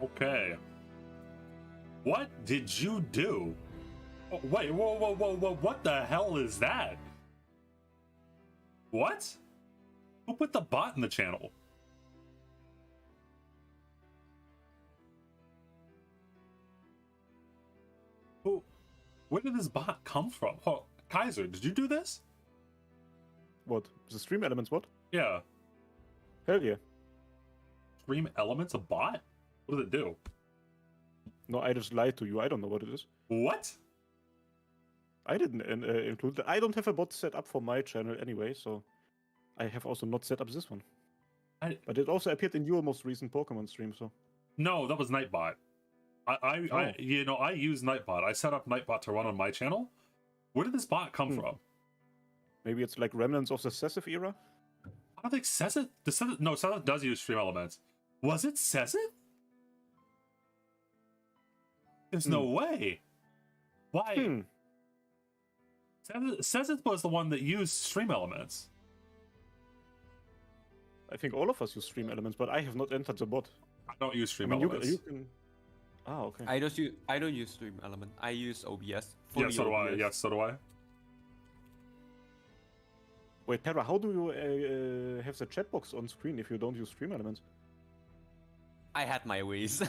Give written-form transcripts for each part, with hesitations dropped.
Okay. What did you do? Oh, wait, whoa, what the hell is that? What? Who put the bot in the channel? Where did this bot come from? Oh, Kaiser, did you do this? What? The stream elements, what? Yeah. Hell yeah. Stream elements, a bot? What does it do? No, I just lied to you. I don't know what it is. What? I didn't include that. I don't have a bot set up for my channel anyway, so I have also not set up this one. But it also appeared in your most recent Pokemon stream, so. No, that was Nightbot. I use Nightbot. I set up Nightbot to run on my channel. Where did this bot come from? Maybe it's like remnants of the Sessif era? I don't think Sessif... No, Sessif does use stream elements. Was it Sessif? There's no way. Why? Sessif was the one that used stream elements. I think all of us use stream elements, but I have not entered the bot. I don't use stream elements. You can... Ah, okay. I don't use stream element. I use OBS. Yeah, so do I. Yes, so do I. Wait, Terra, how do you have the chat box on screen if you don't use stream elements? I had my ways.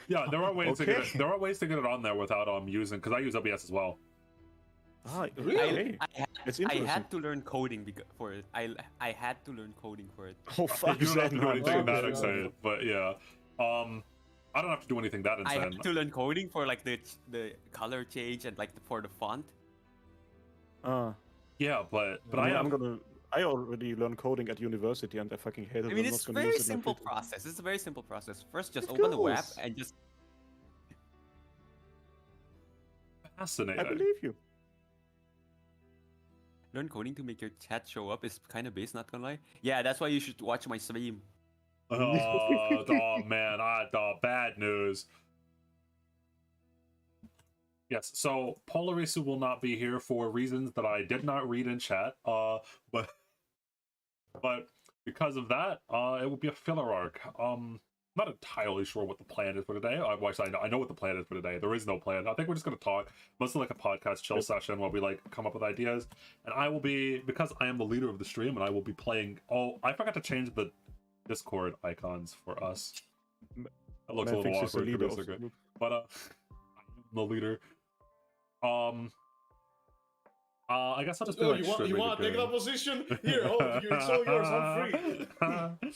Yeah, there are ways to get it. There are ways to get it on there without using, because I use OBS as well. Ah, really? I had to learn coding for it. I had to learn coding for it. Oh fuck! You don't have to do anything that insane, but yeah. I don't have to do anything that insane. I had to learn coding for like the color change and like for the font. Yeah, but I already learned coding at university and I fucking hate it. I mean, it's a very simple process. It's a very simple process. First, just open the web and just. Fascinating. I believe you. Learn coding to make your chat show up is kind of base, not gonna lie. Yeah, that's why you should watch my stream. Oh man, bad news. Yes, so Polarisu will not be here for reasons that I did not read in chat. But because of that, it will be a filler arc. I'm not entirely sure what the plan is for today. I know what the plan is for today. There is no plan. I think we're just gonna talk, mostly like a podcast chill session where we like come up with ideas. And I will be, because I am the leader of the stream, and I will be playing. Oh, I forgot to change the Discord icons for us. That looks a little awkward, but I'm the leader. I guess I'll just be like, you want to take that position? Here, it's all yours. I'm free.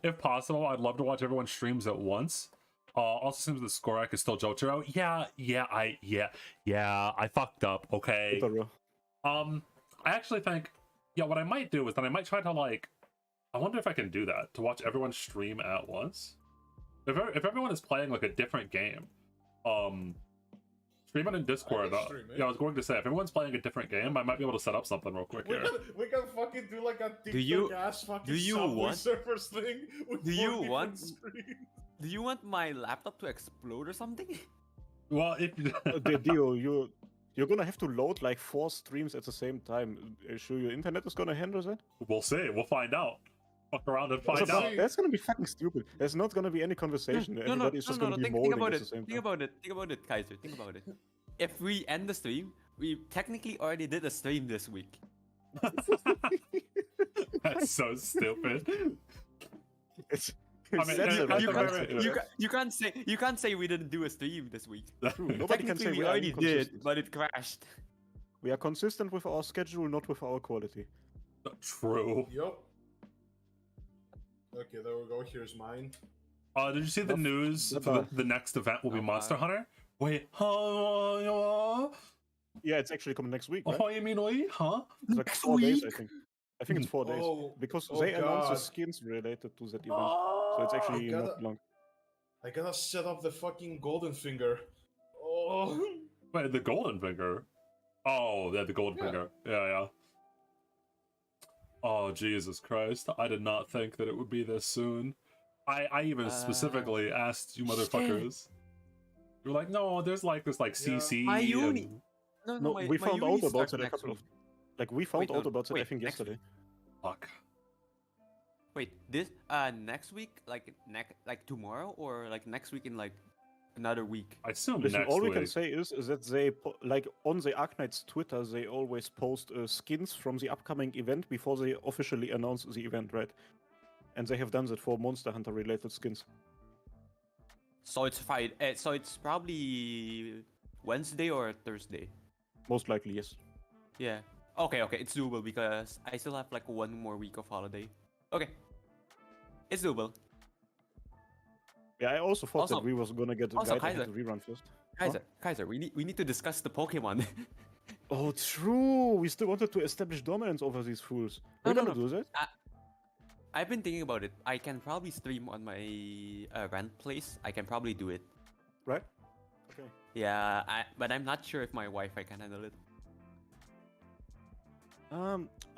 If possible, I'd love to watch everyone's streams at once. Also seems the score I could still Jotaro. I fucked up. Okay. I actually think, what I might do is that I might try to like. I wonder if I can do that, to watch everyone stream at once. If everyone is playing like a different game, stream it in Discord. I was going to say, if everyone's playing a different game, I might be able to set up something real quick here. We can fucking do like a TikTok-ass fucking Subway Surfers thing. Do you want my laptop to explode or something? Well, Dio, you're gonna have to load like 4 streams at the same time. Are you sure your internet is gonna handle that? We'll see. We'll find out. Fuck around and find out. That's gonna be fucking stupid. There's not gonna be any conversation. Everybody's just gonna be molding at the same time. Think about it, Kaiser. Think about it. If we end the stream, we technically already did a stream this week. That's so stupid. You can't say we didn't do a stream this week. Nobody can say we already did, but it crashed. We are consistent with our schedule, not with our quality. True. Yep. Okay, there we go. Here's mine. Did you see the news? The next event will be Monster Hunter. Wait, yeah, it's actually coming next week. Right? Huh? It's like 4 days, I think. I think it's 4 days because they announced the skins related to that event, so it's actually not long. I gotta set up the fucking golden finger. Oh. Wait, the golden finger? Oh, yeah, the golden finger. Yeah. Oh, Jesus Christ. I did not think that it would be this soon. I even specifically asked you motherfuckers. You were like, no, there's like this CC. My uni. No, we found out about it a couple of... Like, we found out about it, I think, yesterday. Fuck. Wait, this next week, like tomorrow, or like next week in like another week? I assume Listen, next all we week. can say is that they, like on the Arknights Twitter, they always post skins from the upcoming event before they officially announce the event, right? And they have done that for Monster Hunter related skins. So it's Friday. So it's probably Wednesday or Thursday. Most likely, yes. Yeah. Okay, it's doable because I still have like 1 more week of holiday. Okay. It's doable. Yeah, I also thought Also- that we was gonna get a also, guide Kaiser. to the rerun first. Kaiser, we need to discuss the Pokemon. Oh, true. We still wanted to establish dominance over these fools. No, We're no, gonna do that. I've been thinking about it. I can probably stream on my rent place. I can probably do it. Right? Okay. Yeah, but I'm not sure if my Wi-Fi can handle it.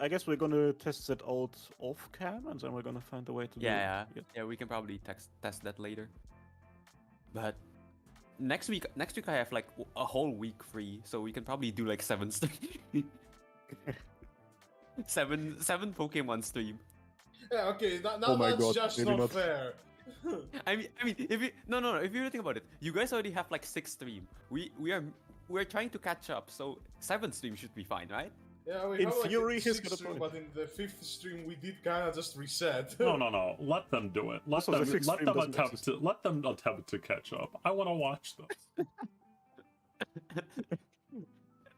I guess we're gonna test that out off cam, and then we're gonna find a way to Yeah, do it. yeah. We can probably test that later. But next week I have like a whole week free, so we can probably do like 7 seven Pokemon stream. Yeah, okay, Oh my that's God, just maybe not not. fair. I mean, if you no, if you really think about it, you guys already have like 6 stream. We're trying to catch up, so 7 stream should be fine, right? Yeah, we In have like theory, a he's 6th got a stream, point. but in the 5th stream we did kind of just reset. No. Let them do it. Let Also, the them. sixth Let stream them doesn't attempt exist. to. Let them attempt to catch up. I want to watch them.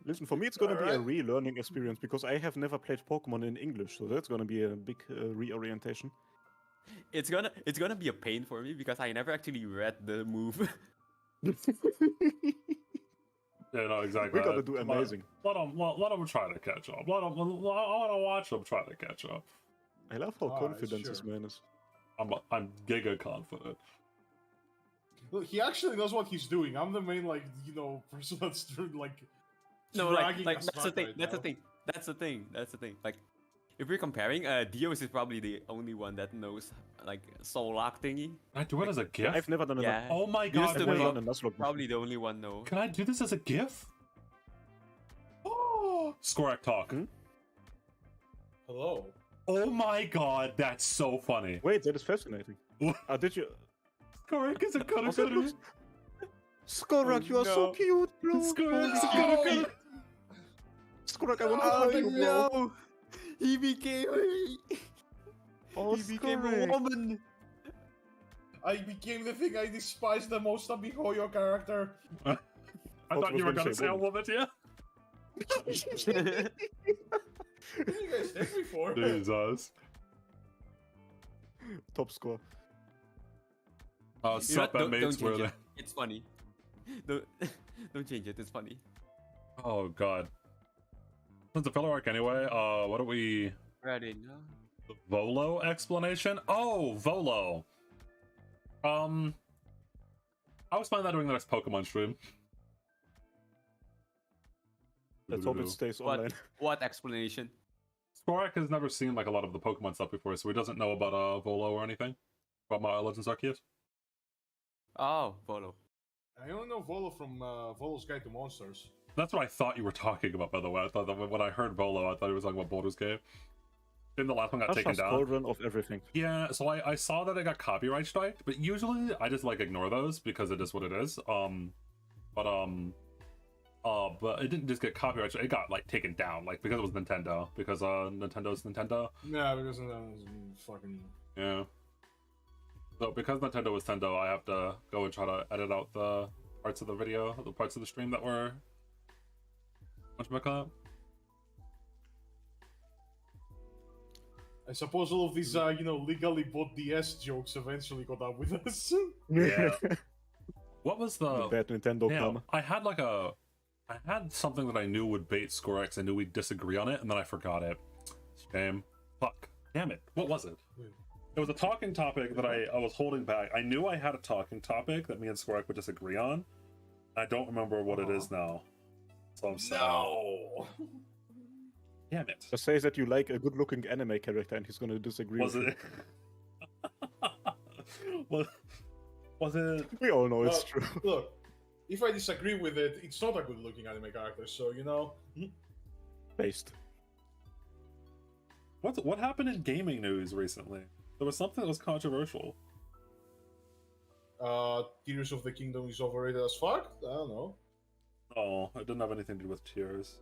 Listen, for me, it's gonna be a Alright. relearning experience because I have never played Pokemon in English, so that's gonna be a big reorientation. It's gonna be a pain for me because I never actually read the move. Yeah, no, exactly. We're gonna do amazing. Let them try to catch up. I want to watch them try to catch up. I love how Alright, confident this sure. man is. I'm giga confident. Look, he actually knows what he's doing. I'm the main, like, person that's like. No, dragging like us that's the back thing. right That's the now. thing. That's the thing. Like, if we're comparing, Dios is probably the only one that knows like soul lock thingy. Can I do it as a GIF? I've never done it. Yeah. Oh my Used god! I've to never be- done a Nuzlocke. Probably the only one know. Can I do this as a GIF? Oh, Skorak talk. Hmm? Hello. Oh my god, that's so funny. Wait, that is fascinating. Did you? Skorak is a Also, good. Skorak, you are so no. cute, bro. Skorak is a Oh, good. Skorak, I want to Oh, hug you, bro. He became Oh, he became a Skorak. woman. I became the thing I despise the most of your character. I thought you were gonna say a woman. woman, yeah. Didn't you guys did before? Jesus. Top score. Sup, don't mates, change were it. It's funny. Don't change it. It's funny. Oh god. It's a filler arc anyway. What do we? Ready now? The Volo explanation? Oh, Volo. I was fine that doing the next Pokemon stream. Let's hope it stays What? online. What explanation? Skorak has never seen like a lot of the Pokemon stuff before, so he doesn't know about Volo or anything. About my Legends Arceus. Oh, Volo. I only know Volo from Volo's Guide to Monsters. That's what I thought you were talking about, by the way. I thought that when I heard Volo, I thought he was talking about Baldur's Gate. Then the last one got taken Asha's down. cauldron of everything. Yeah, so I saw that it got copyright striked, but usually I just like ignore those because it is what it is. But it didn't just get copyright strike, it got like taken down, like because it was Nintendo. Because Nintendo's Nintendo. Yeah, because that was fucking. Yeah. So because Nintendo was Nintendo, I have to go and try to edit out the parts of the video, the parts of the stream that were whatchamacallit? I suppose all of these, legally bought DS jokes eventually got up with us. Yeah. What was the Bad Nintendo yeah, karma. I had something that I knew would bait Skorex. I knew we'd disagree on it, and then I forgot it. Shame. Fuck. Damn it. What was it? It was a talking topic that I was holding back. I knew I had a talking topic that me and Skorex would disagree on. I don't remember what it is now. So I'm sad. No. Damn it. Just say that you like a good-looking anime character, and he's gonna disagree. Was with it? was it? you. We all know it's true. Look, if I disagree with it, it's not a good-looking anime character. So Based. What happened in gaming news recently? There was something that was controversial. Tears of the Kingdom is overrated as fuck? I don't know. Oh, it didn't have anything to do with tears.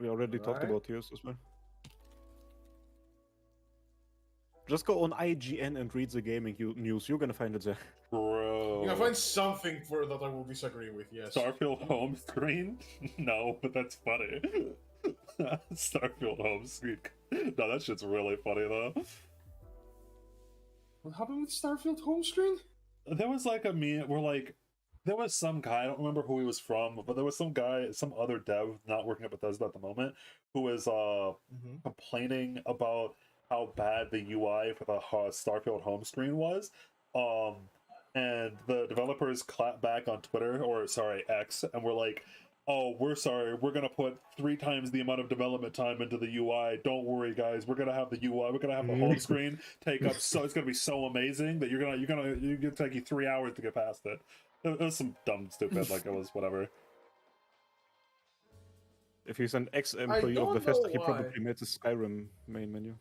We already talked Right. about Tears as well. Just go on IGN and read the gaming news. You're gonna find it there. Bro. You can find something for that I will disagree with, yes. Starfield home screen? No, but that's funny. Starfield home screen. No, that shit's really funny though. What happened with Starfield home screen? There was like a meme where like there was some guy, I don't remember who he was from, but there was some guy, some other dev not working at Bethesda at the moment, who was complaining about how bad the UI for the Starfield home screen was. And the developers clapped back on Twitter, or sorry, X, and were like, oh, we're sorry, we're gonna put 3 times the amount of development time into the UI. Don't worry, guys, we're gonna have the UI, we're gonna have the home screen take up, so it's gonna be so amazing that you're gonna take you 3 hours to get past it. It was some dumb, stupid, like it was whatever. If he's an ex-employee of don't Bethesda, know he why. probably made the Skyrim main menu.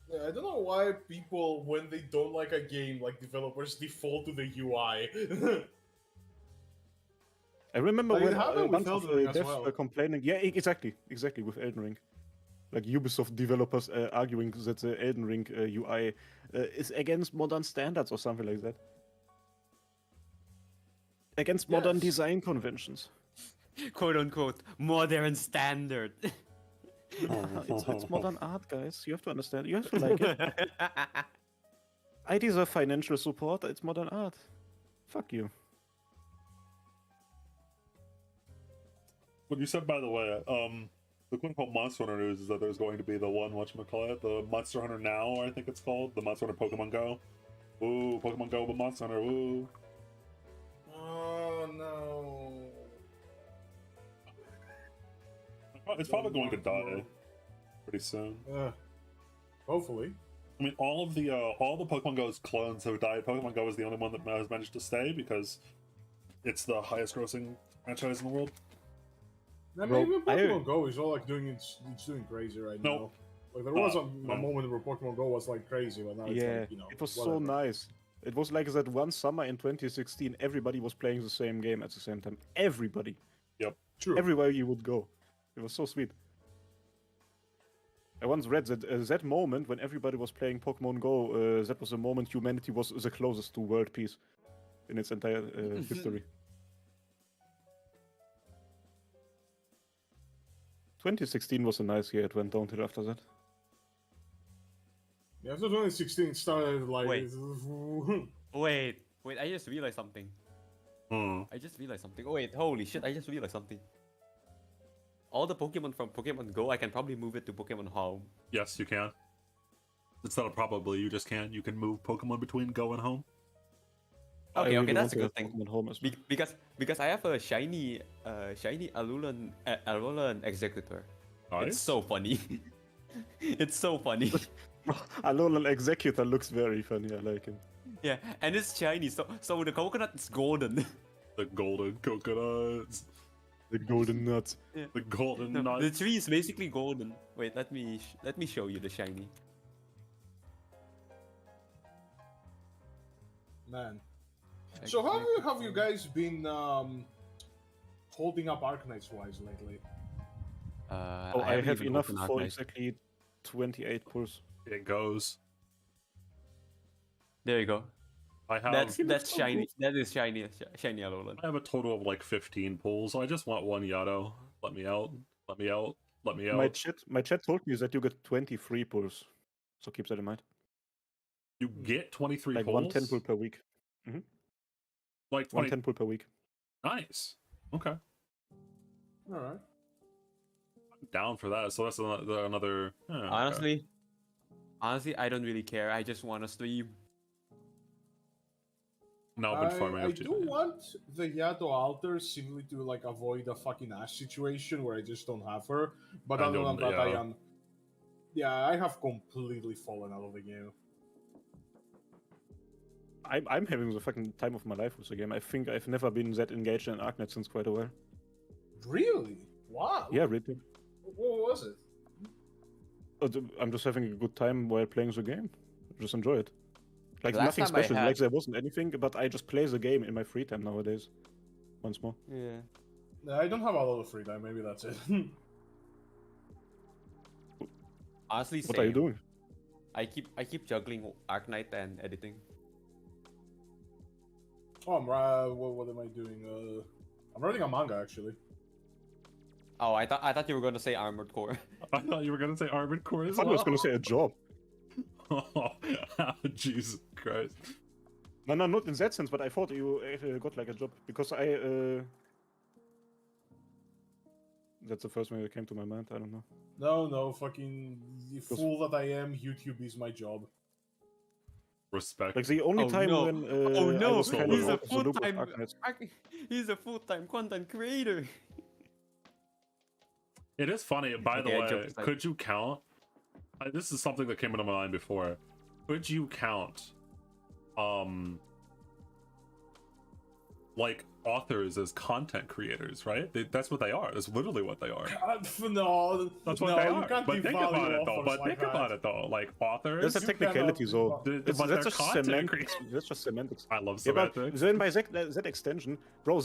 Yeah, I don't know why people, when they don't like a game, like developers default to the UI. I remember Like, it when happened a with bunch of Elden Ring as devs well. were complaining. Yeah, exactly with Elden Ring. Like Ubisoft developers arguing that the Elden Ring UI is against modern standards or something like that. Against modern Yes. design conventions. Quote unquote modern standard. It's modern art, guys. You have to understand. You have to like it. I deserve financial support. It's modern art. Fuck you. What you said, by the way, the quote unquote Monster Hunter news is that there's going to be the one, whatchamacallit, the Monster Hunter Now, I think it's called, the Monster Hunter Pokemon Go. Ooh, Pokemon Go, but Monster Hunter, ooh. Oh no. It's probably going to die pretty soon. Hopefully. I mean, all the Pokemon Go's clones have died. Pokemon Go is the only one that has managed to stay because it's the highest grossing franchise in the world. I Bro, mean, Pokemon Go is all like doing it's doing crazy right Nope. now. Like there was a no. moment where Pokemon Go was like crazy, but now it's Yeah, like, you know, it was whatever. so nice. It was like that one summer in 2016, everybody was playing the same game at the same time. Everybody. True. Everywhere you would go. It was so sweet. I once read that that moment when everybody was playing Pokemon Go, that was the moment humanity was the closest to world peace in its entire history. 2016 was a nice year. It went downhill after that. Yeah, after 2016 it started like Wait. Wait, I just realized something. Hmm. Oh wait, holy shit, I just realized something. All the Pokemon from Pokemon Go, I can probably move it to Pokemon Home. Yes, you can. It's not a probably, you just can. You can move Pokemon between Go and Home. Okay, I okay, really that's a want good to have thing. Pokemon Home as well. Because I have a shiny Alolan Executor. Nice. It's so funny. It's so funny. Alolan Executor looks very funny. I like him. Yeah, and it's shiny, so the coconut is golden. The golden coconuts. The golden nuts. The golden No, nuts. the tree is basically golden. Wait, let me show you the shiny. Man. So how have you guys been holding up Arknights wise lately? Oh, I haven't have even enough opened for Arknights. exactly 28 pulls. It goes. There you go. I have That's shiny. That is shiny Alolan. I have a total of like 15 pulls. I just want one Yato. Let me out. Let me out. Let me out. My chat told me that you get 23 pulls, so keep that in mind. You get 23 Like pulls? one 10 pull per week. Like 20. One 10 pull per week. Nice. Okay. Alright. I'm down for that. So that's another. Okay. Honestly, I don't really care. I just want to stream. No, I've been farming I up do want the Yato altar simply to like avoid a fucking Ash situation where I just don't have her. But I other know, than that, yeah. I am. Yeah, I have completely fallen out of the game. I'm having the fucking time of my life with the game. I think I've never been that engaged in Arknights since quite a while. Really? Wow. Yeah, really. What was it? I'm just having a good time while playing the game. Just enjoy it. Like Last nothing time I special. had- Like there wasn't anything, but I just play the game in my free time nowadays. Once more. Yeah. I don't have a lot of free time. Maybe that's it. Honestly, What are you same. doing? I keep juggling Arknight and editing. Oh, what am I doing? I'm writing a manga actually. Oh, I thought you were gonna say Armored Core. I thought you were gonna say Armored Core I as thought I well. was gonna say a job. Oh, Jesus Christ. No, not in that sense, but I thought you got like a job because that's the first one that came to my mind. I don't know. No, fucking fool that I am. YouTube is my job. Respect. Like the only Oh, time no. when Oh I no, was kind he's of a out of the loop of full-time Arknights. He's a full-time content creator. It is funny, by the Okay, way, jokes aside. could you count? This is something that came into my mind before. Could you count, like authors as content creators, right? That's what they are. That's literally what they are. No, That's what no, they you are. can't But think devalue about it though. authors But like think that. about it though. Like authors. That's a You technicality, cannot though. devalue- It's, but that's they're just content semantics. creators. That's just semantics. I love Yeah, but semantics. then by that extension, bro,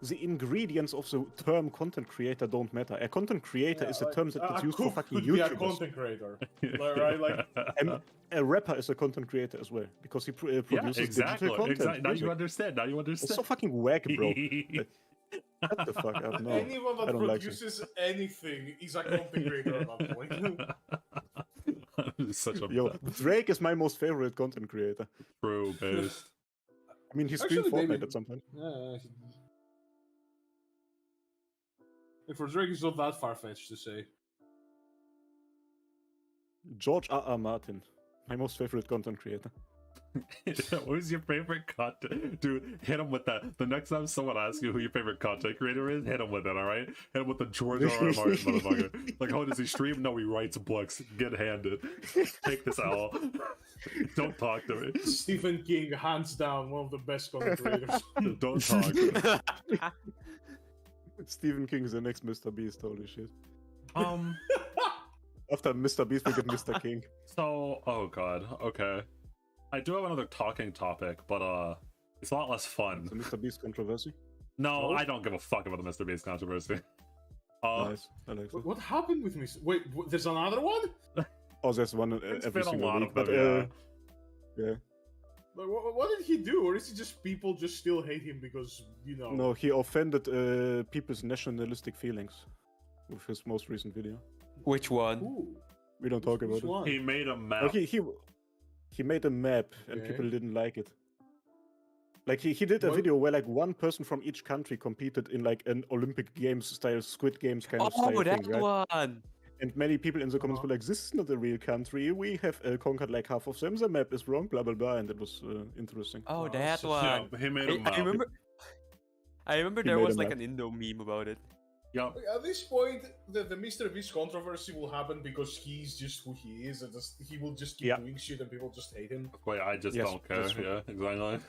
the ingredients of the term content creator don't matter. A content creator is a term that gets used for fucking could be a YouTubers. content creator, right? Like, And a rapper is a content creator as well because he yeah, produces exactly. digital content. Exactly. Now you music. understand. Now you It's understand. so fucking whack, bro. Shut the fuck up. No, anyone I that don't like produces anything is a content creator at that point. Such a Yo, Drake is my most favorite content creator. true based. I mean, he Actually, streamed Fortnite maybe- at some point. Yeah. For Drake, it's not that far-fetched to say. George R.R. Martin, my most favorite content creator. Who's your favorite content? Dude, hit him with that. The next time someone asks you who your favorite content creator is, hit him with it, alright? Hit him with the George R. R. Martin motherfucker. Like, how does he stream? No, he writes books. Get handed. Take this L. Don't talk to me. Stephen King, hands down, one of the best content creators. Don't talk to me. Stephen King is the next MrBeast, holy shit. So, After MrBeast, we get Mr. King. oh god, okay. I do have another talking topic, but it's a lot less fun. The MrBeast controversy. No, I don't give a fuck about the MrBeast controversy. Nice, I like that. What happened with me? Wait, there's another one? Oh, there's one It's every been a single lot week, of but them, yeah. Like, what did he do? Or is it just people just still hate him because, you know... No, he offended people's nationalistic feelings with his most recent video. Which one? Ooh, We don't talk which about it. one? He made a map. Okay, he made a map and Okay. people didn't like it. Like he did a What? video where like one person from each country competed in like an Olympic Games style, Squid Games kind of Oh, style that thing, right? one. And many people in the comments were like, "This is not a real country. We have conquered like half of them. The map is wrong." Blah blah blah, and it was interesting. Oh, Wow, that so- one. Yeah, he made a map. I remember. I remember He there made a was like map. an Indo meme about it. Yep. At this point, the MrBeast controversy will happen because he's just who he is, and he will just keep Yeah. doing shit, and people just hate him. Wait, I just Yes, don't care. that's true. Yeah, exactly.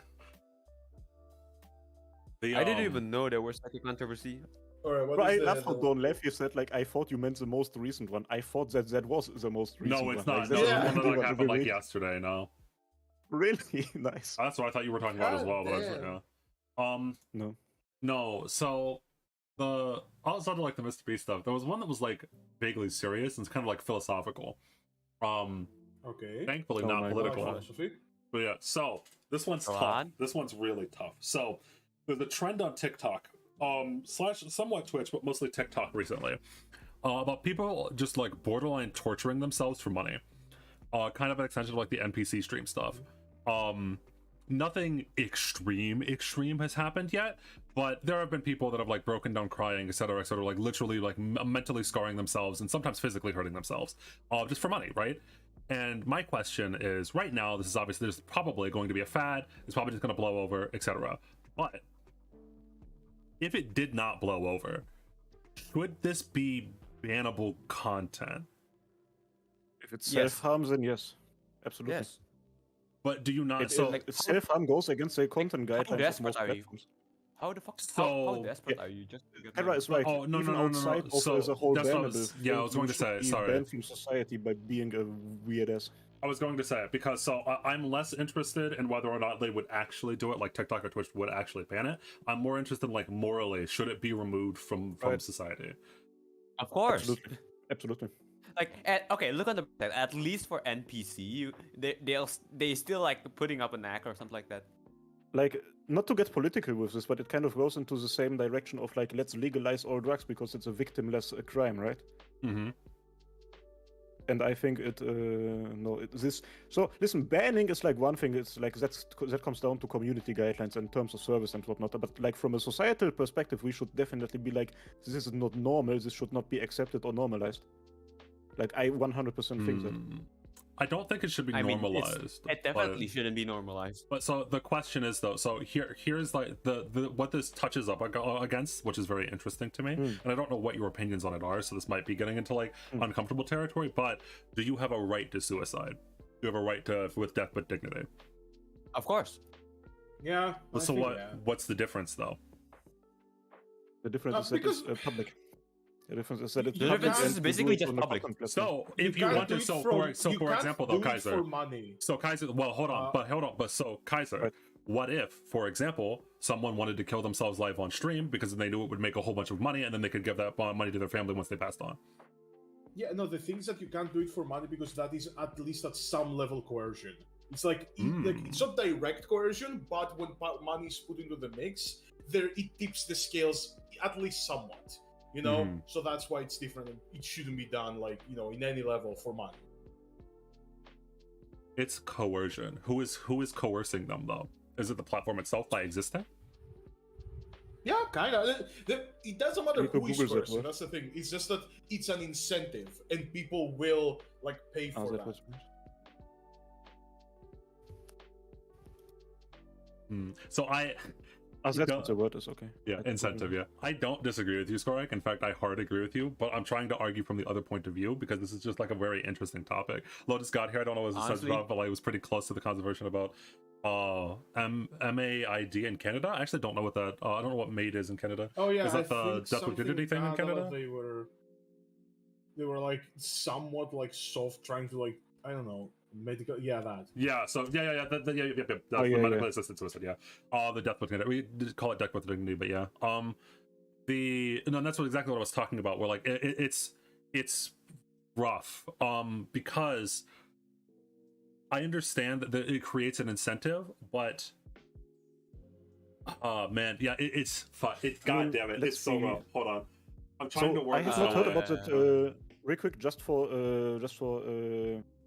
The, I didn't even know there was like a controversy. Alright, what But I is laughed how Don Leffy said like, "I thought you meant the most recent one. I thought that was the most recent No, one." it's not. Like, No, that's it's Yeah. one the that one like, happened every like week. yesterday. No, Really nice. that's what I thought you were talking about as God well. But I was, damn. yeah. No. No. So the outside of like the MrBeast stuff, there was one that was like vaguely serious and it's kind of like philosophical. Okay. Thankfully Oh not my political. God. Philosophy. But yeah, so this one's Go tough. on. This one's really tough. So there's a trend on TikTok, slash somewhat Twitch, but mostly TikTok recently, about people just like borderline torturing themselves for money. Kind of an extension of like the NPC stream stuff. Nothing extreme has happened yet, but there have been people that have like broken down crying, etc., like literally like mentally scarring themselves and sometimes physically hurting themselves, just for money, right? And my question is, right now, this is obviously, there's probably going to be a fad, it's probably just going to blow over, etc. But if it did not blow over, should this be bannable content? If it's Yes. self-harm, then yes, absolutely. Yes. But do you not? It, so like, self-harm goes against the content guidelines desperate of most are you? platforms. How the fuck? So- how desperate are you just to get Kara money? is right. Oh, no, Even no, no, no, no. outside of So, the whole that's what I bannable was- yeah, I thing, was going you to say, should be sorry. banned from society by being a weird ass. I was going to say it because I'm less interested in whether or not they would actually do it, like TikTok or Twitch would actually ban it. I'm more interested in like morally, should it be removed from Right. society? Of course. Absolutely. Absolutely. Like, okay, look on the at least for NPC, they still like putting up an act or something like that. Like, not to get political with this, but it kind of goes into the same direction of like, let's legalize all drugs because it's a victimless crime, right? Mm-hmm. And I think so listen, banning is like one thing. It's like that comes down to community guidelines and terms of service and whatnot. But like from a societal perspective, we should definitely be like, this is not normal. This should not be accepted or normalized. Like I 100% think that. I don't think it should be I mean, normalized. it definitely shouldn't be normalized. But so the question is though, so here's like the what this touches up against, which is very interesting to me, and I don't know what your opinions on it are, so this might be getting into like uncomfortable territory, but do you have a right to suicide? Do you have a right to with death with dignity? Of course. Yeah. I So think, yeah. what's the difference though? The difference is that because- it's public. The difference is that it's The public difference and is you basically do it just on a public. content platform. So if you can't want do to, it so you for can't example do though, it Kaiser. for money. So Kaiser, well, hold on, so Kaiser, Right. what if, for example, someone wanted to kill themselves live on stream because they knew it would make a whole bunch of money, and then they could give that money to their family once they passed on? Yeah, no, the thing is that you can't do it for money because that is at least at some level coercion. It's like, it's not direct coercion, but when money is put into the mix, it tips the scales at least somewhat. You know, so that's why it's different. And it shouldn't be done like in any level for money. It's coercion. Who is coercing them though? Is it the platform itself by existing? Yeah, kind of. It doesn't matter You could who is Google that coercing. word. That's the thing. It's just that it's an incentive, and people will like pay for that. So That's No. what the word is, okay. yeah, incentive. Yeah, I don't disagree with you, Skorik. In fact, I hard agree with you. But I'm trying to argue from the other point of view because this is just like a very interesting topic. Lotus got here. I don't know what it says Honestly- about, but like, it was pretty close to the controversy about MAID in Canada. I actually don't know what that. I don't know what MAID is in Canada. Oh yeah, Is that I the think death with dignity thing in something Canada? They were like somewhat like soft, trying to like I don't know medical. Yeah, that. Yeah. So yeah. That's Oh, the yeah, medically yeah. assisted suicide. Yeah. The death with dignity. We did call it death with dignity, but yeah. That's exactly what I was talking about. Where like it's rough. Because I understand that it creates an incentive, but man, yeah, it's fun. God damn it, let's it's so see. rough. Hold on, I'm trying to So work I have this not heard out. about that real quick, just for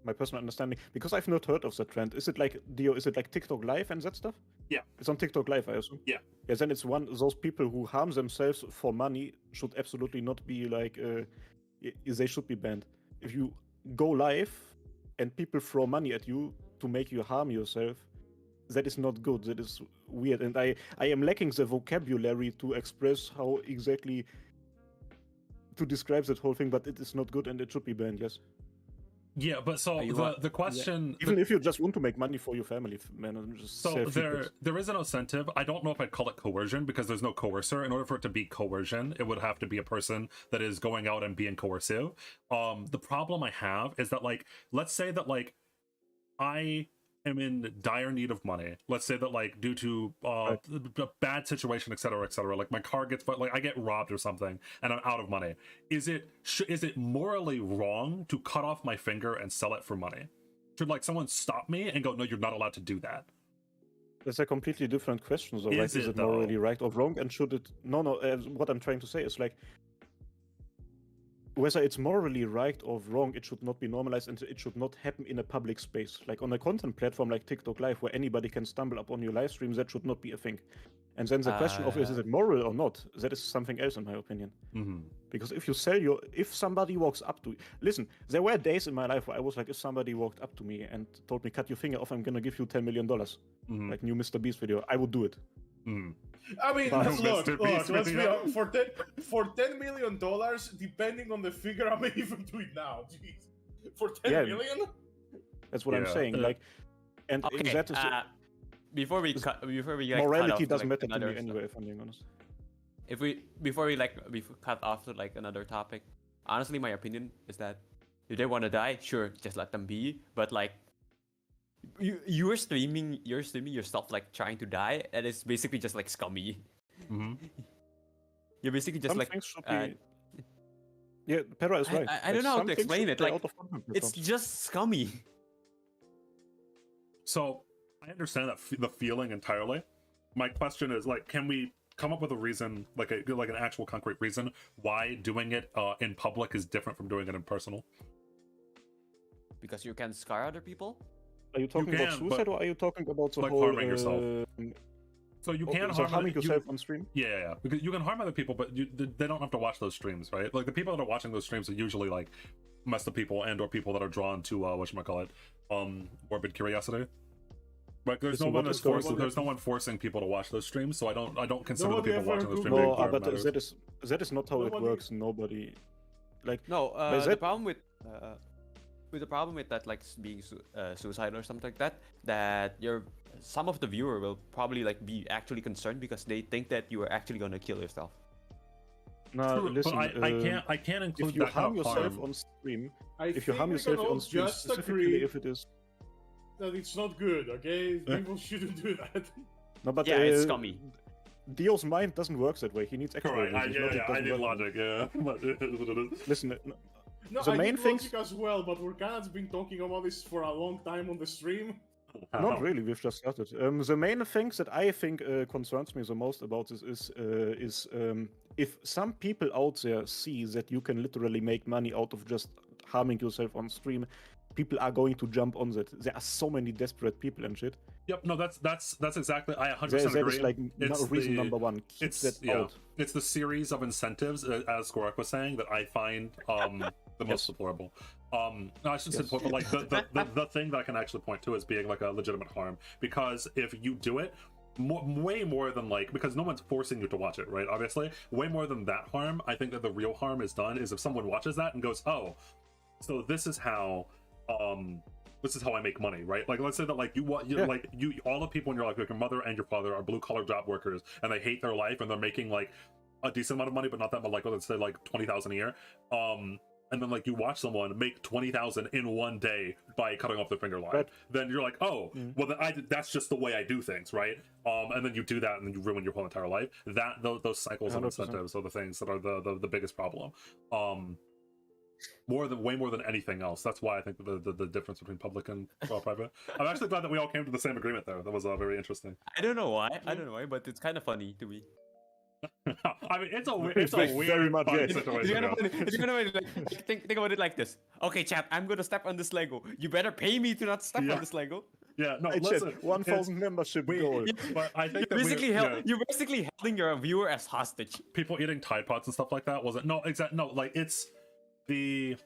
my personal understanding, because I've not heard of that trend. Is it like Dio? Is it like TikTok Live and that stuff? Yeah. It's on TikTok Live, I assume. Yeah. Yeah. Then it's those people who harm themselves for money should absolutely not be like. They should be banned. If you go live and people throw money at you to make you harm yourself, that is not good. That is weird, and I am lacking the vocabulary to express how exactly to describe that whole thing, but it is not good and it should be banned. Yes. Yeah, but so the question, Even if you just want to make money for your family, man, and just so sell feedbacks. there is an incentive. I don't know if I'd call it coercion because there's no coercer. In order for it to be coercion, it would have to be a person that is going out and being coercive. The problem I have is that like, let's say that like I am in dire need of money. Let's say that like due to a bad situation, etc., like my car gets, like I get robbed or something and I'm out of money. Is it morally wrong to cut off my finger and sell it for money? Should like someone stop me and go, no, you're not allowed to do that? That's a completely different question. So, like, Is is it, it morally though? right or wrong? And should it? No. What I'm trying to say is like, whether it's morally right or wrong, it should not be normalized and it should not happen in a public space. Like on a content platform like TikTok Live, where anybody can stumble upon your live stream, that should not be a thing. And then the question of is it moral or not, that is something else in my opinion. Mm-hmm. Because if somebody walks up to you, listen, there were days in my life where I was like, if somebody walked up to me and told me, cut your finger off, I'm gonna give you $10 million, like new MrBeast video, I would do it. Mm. I mean, Mr. look, Beast let's be video. honest, for $10 million, depending on the figure, I may even do it now. Jeez. For $10 million? That's what I'm Yeah. saying. Like, and Okay, that is before we cut like, Morality cut off to, doesn't like, matter to another me anyway, if I'm being honest. If we cut off to like another topic, honestly, my opinion is that if they want to die, sure, just let them be. But like, you're streaming yourself like trying to die, and it's basically just like scummy. Mm-hmm. You're basically just Some like things should be... Yeah, Pedro is right. I don't know how some to things explain should it. stay Like, out of content it's platforms. just scummy. So I understand that the feeling entirely. My question is like, can we come up with a reason, like an actual concrete reason why doing it in public is different from doing it in personal? Because you can scar other people. Are you talking about can, suicide but, or are you talking about the like, whole... harming yourself? So you can so harm harming yourself on stream? Yeah, because you can harm other people, but they don't have to watch those streams, right? Like the people that are watching those streams are usually like messed up people and or people that are drawn to whatchamacallit, morbid curiosity. Like there's no one forcing people to watch those streams, so I don't consider the people watching those streams. No, but that is not how it works. Nobody, like no. The problem with that, like being suicidal or something like that, that some of the viewer will probably like be actually concerned because they think that you are actually gonna kill yourself. No, listen. I can't include if you that harm kind of yourself harm on stream, if you harm yourself on stream, specifically if it is that it's not good, okay? People shouldn't do that. no, but Yeah, it's scummy. Dio's mind doesn't work that way. He needs extra. Correct. I need logic. Yeah, but it is what it is. Listen. No, the I main need things logic as well, but Urkan's been talking about this for a long time on the stream. Not really. We've just started. The main things that I think concerns me the most about this is if some people out there see that you can literally make money out of just harming yourself on stream, people are going to jump on that. There are so many desperate people and shit. Yep. No, that's exactly. I 100% That agree. is like reason number one. Keep that out. It's the series of incentives, as Skorak was saying, that I find the most deplorable. No, I shouldn't say deplorable, but like the thing that I can actually point to as being like a legitimate harm, because if you do it, way more than like, because no one's forcing you to watch it, right? Obviously, way more than that harm. I think that the real harm is done is if someone watches that and goes, oh, so this is how I make money, right? Like, let's say that like all the people in your life, like your mother and your father, are blue collar job workers and they hate their life and they're making like a decent amount of money, but not that much, like let's say like 20,000 a year. And then like you watch someone make 20,000 in one day by cutting off their finger line, then you're like, oh, well, then that's just the way I do things, right? And then you do that and then you ruin your whole entire life. Those cycles 100%. Of incentives are the things that are the biggest problem. Way more than anything else. That's why I think the difference between public and private. I'm actually glad that we all came to the same agreement there. That was very interesting. I don't know why, but it's kind of funny to me. I mean, it's a weird very much situation. It's gonna like, think about it like this. Okay, chat, I'm gonna step on this Lego. You better pay me to not step on this Lego. Yeah, no, listen, 1,000 membership goal. But I think you're basically holding your viewer as hostage. People eating Tide Pods and stuff like that wasn't like it's I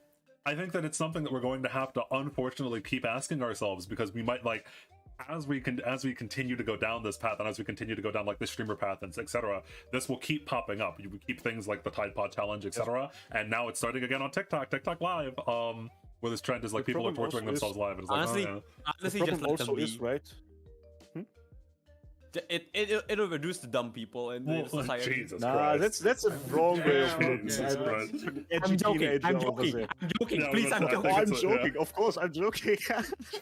think that it's something that we're going to have to unfortunately keep asking ourselves, because we might like as we continue to go down this path and as we continue to go down like the streamer path and etc., this will keep popping up. You keep things like the Tide Pod challenge, etc., and now it's starting again on TikTok Live, where this trend is like people are torturing themselves live, and it's honestly, like, honestly, the just let them also be. is right. It'll reduce the dumb people in the society. Jesus nah, Christ. that's a wrong way of looking. Jesus Christ. I'm joking. I'm joking. Yeah, Please, I'm joking. I'm joking. Of course, I'm joking.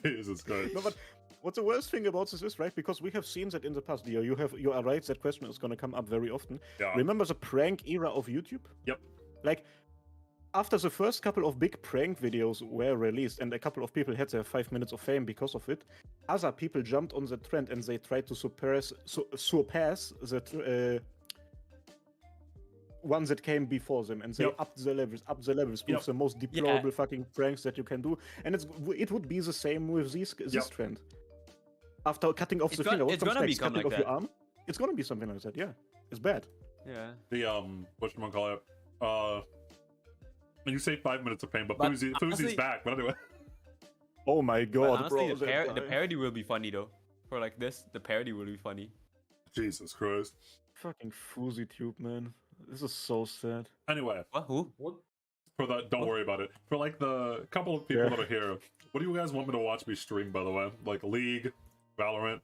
Jesus Christ. No, but what's the worst thing about this is, right? Because we have seen that in the past. You are right. That question is going to come up very often. Yeah. Remember the prank era of YouTube? Yep. Like, after the first couple of big prank videos were released and a couple of people had their 5 minutes of fame because of it, other people jumped on the trend and they tried to surpass the ones that came before them, and they upped the levels with the most deplorable fucking pranks that you can do. And it would be the same with this trend. After cutting off the finger, it's gonna become cutting like off your arm, it's gonna be something like that. Yeah, it's bad. Yeah. The whatchamacallit, and you say 5 minutes of fame, but Fuzi's back. But anyway. Oh my god, honestly, bro! The parody will be funny though. For like this, the parody will be funny. Jesus Christ. Fucking FuziTube, man. This is so sad. Anyway. What? Who? What? For that, don't worry about it. For like the couple of people that are here, what do you guys want me to watch me stream, by the way? Like League, Valorant,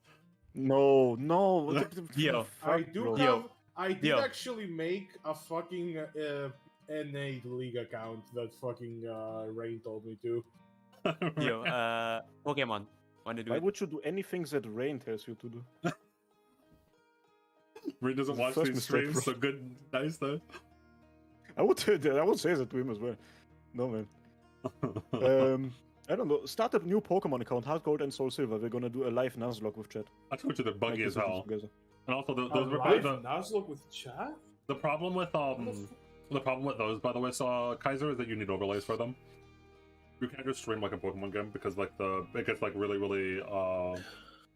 No, no. Dio. I do bro. Yo. have. I did Yo. actually make a fucking NA league account that fucking Rain told me to. Yo, Pokemon. Wanna do Why it? would you do anything that Rain tells you to do? Reed doesn't watch First these mistake, streams, bro. so good, nice though. I would say that to him as well. No man. I don't know. Start a new Pokemon account, Heart Gold and Soul Silver. We're gonna do a live Nuzlocke with chat. I told you they're buggy Make as decisions hell. together. And also, Live Nuzlocke with chat? the problem with the problem with those, by the way, so Kaiser, is that you need overlays for them. You can't just stream like a Pokemon game because like it gets like really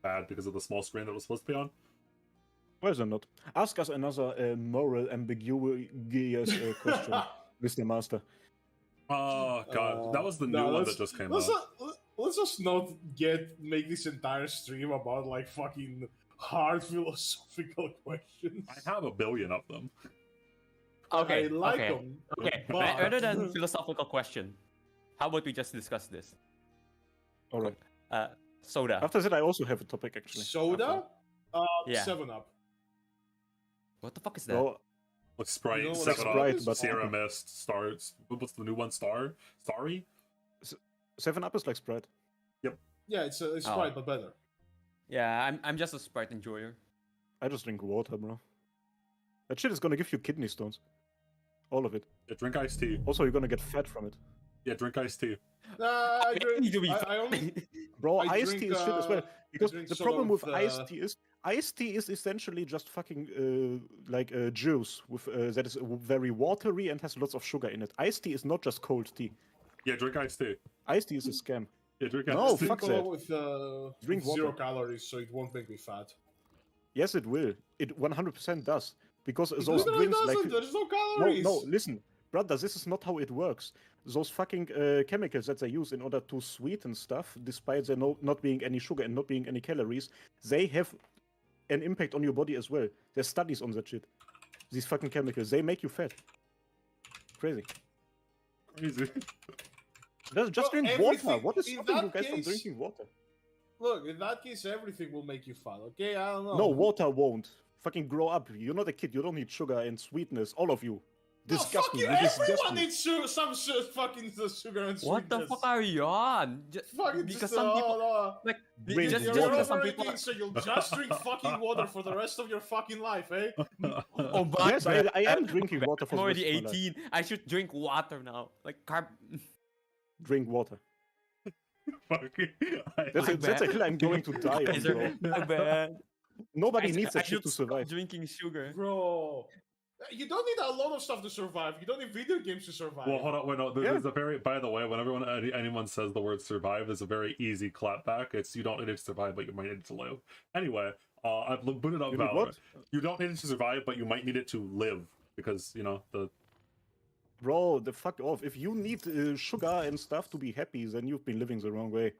bad because of the small screen that it was supposed to be on. Why is it not? Ask us another moral ambiguous question, Mr. Master. Oh god, that was the new one that just came out. Let's just not make this entire stream about like fucking hard philosophical questions. I have a billion of them. Okay, I like okay. them. Okay, but- rather than philosophical question, how about we just discuss this? All right. Soda. After that, I also have a topic actually. Soda? Yeah. 7-Up. What the fuck is that? No, Like Sprite, You know what 7 Sprite, Up, but- Sierra Mist, Stars. What's the new one? Starry? 7-Up is like Sprite. Yeah, it's Oh. Sprite, but better. Yeah, I'm just a Sprite enjoyer. I just drink water, bro. That shit is gonna give you kidney stones. All of it. Yeah, drink iced tea. Also, you're gonna get fat from it. Yeah, drink iced tea. I Need to be I only Bro, I iced tea drink, is shit as well. Because drink the sort problem with of, iced tea is essentially just fucking like juice with that is very watery and has lots of sugar in it. Iced tea is not just cold tea. Yeah, drink iced tea. Iced tea is a scam. Yeah, drink No, iced tea. fuck drink that. with Drink zero water. calories, so it won't make me fat. Yes, it will. It 100% does. Because It those literally drinks like doesn't. There's no no, calories. no, listen, brother, this is not how it works. Those fucking chemicals that they use in order to sweeten stuff, despite there not being any sugar and not being any calories, they have an impact on your body as well. There's studies on that shit. These fucking chemicals, they make you fat. Crazy. Crazy. Just Well, drink water. everything- What is in stopping you that guys from case- drinking water? Look, in that case, everything will make you fat. Okay, I don't know. No, water won't. Fucking grow up. You're not a kid. You don't need sugar and sweetness. All of you. No, Disgust fuck me. you. You disgust Everyone me. needs fucking sugar and sweetness. What the fuck are you on? Fucking Because just, some people no. like Drink just You're water. because some over people. 18, so you'll just drink fucking water for the rest of your fucking life, eh? Oh, but Yes, I am drinking water for I'm the already rest of my life. 18. I should drink water now. Like carb. Drink water. Fuck. That's My a hill I'm going to die on, Kaiser, bro. my bad. Nobody I needs that should shit to stop survive. drinking sugar. Bro. You don't need a lot of stuff to survive. You don't need video games to survive. Well, hold on. Wait, no. There's a very. By the way, whenever anyone says the word "survive," there's a very easy clapback. It's you don't need it to survive, but you might need it to live. Anyway, I've booted up You need Valorant. what? You don't need it to survive, but you might need it to live because the. Bro, the fuck off. If you need sugar and stuff to be happy, then you've been living the wrong way.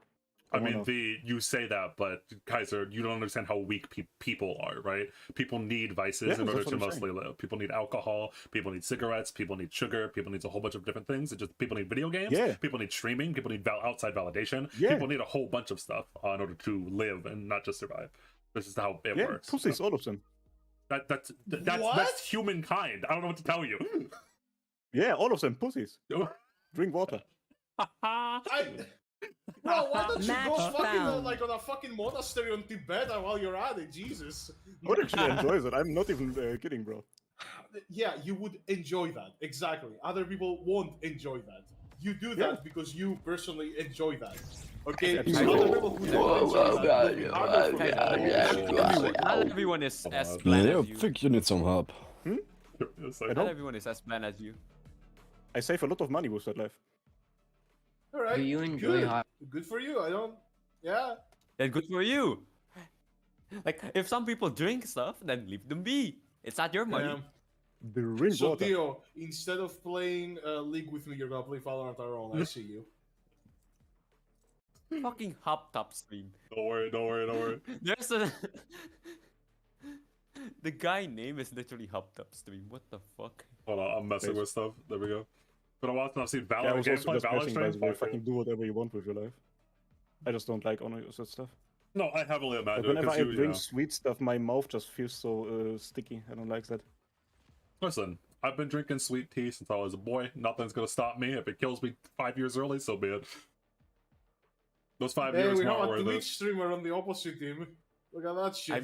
I Come on mean, now. you say that, but Kaiser, you don't understand how weak people are, right? People need vices Yeah, in order that's to what I'm mostly live. People need alcohol. People need cigarettes. People need sugar. People need a whole bunch of different things. It just people need video games. Yeah. People need streaming. People need outside validation. Yeah. People need a whole bunch of stuff in order to live and not just survive. This is how it Yeah, works. pussies, all of them. That's What? humankind. I don't know what to tell you. Yeah, all of them, pussies. Drink water. Bro, why don't you go Match fucking found. like on a fucking monastery on Tibet while you're at it? Jesus. I would actually enjoy that. I'm not even kidding, bro. Yeah, you would enjoy that. Exactly. Other people won't enjoy that. You do that because you personally enjoy that. Okay? Absolutely. Other people who don't enjoy that will be harder for them. Not everyone is as Yeah, bland Yeah, I as you. think you need some help. It's like, I Not don't- everyone is as bland as you. I save a lot of money with that life. Alright. Do you enjoy good. hot? Good for you. I don't. Yeah. Then good for you. Like if some people drink stuff, then leave them be. It's not your money. Drink So, water. Theo, instead of playing League with me, you're gonna play Valorant alone. I see you. Fucking hop top stream. don't worry. There's a the guy name is literally hop top stream. What the fuck? Hold on, I'm messing with stuff. There we go. But I watched. I've seen Yeah, I Valorant was also gameplay. just Valorant messing by stream. the way. Fuck Fucking do whatever you want with your life. I just don't like honor that stuff. No, I heavily imagine. Whenever I you drink sweet stuff, my mouth just feels so sticky. I don't like that. Listen, I've been drinking sweet tea since I was a boy. Nothing's gonna stop me. If it kills me 5 years early, so be it. Those 5 years we have weren't a worth Twitch it. streamer on the opposite team. Look at that shit. I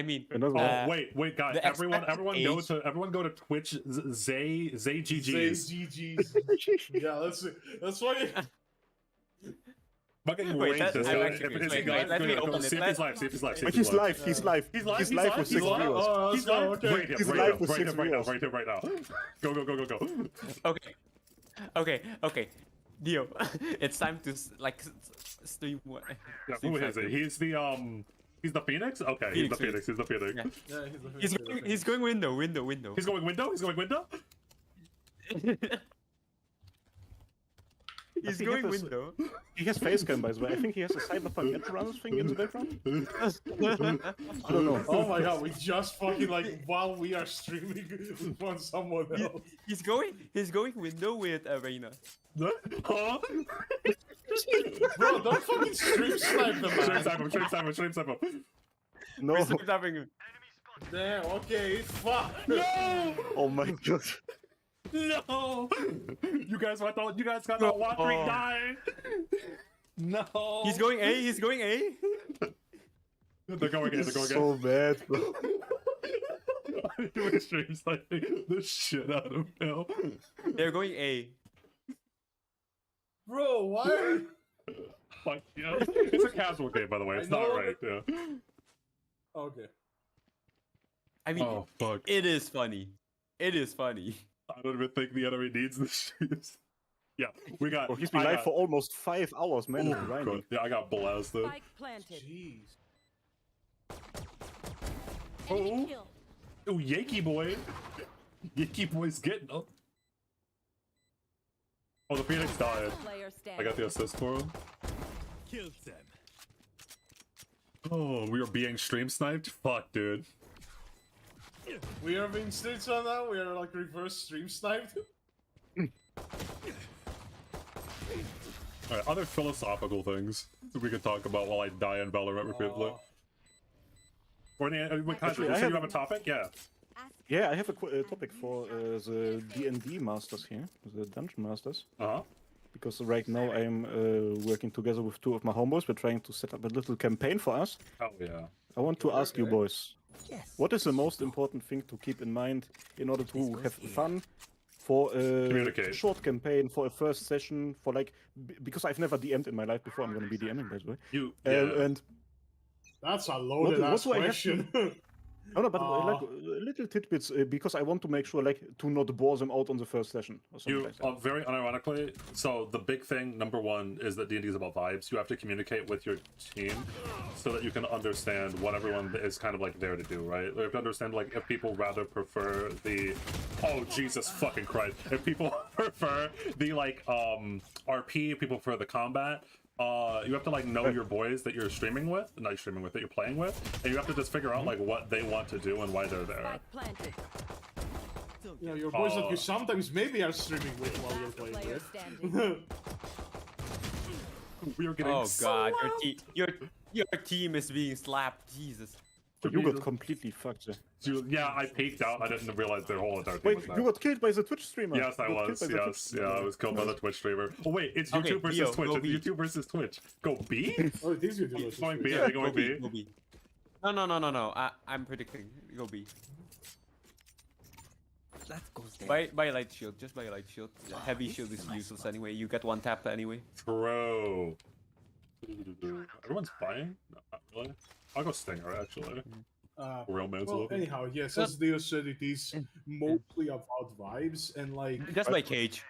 mean, Another Oh one. wait, guys! the Everyone expected go to Twitch. ZGGs. GG's. Yeah, that's why. Fucking Wait, rank that- this I'm guy. actually If curious. it's Wait, a guy, let me go open it. see if he's live. See if he's live. See if He's live. He's Yeah. live. He's live. He's live with 6 He's live? viewers. Oh, He's let's go, live. okay. Right here, He's right live now, with right 6 here, right now, viewers. right here, right now. Go. Okay. Dio, it's time to stream what? Yeah, stream who is it? sniper. He's the Phoenix? Okay, he's the Phoenix. He's the Phoenix. Yeah. Yeah, He's going window. He's going window? He's going window? He's think going it was- window. He has face cam, by the way. I think he has a Cyberpunk Edgerunners thing in the background. I don't know. Oh my god, we just fucking like while we are streaming we found someone else. He's going window with Arena. Huh? Bro, don't fucking stream snipe them, man. Stream snipe him. No. We're snapping him. Damn, okay, fuck. No! Oh my god. No! You guys got that one freak Oh. die! No! He's going A. They're going in, So bad, bro. I'm doing stream sniping the shit out of him. They're going A. Bro, why? Fuck yeah. It's a casual game, by the way. It's I not know. right, yeah. Okay. I mean, Oh, fuck. it is funny. I don't even think the enemy needs this shit. Yeah, we got... Oh, he's been I live got- for almost 5 hours, man. Oh, It's grinding. God. Yeah, I got blasted. Spike planted. Jeez. Enemy Oh. kill. Oh, Yankee boy. Yankee boy's getting up. Oh, the Phoenix died. Player I standing. got the assist for him. Killed them. Oh, we are being stream sniped? Fuck, dude. We are being streets right now, we are like reverse stream sniped. Alright, other philosophical things that we could talk about while I die in Valorant repeatedly. Or any, Actually, I you have- have a topic? Yeah. Yeah, I have a topic for the D&D masters here, the dungeon masters. Uh-huh. Because right now I'm working together with 2 of my homeboys. We're trying to set up a little campaign for us. Oh, yeah. I want to ask you Okay. boys, what is the most important thing to keep in mind in order to have fun for a Communicate. short campaign, for a first session, for like, because I've never DM'd in my life before, I'm going to be DMing, by the way. You, yeah. And That's a loaded What ass do I have question. no, but like little tidbits because I want to make sure like to not bore them out on the first session or something You, like that. very unironically, so the big thing, number one, is that D&D is about vibes. You have to communicate with your team so that you can understand what everyone is kind of like there to do, right? You have to understand like if people rather prefer the, oh Jesus fucking Christ, if people prefer the like RP, if people prefer the combat. You have to like know your boys that you're streaming with, not streaming with, that you're playing with, and you have to just figure out like what they want to do and why they're there. Spike planted. You know, your boys that you sometimes maybe are streaming with while you're Last playing player with. standing. We are getting Oh so god, loud. your team is being slapped. Jesus. You got completely fucked there. Yeah, I peeked out. I didn't realize their whole entire team Wait, was you there. got killed by the Twitch streamer. Yes, I You got was. killed by the Twitch Yes, yeah, I streamer. was killed by the Twitch streamer. Oh wait, it's Okay, YouTube versus Leo, Twitch. go It's B. YouTube versus Twitch. Go B? Oh, it is you. It's going B. Yeah, Are they going B? Go B. No. I'm predicting. Go B. That goes there. Buy a light shield. Just buy a light shield. Heavy shield is useless anyway. You get 1 tap anyway. Bro. Everyone's buying? No, not really. I'll go Stinger actually. Real man's Well, love. anyhow, yes, as Dio said, it is mostly about vibes and like Just buy cage.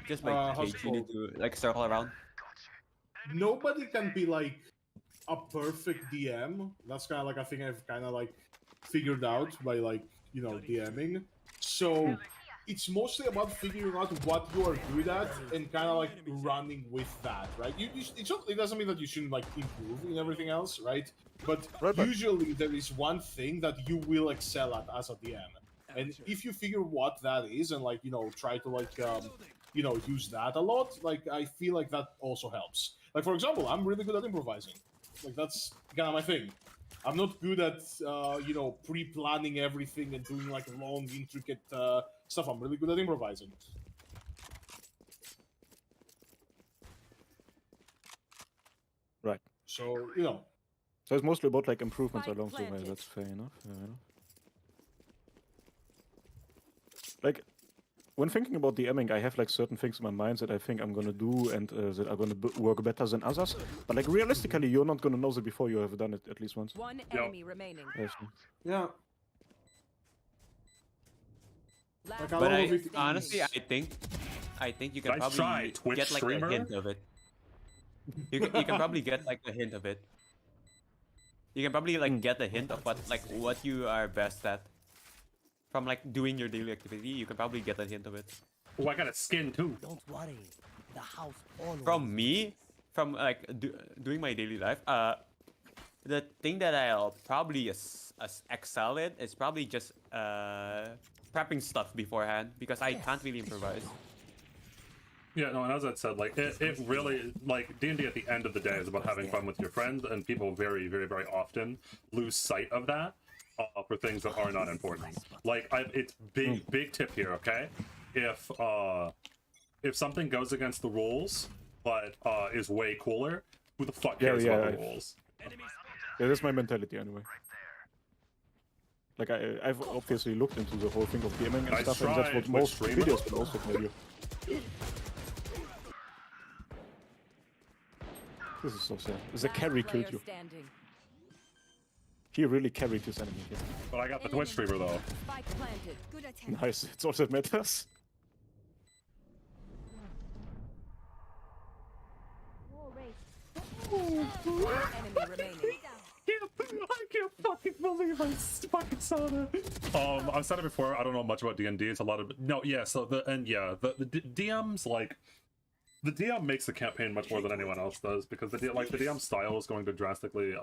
Just buy how's cage. it You need to like circle around. nobody can be like a perfect DM. That's kind of like a thing I've kind of like figured out by like DMing. So it's mostly about figuring out what you are good at and kind of like running with that, right? It doesn't mean that you shouldn't like improve in everything else, right? But Right, but- usually there is one thing that you will excel at as a DM, and if you figure what that is and like try to like use that a lot, like I feel like that also helps. Like for example, I'm really good at improvising. Like that's kind of my thing. I'm not good at pre-planning everything and doing like long, intricate stuff. I'm really good at improvising. Right. So So it's mostly about like improvements Spike along the way. planted. That's fair enough. Fair enough. Like when thinking about DMing, I have like certain things in my mind that I think I'm gonna do and that are gonna work better than others. But like realistically, you're not gonna know that before you have done it at least once. One enemy remaining. Yes. yeah. Last Like, a But lot of it honestly, is- I think you can Nice probably try, Twitch get like streamer. a hint of it. You can probably get like a hint of it. You can probably like get a hint of what you are best at. From like doing your daily activity, you can probably get a hint of it. Oh, I got a skin too. Don't worry. The house always. From me, from like doing my daily life, the thing that I'll probably excel in is probably just prepping stuff beforehand because I can't really improvise. Yeah, no, and as I said, like it really like D&D at the end of the day is about having fun with your friends, and people very, very, very often lose sight of that for things that are not important. Like it's big tip here, okay? If something goes against the rules but is way cooler, who the fuck cares about the rules? Yeah, that's my mentality anyway. Like I've obviously looked into the whole thing of DMing and Nice stuff, and that's try, what most streamer. videos will also tell you. This is so sad. The carry killed you. Standing. He really carried his enemy here. But I got the Twitch streamer though. Spike planted. Good attempt. Nice, it's all that matters. Enemy remaining. I can't fucking believe I fucking saw that. I've said it before. I don't know much about D&D. It's a lot of So the DMs like the DM makes the campaign much more than anyone else does because the DM style is going to drastically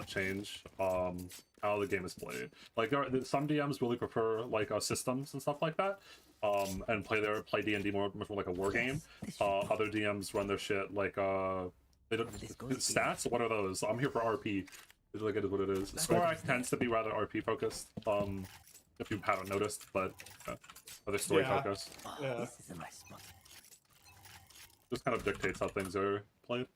change how the game is played. Like some DMs really prefer like systems and stuff like that, and play D&D much more like a war game. Other DMs run their shit like they don't stats. What are those? I'm here for RP. It's like it is what it is. Score tends to be rather RP focused. If you haven't noticed, but other story focused. Yeah. This is a nice spot. Just kind of dictates how things are played.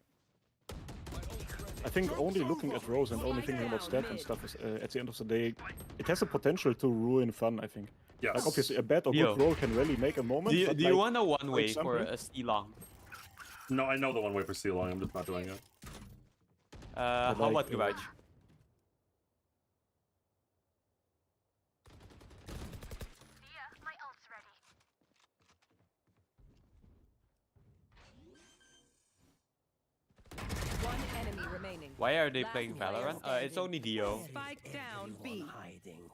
I think only looking at rows and only thinking about stats and stuff is, at the end of the day, it has the potential to ruin fun, I think. Yes. Like obviously a bad or Yo. good roll can really make a moment. Do but you like, want a one-way example- for a C-long? No, I know the one way for C-Long. I'm just not doing it. How like, about Garage? One enemy remaining. Why are they Last playing player Valorant? It's standing. only Dio. Spike down B. Hiding.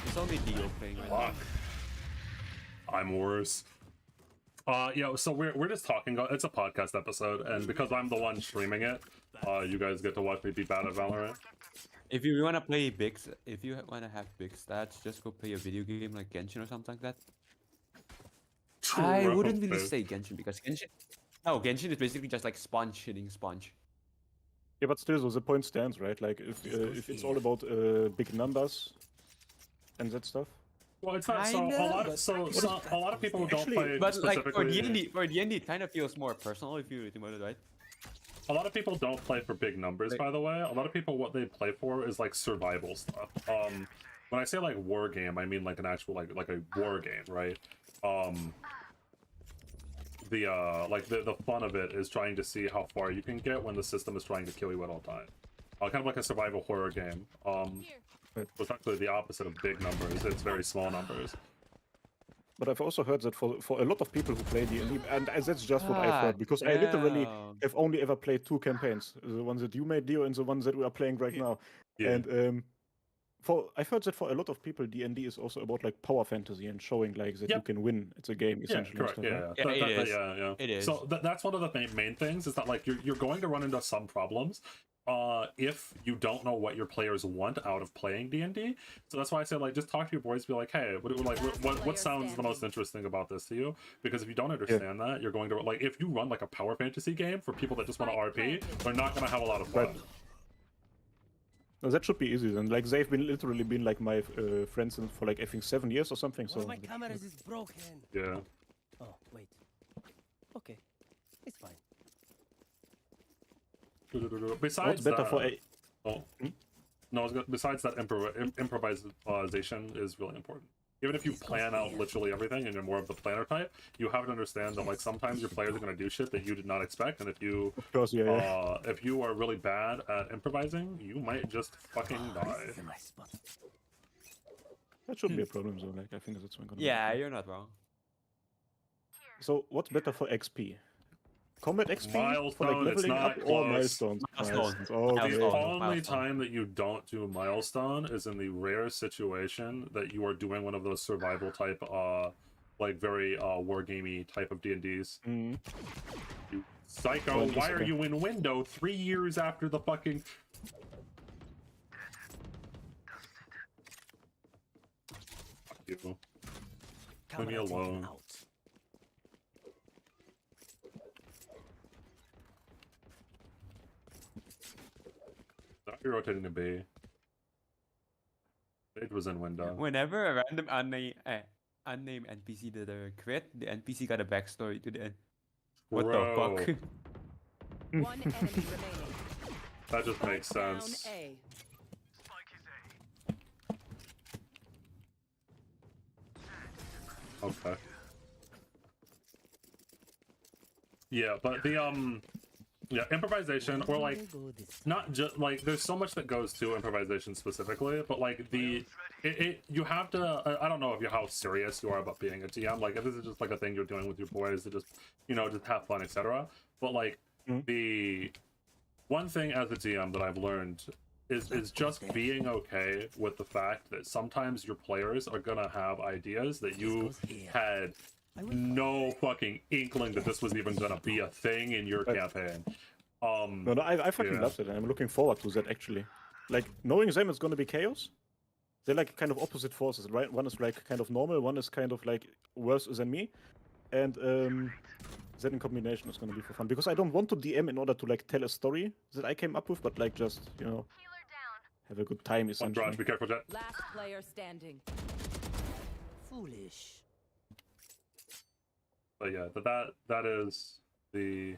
It's only Dio playing right now. Fuck. I'm worse. So we're just talking. It's a podcast episode, and because I'm the one streaming it, you guys get to watch me be bad at Valorant. If you wanna play if you wanna have big stats, just go play a video game like Genshin or something like that. I wouldn't really say Genshin because Genshin is basically just like sponge hitting sponge. Yeah, but still, so the point stands, right? Like if it's all about big numbers and that stuff. Well, it's not. So Kinda, a lot. but- So a lot of people who don't Actually- play But like for specifically. D&D, it kind of feels more personal if you think about it, right? A lot of people don't play for big numbers, by the way. A lot of people, what they play for is like survival stuff. When I say like war game, I mean like an actual like a war game, right? The fun of it is trying to see how far you can get when the system is trying to kill you at all times. Kind of like a survival horror game. It's actually the opposite of big numbers. It's very small numbers. But I've also heard that for a lot of people who play D&D, and that's just what I've heard, because I literally have only ever played 2 campaigns. The ones that you made, Dio, and the ones that we are playing right now. Yeah. And I've heard that for a lot of people, D&D is also about like power fantasy and showing like that you can win. It's a game, essentially. Yeah, correct. and stuff, Yeah, right? Yeah, it is. Yeah. It is. So that's one of the main things is that like you're going to run into some problems. if you don't know what your players want out of playing D&D. So that's why I say, like, just talk to your boys, be like, hey, what sounds the most interesting about this to you? Because if you don't understand that, you're going to, like, if you run like a power fantasy game for people that just want to RP, they're not going to have a lot of fun. Right. No, that should be easy then. Like, they've been literally been like my friends for like I think 7 years or something. One So of my cameras is broken. Yeah. Oh, wait. Okay. It's fine. Besides what's better that, for a oh, no, I was besides that, improvisation is really important. Even if you plan out literally everything and you're more of the planner type, you have to understand that, like, sometimes your players are going to do shit that you did not expect, and if you of course, yeah. if you are really bad at improvising, you might just fucking die. This is a nice spot. That shouldn't be a problem though. Like, I think that's gonna be Yeah, okay. you're not wrong. So what's better for XP? Combat XP for Milestone, like it's leveling not up or close. milestones? Milestone. Okay. The Milestone. only Milestone. time that you don't do milestone is in the rare situation that you are doing one of those survival type, like very wargamey type of D&Ds. Mm. You psycho! Well, Why are okay. you in window 3 years after the fucking? Fuck you. Leave me Camera taken alone. out. Thought you were rotating to B. It was in window. Whenever a random unnamed NPC did a crit, the NPC got a backstory to the end. What Bro, the fuck? One enemy remaining. that just makes Down sense. A. Okay. Yeah, but the yeah, improvisation, or like, There go this. not just like, there's so much that goes to improvisation specifically, but like you have to, I don't know if how serious you are about being a TM, like if this is just like a thing you're doing with your boys to just, you know, just have fun, etc. But like the one thing as a TM that I've learned is just being okay with the fact that sometimes your players are gonna have ideas that you had no fucking inkling that this was even gonna be a thing in your campaign. No, I fucking Yeah. love it, and I'm looking forward to that actually. Like, knowing them, it's gonna be chaos. They're like kind of opposite forces, right? One is like kind of normal, one is kind of like worse than me, and that in combination is gonna be for fun. Because I don't want to DM in order to like tell a story that I came up with, but like just, you know, have a good time One essentially. Josh, be careful, Jet. Last player standing. Foolish. But yeah, that is the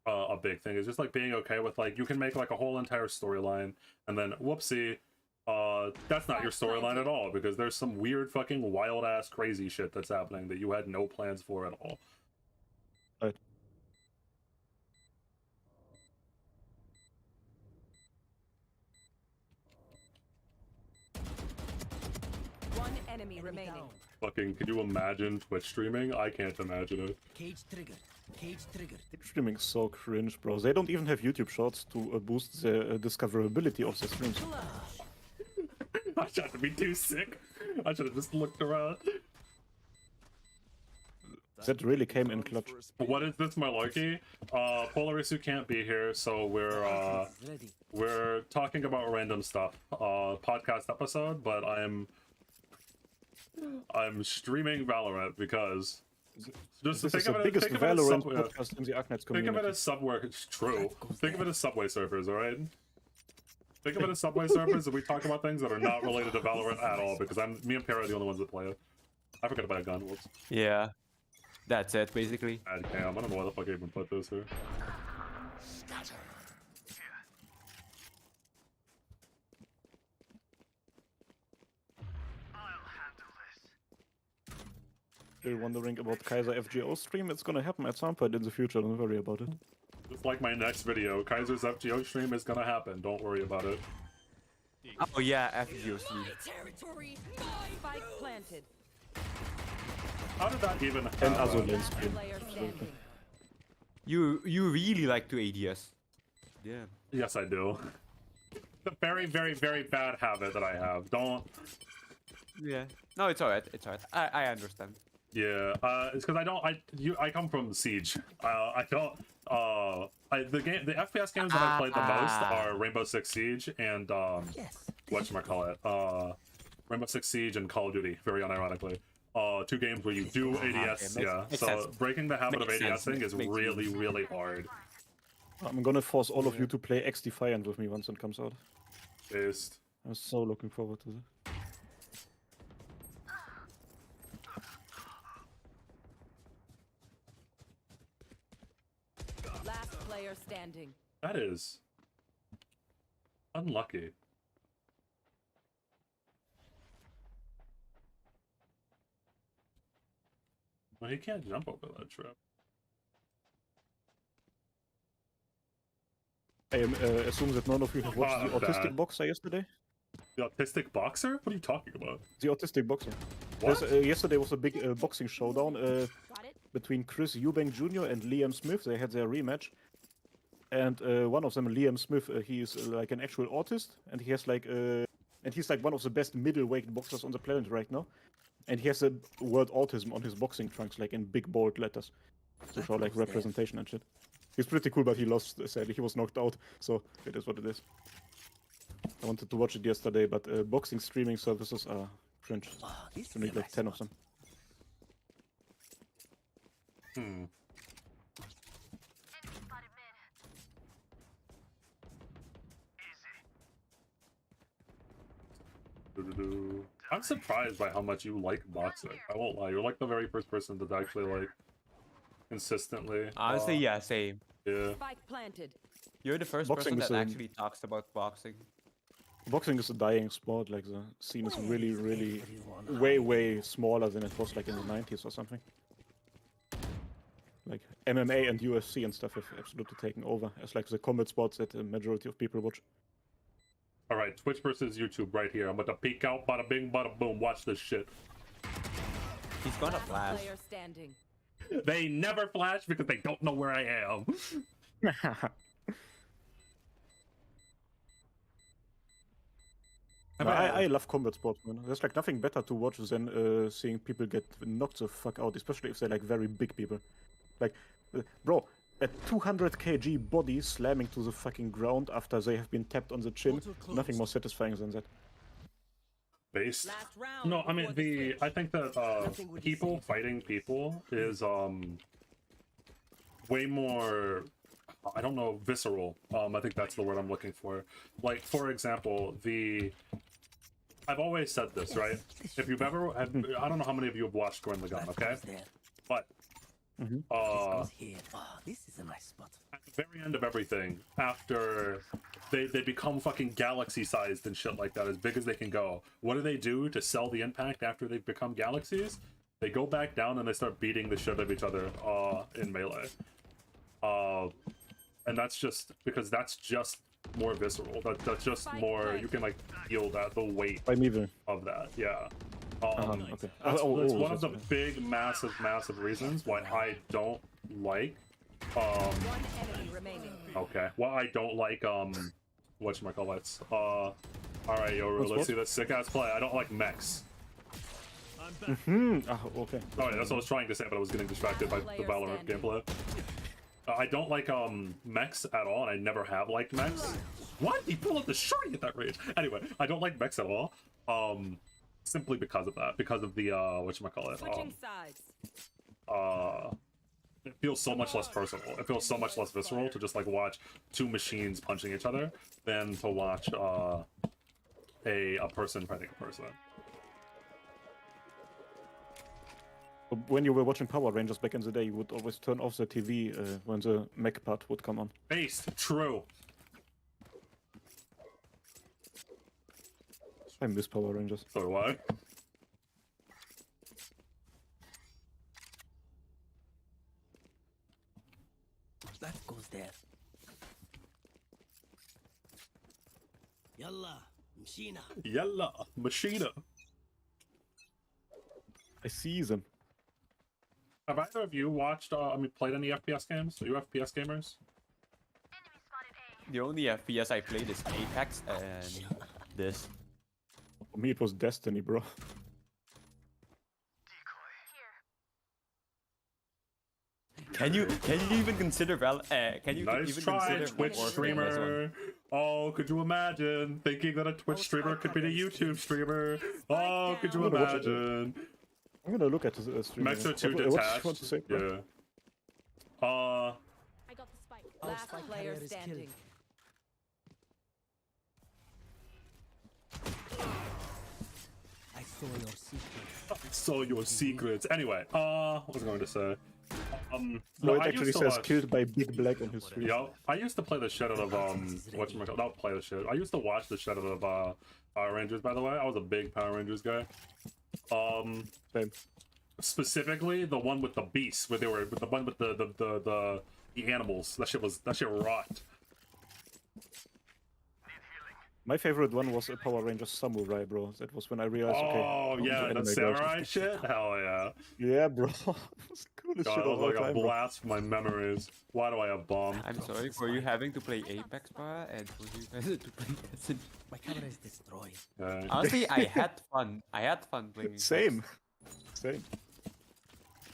a big thing. Is just like being okay with, like, you can make like a whole entire storyline and then whoopsie, that's not your storyline at all, because there's some weird fucking wild ass crazy shit that's happening that you had no plans for at all. Right. One enemy Enemy remaining. down. Fucking, could you imagine Twitch streaming? I can't imagine it. Cage triggered. Cage triggered. Streaming is so cringe, bro. They don't even have YouTube Shorts to boost the discoverability of the streams. I tried to be too sick. I should have just looked around. That really came in clutch. What is this, Malarkey? Polaris, you can't be here, so Ready. we're talking about random stuff. Podcast episode, but I'm streaming Valorant because just This think is the of it, biggest think of it as Valorant Subway, podcast in the Arknights think community. of it as Subway. It's true. Think of it as Subway Surfers, all right? Think of it as Subway Surfers, and we talk about things that are not related to Valorant at all, because me and Para are the only ones that play it. I forgot about a gun. Whoops. Yeah. That's it, basically. Ad cam. I don't know why the fuck I even put this here. Still wondering about Kaiser FGO stream? It's gonna happen at some point in the future, don't worry about it. Just like my next video, Kaiser's FGO stream is gonna happen. Don't worry about it. Oh yeah, FGOC. Territory. Spike planted. How did that even happen? And Azulane Last stream. player standing. You really like to ADS. Yeah. Yes, I do. The very, very, very bad habit that I have. Don't. Yeah. No, it's alright. It's alright. I understand. Yeah. It's because I don't. I come from Siege. I don't. The FPS games that I played the most are Rainbow Six Siege and Yes. whatchamacallit, Rainbow Six Siege and Call of Duty, very unironically. 2 games where you do ADS, makes so sense. breaking the habit Makes of sense. ADSing is Makes really, sense. really hard. I'm gonna force all of you to play X Defiant with me once it comes out. Based. I'm so looking forward to that. Last player standing. That is unlucky. Well, he can't jump over that trip. I assume that none of you have watched the Bad. Autistic Boxer yesterday? The autistic boxer? What are you talking about? The Autistic Boxer. What? Yesterday was a big boxing showdown Got it? between Chris Eubank Jr. and Liam Smith. They had their rematch. And one of them, Liam Smith, he is like an actual autist. And he has like, and he's like one of the best middleweight boxers on the planet right now. And he has the word autism on his boxing trunks, like in big bold letters. To show like representation and shit. He's pretty cool, but he lost, sadly. He was knocked out, so it is what it is. I wanted to watch it yesterday, but boxing streaming services are cringe. Oh, this You need like 10 of them. Hmm. Doo-doo-doo. I'm surprised by how much you like boxing. I won't lie. You're like the very first person to actually like consistently. Honestly, yeah, same. Yeah. Spike planted. You're the first Boxing person is that a- actually talks about boxing. Boxing is a dying sport. Like the scene is really, really way smaller than it was like in the 90s or something. Like MMA and UFC and stuff have absolutely taken over as like the combat sports that the majority of people watch. All right, Twitch versus YouTube right here. I'm about to peek out. Bada bing, bada boom. Watch this shit. He's gonna Last flash. player standing. They never flash because they don't know where I am. I love combat sports, man. There's like nothing better to watch than seeing people get knocked the fuck out, especially if they're like very big people. Like, bro, a 200 kg body slamming to the fucking ground after they have been tapped on the chin. Nothing more satisfying than that. Based. Last round. No, I mean before the I think that Nothing would be people safe. fighting people is way more, I don't know, visceral. I think that's the word I'm looking for. Like, for example, I've always said this, right? If you've ever, I don't know how many of you have watched Gwen the Gun, okay? But Here. Oh, this is a nice spot. at the very end of everything, after they become fucking galaxy-sized and shit like that, as big as they can go, what do they do to sell the impact after they've become galaxies? They go back down and they start beating the shit of each other in melee. And that's just because that's just more visceral. That's just more, you can like feel that, the weight By me, of that, yeah. okay. That's one of the that's big, massive reasons why I don't like One enemy remaining. okay. Well, I don't like whatchamacallits. All right, Yoru, What's let's what? see this sick ass play. I don't like mechs. okay. Oh, yeah, that's what I was trying to say, but I was getting distracted by the Valorant gameplay. I don't like mechs at all, and I never have liked mechs. What? He pulled up the shorty at that range. Anyway, I don't like mechs at all. Simply because of that, because of the whatchamacallit. Switching sides. It feels so much less personal. It feels so much less visceral to just like watch two machines punching each other than to watch a person fighting a person. When you were watching Power Rangers back in the day, you would always turn off the TV when the mech part would come on. Based, true. I miss Power Rangers. So do I. That goes there. Yalla, Mshina. Yalla, Machina. I see them. Have either of you watched, played any FPS games? Are you FPS gamers? The only FPS I played is Apex and this. For me, it was Destiny, bro. Can you even consider can you Nice even try, consider Twitch Warframe as one? streamer. Oh, could you imagine thinking that a Twitch streamer could be a YouTube streamer? Oh, could you I'm gonna watch it. imagine? I'm gonna look at the stream. Mexo 2 What do you detached. want to say, bro? Yeah. I got the spike. Our Last spike player carrier is killed. standing. I saw your secret. So your secrets. Anyway, what was I going to say? No, it I actually used to says watch- killed by Big Black on his stream. Yeah, I used to play the shit out of whatchamacallit, not play the shit. I used to watch the shit out of Power Rangers. By the way, I was a big Power Rangers guy. Same. Specifically the one with the beasts, where they were the one with the animals. That shit rocked. My favorite one was a Power Rangers Samurai, bro. That was when I realized, okay. Oh I'm yeah, into the anime samurai girls. shit. Hell yeah. Yeah, bro. It was the coolest God, shit that of was all like a time, bro. blast for my memories. Why do I have bomb? I'm sorry for you having to play Apex, bro, and for you guys to play SMG. My camera is destroyed. Honestly, I had fun. I had fun playing Apex. Same. Same.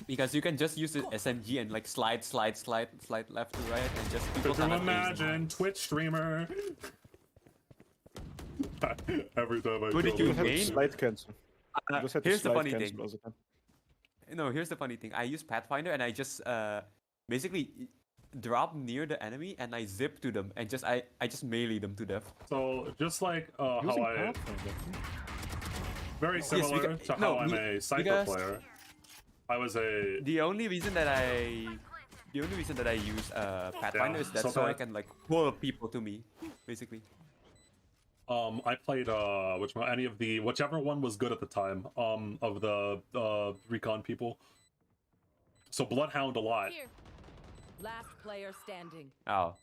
Because you can just use the SMG and like slide left to right, and just people Could you cannot aim. imagine Twitch streamer? Every time I Who did kill you You them. had main? slide cancel. You just had to Here's the slide funny cancel thing. all the time. No, here's the funny thing. I use Pathfinder and I just basically drop near the enemy and I zip to them and I just melee them to death. So just like how Using I Pathfinder. very similar because- to how no, I'm a Cypher because- player. I was a The only reason that I use Pathfinder is that so so I that- can like pull people to me, basically. I played whichever one was good at the time of the recon people. So Bloodhound a lot. Here. Last player standing. Oh.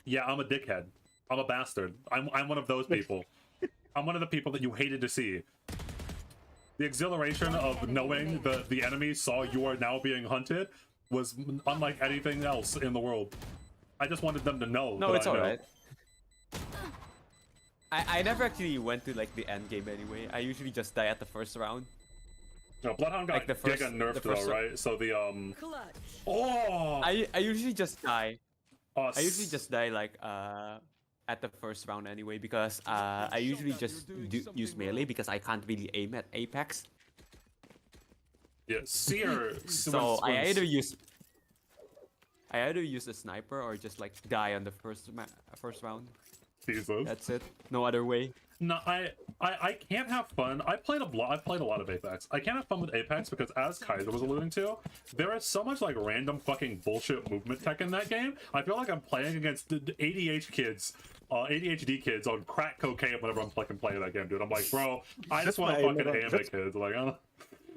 Yeah, I'm a dickhead. I'm a bastard. I'm one of those people. I'm one of the people that you hated to see. The exhilaration of knowing that the enemy saw you are now being hunted was unlike anything else in the world. I just wanted them to know. No, that it's I know. alright. I never actually went to like the end game anyway. I usually just die at the first round. No, Bloodhound got Like the first- giga nerfed the first- though, right? So the Clutch. oh, I usually just die. oh, I usually just die like at the first round anyway because I usually just use melee because I can't really aim at Apex. yeah, Seer. So I either use a sniper or just like die on the first round. Jesus. That's it. No other way. No, I can't have fun. I've played a lot of Apex. I can't have fun with Apex because, as Kaiser was alluding to, there is so much like random fucking bullshit movement tech in that game. I feel like I'm playing against the ADHD kids on crack cocaine whenever I'm fucking playing that game, dude. I'm like, bro, I just That's want to why I fucking never- aim at that's- kids. Like,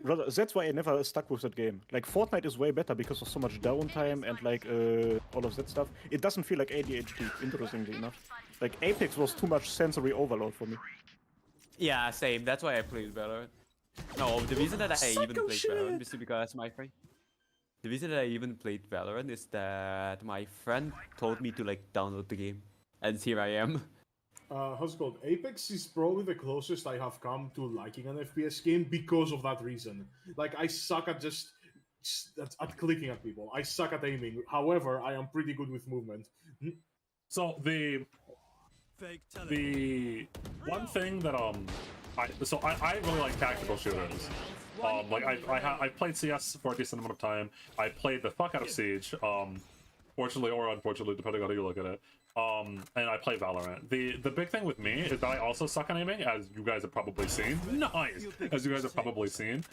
Brother, that's why I never stuck with that game. Like, Fortnite is way better because of so much downtime and, like, all of that stuff. It doesn't feel like ADHD, interestingly enough. Like, Apex was too much sensory overload for me. Yeah, same. That's why I played Valorant. No, the reason that I even played Valorant is because my friend. The reason that I even played Valorant is that my friend told me to like download the game, and here I am. How's it called? Apex is probably the closest I have come to liking an FPS game because of that reason. Like, I suck at at clicking at people. I suck at aiming. However, I am pretty good with movement. so the one thing that I really like tactical shooters. Like I played CS for a decent amount of time. I played the fuck out of Siege. Fortunately or unfortunately, depending on how you look at it. And I play Valorant. The big thing with me is that I also suck on aiming, as you guys have probably seen. Nice, as you guys have probably seen.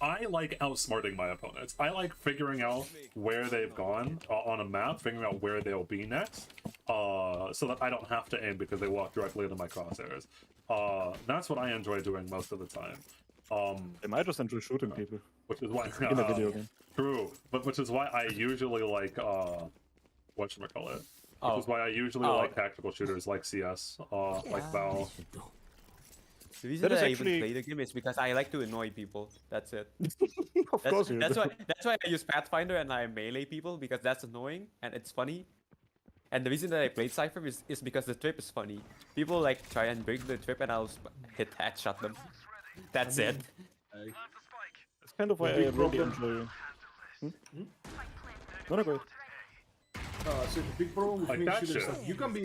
I like outsmarting my opponents. I like figuring out where they've gone on a map, figuring out where they'll be next, so that I don't have to aim because they walk directly into my crosshairs. That's what I enjoy doing most of the time. I might just enjoy shooting people Which is why in a video game. True, but which is why I usually like whatchamacallit. Which is why I usually like tactical shooters like CS, like Val. The reason That is that I actually- even play the game is because I like to annoy people. That's it. Of course you do. That's why I use Pathfinder and I melee people because that's annoying and it's funny. And the reason that I played Cypher is because the trip is funny. People like try and break the trip and I'll hit headshot them. That's it. It's kind of why I big really problem- enjoy No, no, go ahead. So the big problem with Like me in that shooters, shit. like, you can be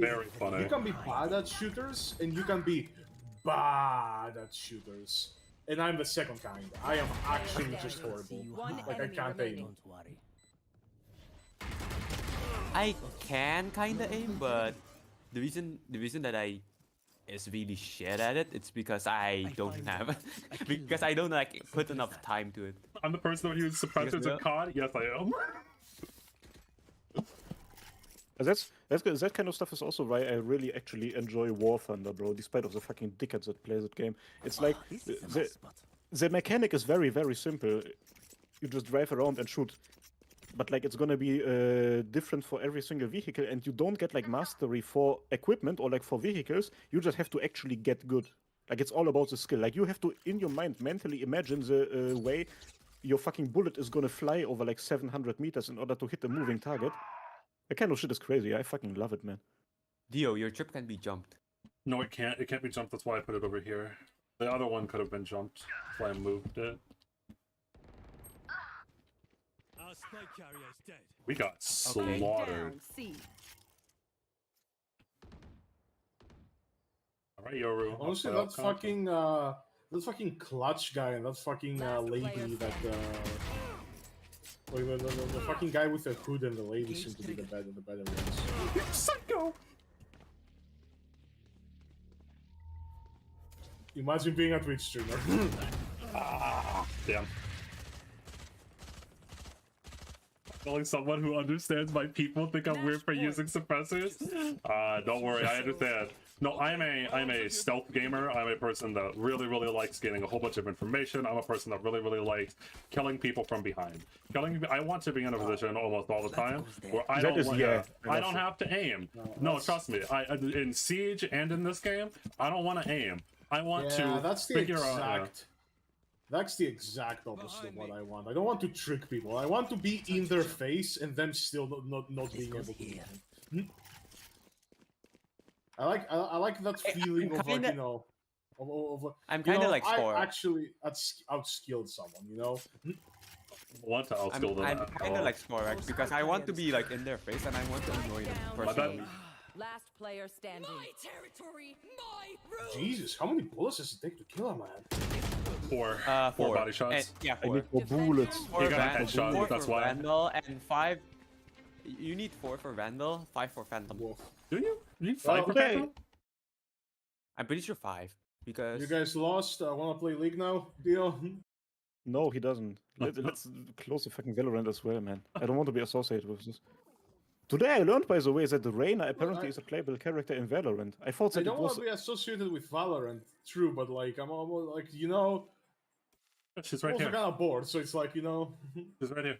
bad at shooters, and you can be bad at shooters. And I'm the second kind. I am actually just horrible. One Like I enemy can't remaining. aim. Don't worry. I can kinda aim, but the reason that I is really shit at it, it's because I don't have because I don't like put enough time to it. I'm the person that uses suppressors no- in COD. Yes, I am. That kind of stuff is also why I really actually enjoy War Thunder, bro. Despite of the fucking dickheads that play that game, it's like This is a nice spot. the mechanic is very, very simple. You just drive around and shoot. But like it's gonna be different for every single vehicle, and you don't get like mastery for equipment or like for vehicles. You just have to actually get good. Like it's all about the skill. Like you have to, in your mind, mentally imagine the way your fucking bullet is gonna fly over like 700 meters in order to hit a moving target. That kind of shit is crazy. I fucking love it, man. Dio, your trip can be jumped. No, it can't. It can't be jumped. That's why I put it over here. The other one could have been jumped. That's why I moved it. Our spike carrier is dead. We got Okay. slaughtered. Down, C. All right, Yoru. I'll Honestly, play that out content. fucking clutch guy and that fucking Last lady player that standing. the fucking guy with the hood and the lady seem to be the better ones. Psycho. Imagine being a Twitch streamer. Damn. Only someone who understands my people think I'm weird for using suppressors. Don't worry, I understand. No, I'm a stealth gamer. I'm a person that really likes getting a whole bunch of information. I'm a person that really likes killing people from behind. I want to be in a position almost all the time where I That don't is- want yeah, I don't have to aim. No, trust me. In Siege and in this game, I don't want to aim. I want to that's the figure out. exact. That's the exact opposite of what I want. I don't want to trick people. I want to be in their face and them still not being able to. here. I like that feeling of like, kinda- you know, of I'm you kind know, of like I Spore. actually outskilled someone, you know. Want to outskill them. I'm kind of like Sporak because I want to be like in their face and I want to annoy them Down. personally. Last player standing. territory, my rules. Jesus, how many bullets does it take to kill a man? Four Four body shots. And, yeah, I four. need more bullets. Four You got a Van- headshot, four that's for why. Vandal and 5. You need 4 for Vandal, 5 for Phantom. Wolf. Do you? You need 5 for okay. Phantom? I'm pretty sure 5 because You guys lost. I want to play League now. Deal. No, he doesn't. Let's close the fucking Valorant as well, man. I don't want to be associated with this. Today I learned, by the way, that the Reyna apparently is a playable character in Valorant. I thought I that it don't want was... to be associated with Valorant, true, but like I'm almost like, you know, She's I'm right also here. kind of bored. So it's like, you know, She's right here.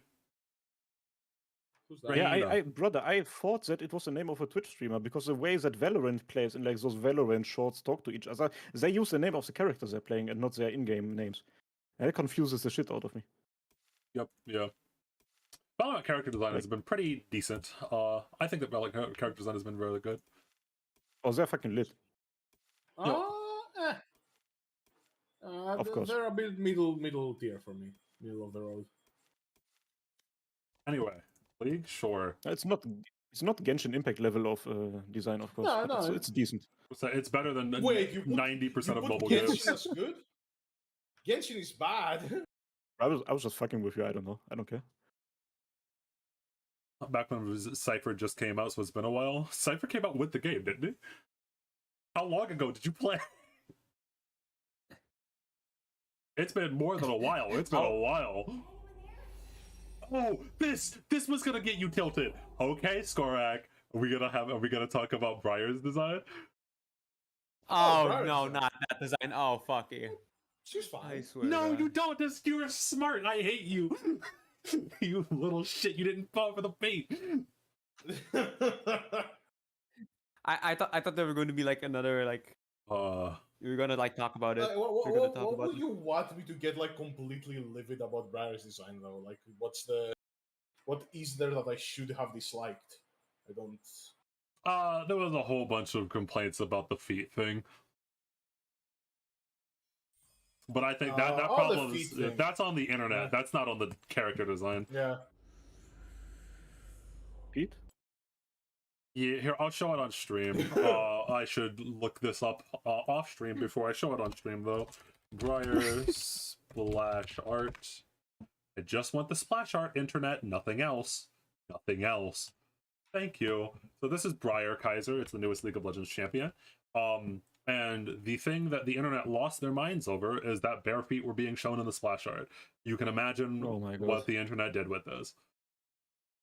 who's that? Yeah, Reyna. brother, I thought that it was the name of a Twitch streamer because the way that Valorant plays and like those Valorant shorts talk to each other, they use the name of the characters they're playing and not their in-game names. And it confuses the shit out of me. Yep, yeah. Valorant character design has been pretty decent. I think that Valorant character design has been really good. Oh, they're fucking lit. Eh. Of course. They're a bit middle tier for me, middle of the road. Anyway, League, sure. It's not Genshin Impact level of design, of course. No, but no, it's decent. So it's better than Wait, you put- 90% of You put mobile Genshin games. as good? Genshin is bad. I was just fucking with you. I don't know. I don't care. Back when Cypher just came out, so it's been a while. Cypher came out with the game, didn't it? How long ago did you play? It's been more than a while. It's been a while. Oh, this was gonna get you tilted. Okay, Skorak. Are we gonna talk about Briar's design? Oh Briar's no, design. not that design. Oh fuck you. She's fine. I swear. No, God. you don't. You're smart. I hate you. You little shit. You didn't fall for the bait. I thought there were going to be like another like we were gonna like talk about it. What We're gonna talk what about would it. you want me to get like completely livid about Briar's design though? Like, what is there that I should have disliked? I don't. There was a whole bunch of complaints about the feet thing. But I think that all the problem is feet thing. that's on the internet. Yeah. That's not on the character design. Yeah. Pete? Yeah, here I'll show it on stream. I should look this up off stream before I show it on stream though. Briar splash art. I just want the splash art, internet, nothing else. Nothing else. Thank you. So this is Briar Kaiser. It's the newest League of Legends champion. And the thing that the internet lost their minds over is that bare feet were being shown in the splash art. You can imagine Oh my God. what the internet did with this.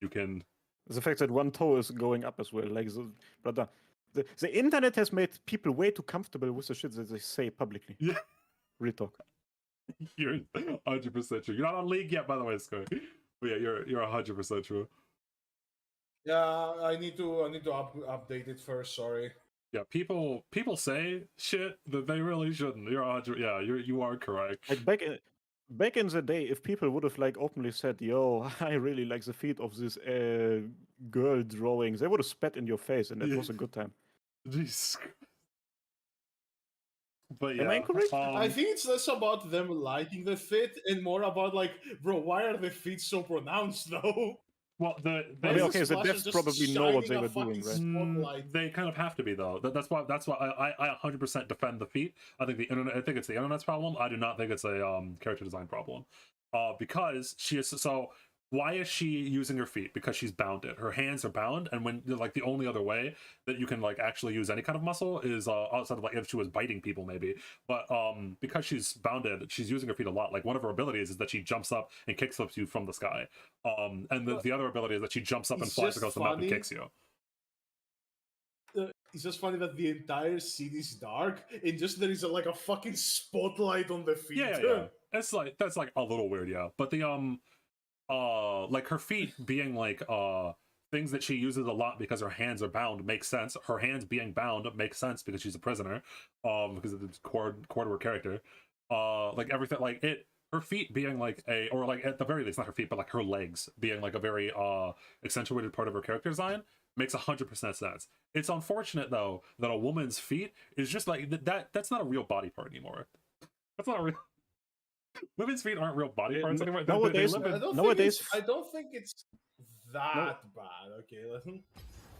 You can... The fact that one toe is going up as well. Like, brother, the internet has made people way too comfortable with the shit that they say publicly. Yeah. Real talk. You're 100% true. You're not on League yet, by the way, Sky. But yeah, you're 100% true. Yeah, I need to update it first. Sorry. Yeah, people say shit that they really shouldn't. You're 100. Yeah, you are correct. Like back in the day, if people would have like openly said, "Yo, I really like the feet of this girl drawing," they would have spat in your face, and it was a good time. Jesus. But yeah, Am I correct? I think it's less about them liking the fit and more about like, bro, why are the feet so pronounced though? well, Okay, okay, the devs probably know what they were doing, right? They kind of have to be though. That's why I 100% defend the feet. I think it's the internet's problem. I do not think it's a character design problem. Because she is so. Why is she using her feet? Because she's bounded. Her hands are bound, and when like the only other way that you can like actually use any kind of muscle is outside of like if she was biting people maybe. But because she's bounded, she's using her feet a lot. Like one of her abilities is that she jumps up and kick flips you from the sky. And the other ability is that she jumps up and flies across the map and kicks you. It's just funny that the entire scene is dark and just there is like a fucking spotlight on the feet. Yeah. It's like that's like a little weird, yeah. But the like her feet being like things that she uses a lot because her hands are bound makes sense. Her hands being bound makes sense because she's a prisoner, because of the core to her character. Like everything, like it, her feet being like or like at the very least, not her feet, but like her legs being like a very accentuated part of her character design makes 100% sense. It's unfortunate though that a woman's feet is just like that's not a real body part anymore. That's not a real. Women's feet aren't real body parts anymore. Nowadays, I don't think it's that bad. Okay,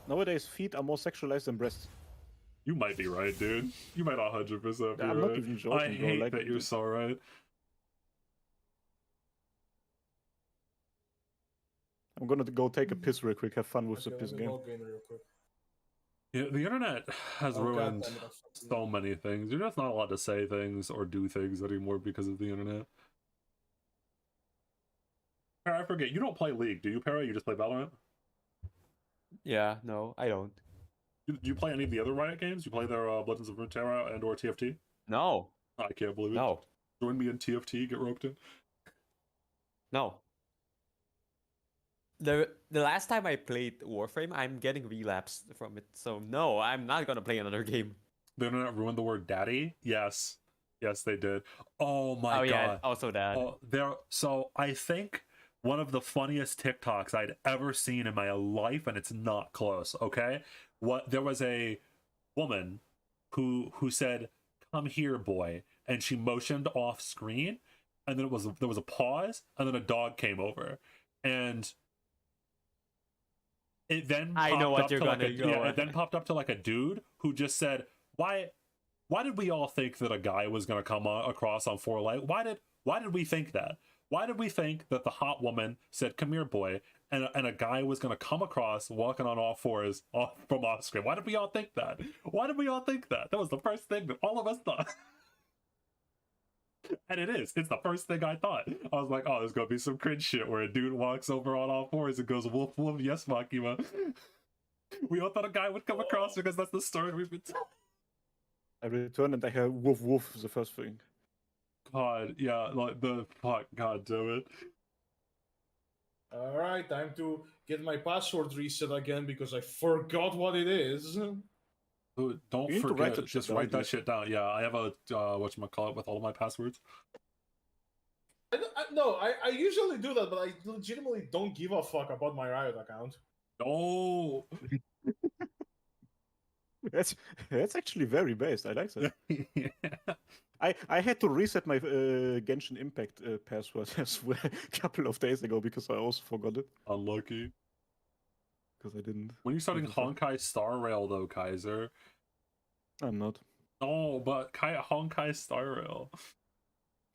nowadays feet are more sexualized than breasts. You might be right, dude. You might 100% be I'm right. not even joking, I hate like, that you're so right. I'm gonna go take a piss real quick. Have fun with the piss game. Yeah, the internet has ruined so many things. You're just not allowed to say things or do things anymore because of the internet. Para, I forget, you don't play League, do you, Para? You just play Valorant? Yeah, no, I don't. Do you play any of the other Riot games? You play their Legends of Runeterra and or TFT? No. I can't believe it. No. Join me in TFT, get roped in. No. The last time I played Warframe, I'm getting relapsed from it. So no, I'm not gonna play another game. The internet ruined the word daddy? Yes. Yes, they did. Oh my god. Yeah, also that. So I think one of the funniest TikToks I'd ever seen in my life, and it's not close, okay? There was a woman who said, "Come here, boy," and she motioned off screen, and then there was a pause, and then a dog came over. And it then it then popped up to like a dude who just said, why did we all think that a guy was going to come across on 4Light? Why did we think that? Why did we think that the hot woman said, "Come here, boy," and a guy was going to come across walking on all fours from off screen? Why did we all think that? Why did we all think that? That was the first thing that all of us thought. And it's the first thing I thought. I was like, oh, there's gonna be some cringe shit where a dude walks over on all fours and goes, "Woof woof, yes, Makima." We all thought a guy would come across because that's the story we've been telling. I returned and I heard "woof woof" the first thing. God, yeah, like the fuck, god damn it. Alright, time to get my password reset again because I forgot what it is. Dude, don't forget, just write that shit down. Yeah, I have a whatchamacallit with all of my passwords. I usually do that, but I legitimately don't give a fuck about my Riot account. No. That's actually very based. I like that. Yeah. I had to reset my Genshin Impact password as well a couple of days ago because I also forgot it. Unlucky. Because I didn't. When you're starting What is that? Honkai Star Rail though, Kaiser. I'm not. Oh, but Honkai Star Rail.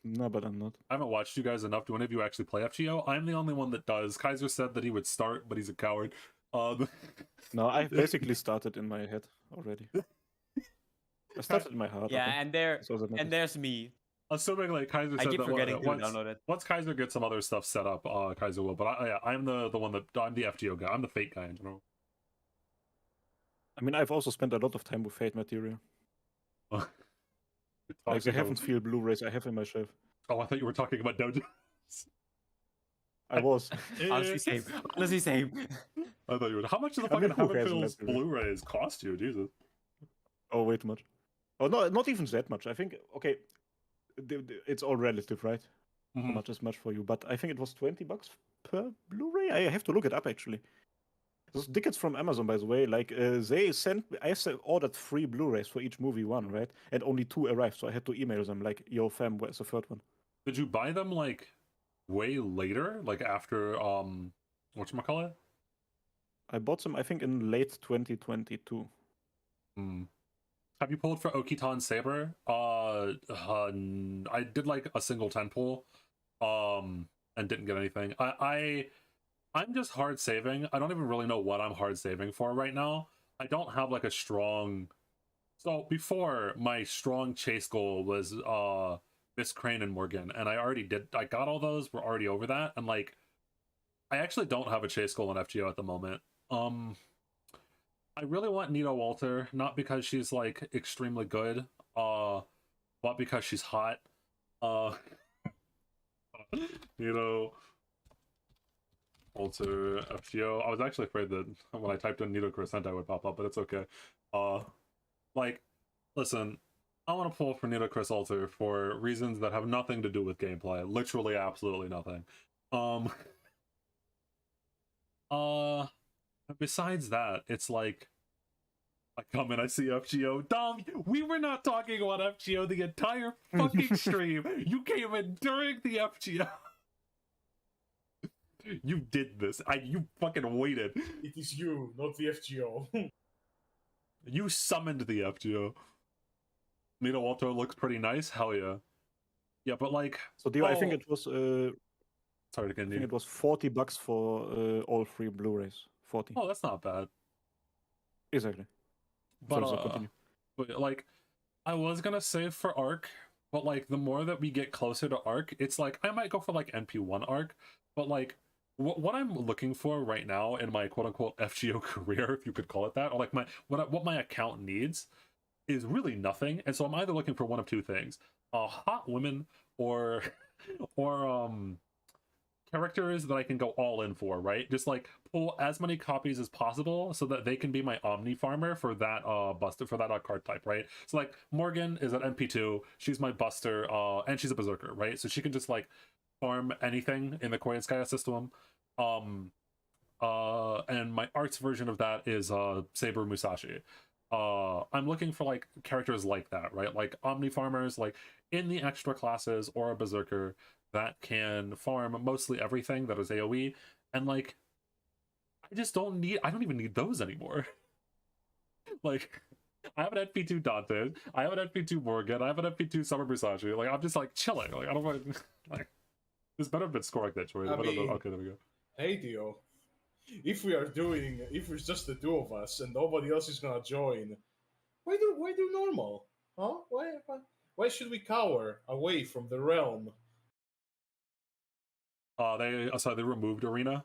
No, but I'm not. I haven't watched you guys enough. Do any of you actually play FGO? I'm the only one that does. Kaiser said that he would start, but he's a coward. No, I basically started in my head already. I started in my heart. Yeah, okay. and there So that and matters. there's me. Assuming like Kaiser I said keep that forgetting to once, download it. once Kaiser gets some other stuff set up, Kaiser will. But I'm the one that I'm the FGO guy. I'm the Fate guy in general. I mean, I've also spent a lot of time with Fate material. Like the Heaven's Feel Blu-rays I have in my shelf. Oh, I thought you were talking about Dojo. I was. Honestly, same. Honestly, same. I thought you were. How much do the I mean, fucking who Heaven hasn't Feels that, really? Blu-rays cost you? Jesus. Oh, way too much. Oh, no, not even that much. I think, okay, it's all relative, right? How Mhm. much is much for you? But I think it was $20 per Blu-ray. I have to look it up, actually. Those tickets from Amazon, by the way, like, they sent, ordered 3 Blu-rays for each movie one, right? And only 2 arrived, so I had to email them, like, yo, fam, where's the third one? Did you buy them like way later, like after whatchamacallit? I bought them, I think, in late 2022. Hmm. Have you pulled for Okitan Saber? I did like a single 10 pull, and didn't get anything. I'm just hard saving. I don't even really know what I'm hard saving for right now. I don't have like a strong. So before, my strong chase goal was Miss Crane and Morgan, and I got all those. We're already over that, and like I actually don't have a chase goal in FGO at the moment. I really want Nita Walter, not because she's like extremely good, but because she's hot. You know, Walter FGO. I was actually afraid that when I typed in Nito Crescenta would pop up, but it's okay. Like, listen, I want to pull for Nito Chris Alter for reasons that have nothing to do with gameplay. Literally, absolutely nothing. Besides that, it's like I come and I see FGO. Dom, we were not talking about FGO the entire fucking stream. You came in during the FGO. You did this. You fucking waited. It is you, not the FGO. You summoned the FGO. Nita Walter looks pretty nice. Hell yeah. Yeah, but like. So, Dio, I think it was. Sorry to get I think it was $40 for all 3 Blu-rays. 40. Oh, that's not bad. Exactly. But, So continue. but like, I was gonna save for Arc, but like the more that we get closer to Arc, it's like I might go for like NP1 Arc, but like what I'm looking for right now in my quote unquote FGO career, if you could call it that, or like what my account needs is really nothing, and so I'm either looking for one of two things: hot women or characters that I can go all in for, right? Just like pull as many copies as possible so that they can be my Omni farmer for that buster, for that card type, right? So like Morgan is at NP2, she's my buster, and she's a berserker, right? So she can just like farm anything in the Koyanskaya system. And my arts version of that is Saber Musashi. I'm looking for like characters like that, right? Like Omni farmers, like in the extra classes, or a berserker that can farm mostly everything that is AoE, and like I don't even need those anymore. Like I have an NP2 Dante, I have an NP2 Morgan, I have an NP2 Summer Musashi. Like I'm just like chilling. Like I don't want like this better have been scoring that choice. Okay, there we go. Hey Dio, if it's just the 2 of us and nobody else is gonna join, why do normal? Huh? Why should we cower away from the realm? They removed Arena.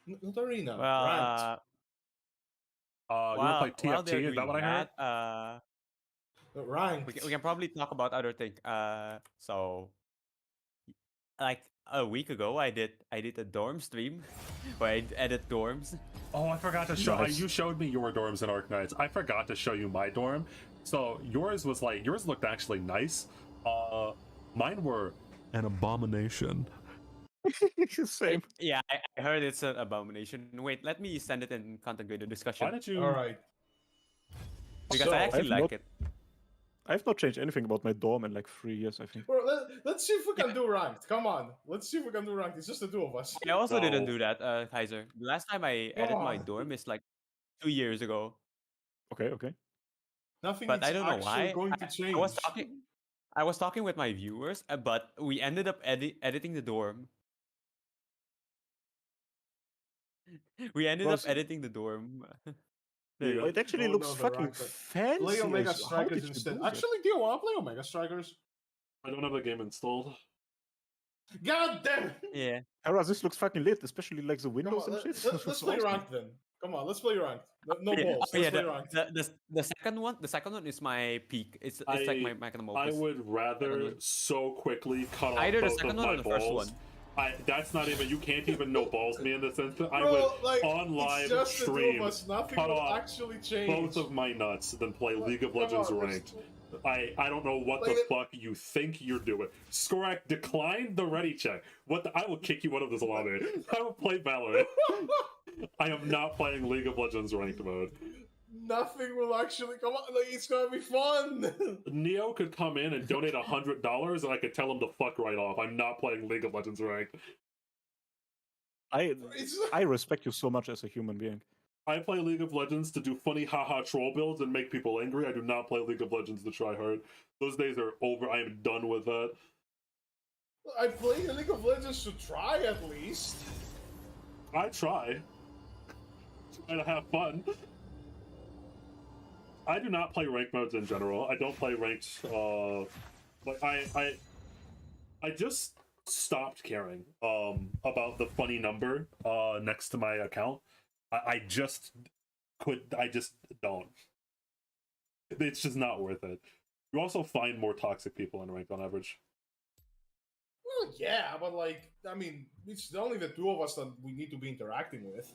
Not arena. Well, Ranked. You want to play while they're TFT? Is that doing what I heard? Ranked. we can probably talk about other things. So like a week ago, I did a dorm stream where I edit dorms. Oh, I forgot to show. Nice. You showed me your dorms in Arknights. I forgot to show you my dorm. So yours looked actually nice. Mine were an abomination. Same. Yeah, I heard it's an abomination. Wait, let me send it in content creator discussion. Why did you? All right. Because So, I actually I've like not- it. I've not changed anything about my dorm in like 3 years, I think. Well, let's see if we can do ranked. Come on. Let's see if we can do ranked. It's just the two of us. I also didn't No. do that, Kaiser. The last time I Come edited my on. dorm is like 2 years ago. Okay. Nothing But is I don't know actually why. going to change. I was talking with my viewers, but we ended up editing the dorm. We ended up Was- editing the dorm. There you Oh, go. it actually Oh, looks no, the fucking rank- fancy. Play Omega How did Strikers you instead. do that? Actually, do you want to play Omega Strikers? I don't have the game installed. God damn it! Yeah. Hera, this looks fucking lit, especially like the Come windows on, and shit. let's Looks play awesome. ranked then. Come on, let's play ranked. No Yeah, balls. oh, Let's yeah, play ranked. the second one is my peak. It's like my magnum I opus. would rather one. so quickly cut off Either the both second of one my or the first balls. one. That's not even. You can't even no balls me in this instant. I Bro, would like, on live it's just the two stream of us. Nothing cut will off actually change. both of my nuts than play Like, League of come Legends on, there's ranked. two- I don't know what Like the it- fuck you think you're doing. Skorak, decline the ready check. I will kick you out of this lobby. I will play Valorant. I am not playing League of Legends ranked mode. Nothing will actually come on. Like, it's gonna be fun. Neo could come in and donate $100 and I could tell him to fuck right off. I'm not playing League of Legends ranked. I respect you so much as a human being. I play League of Legends to do funny haha troll builds and make people angry. I do not play League of Legends to try hard. Those days are over. I am done with that. I play League of Legends to try at least. I try. Try to have fun. I do not play ranked modes in general. I don't play ranked. Like I just stopped caring about the funny number next to my account. I just don't. It's just not worth it. You also find more toxic people in ranked on average. Well, yeah, but like, I mean, it's only the two of us that we need to be interacting with.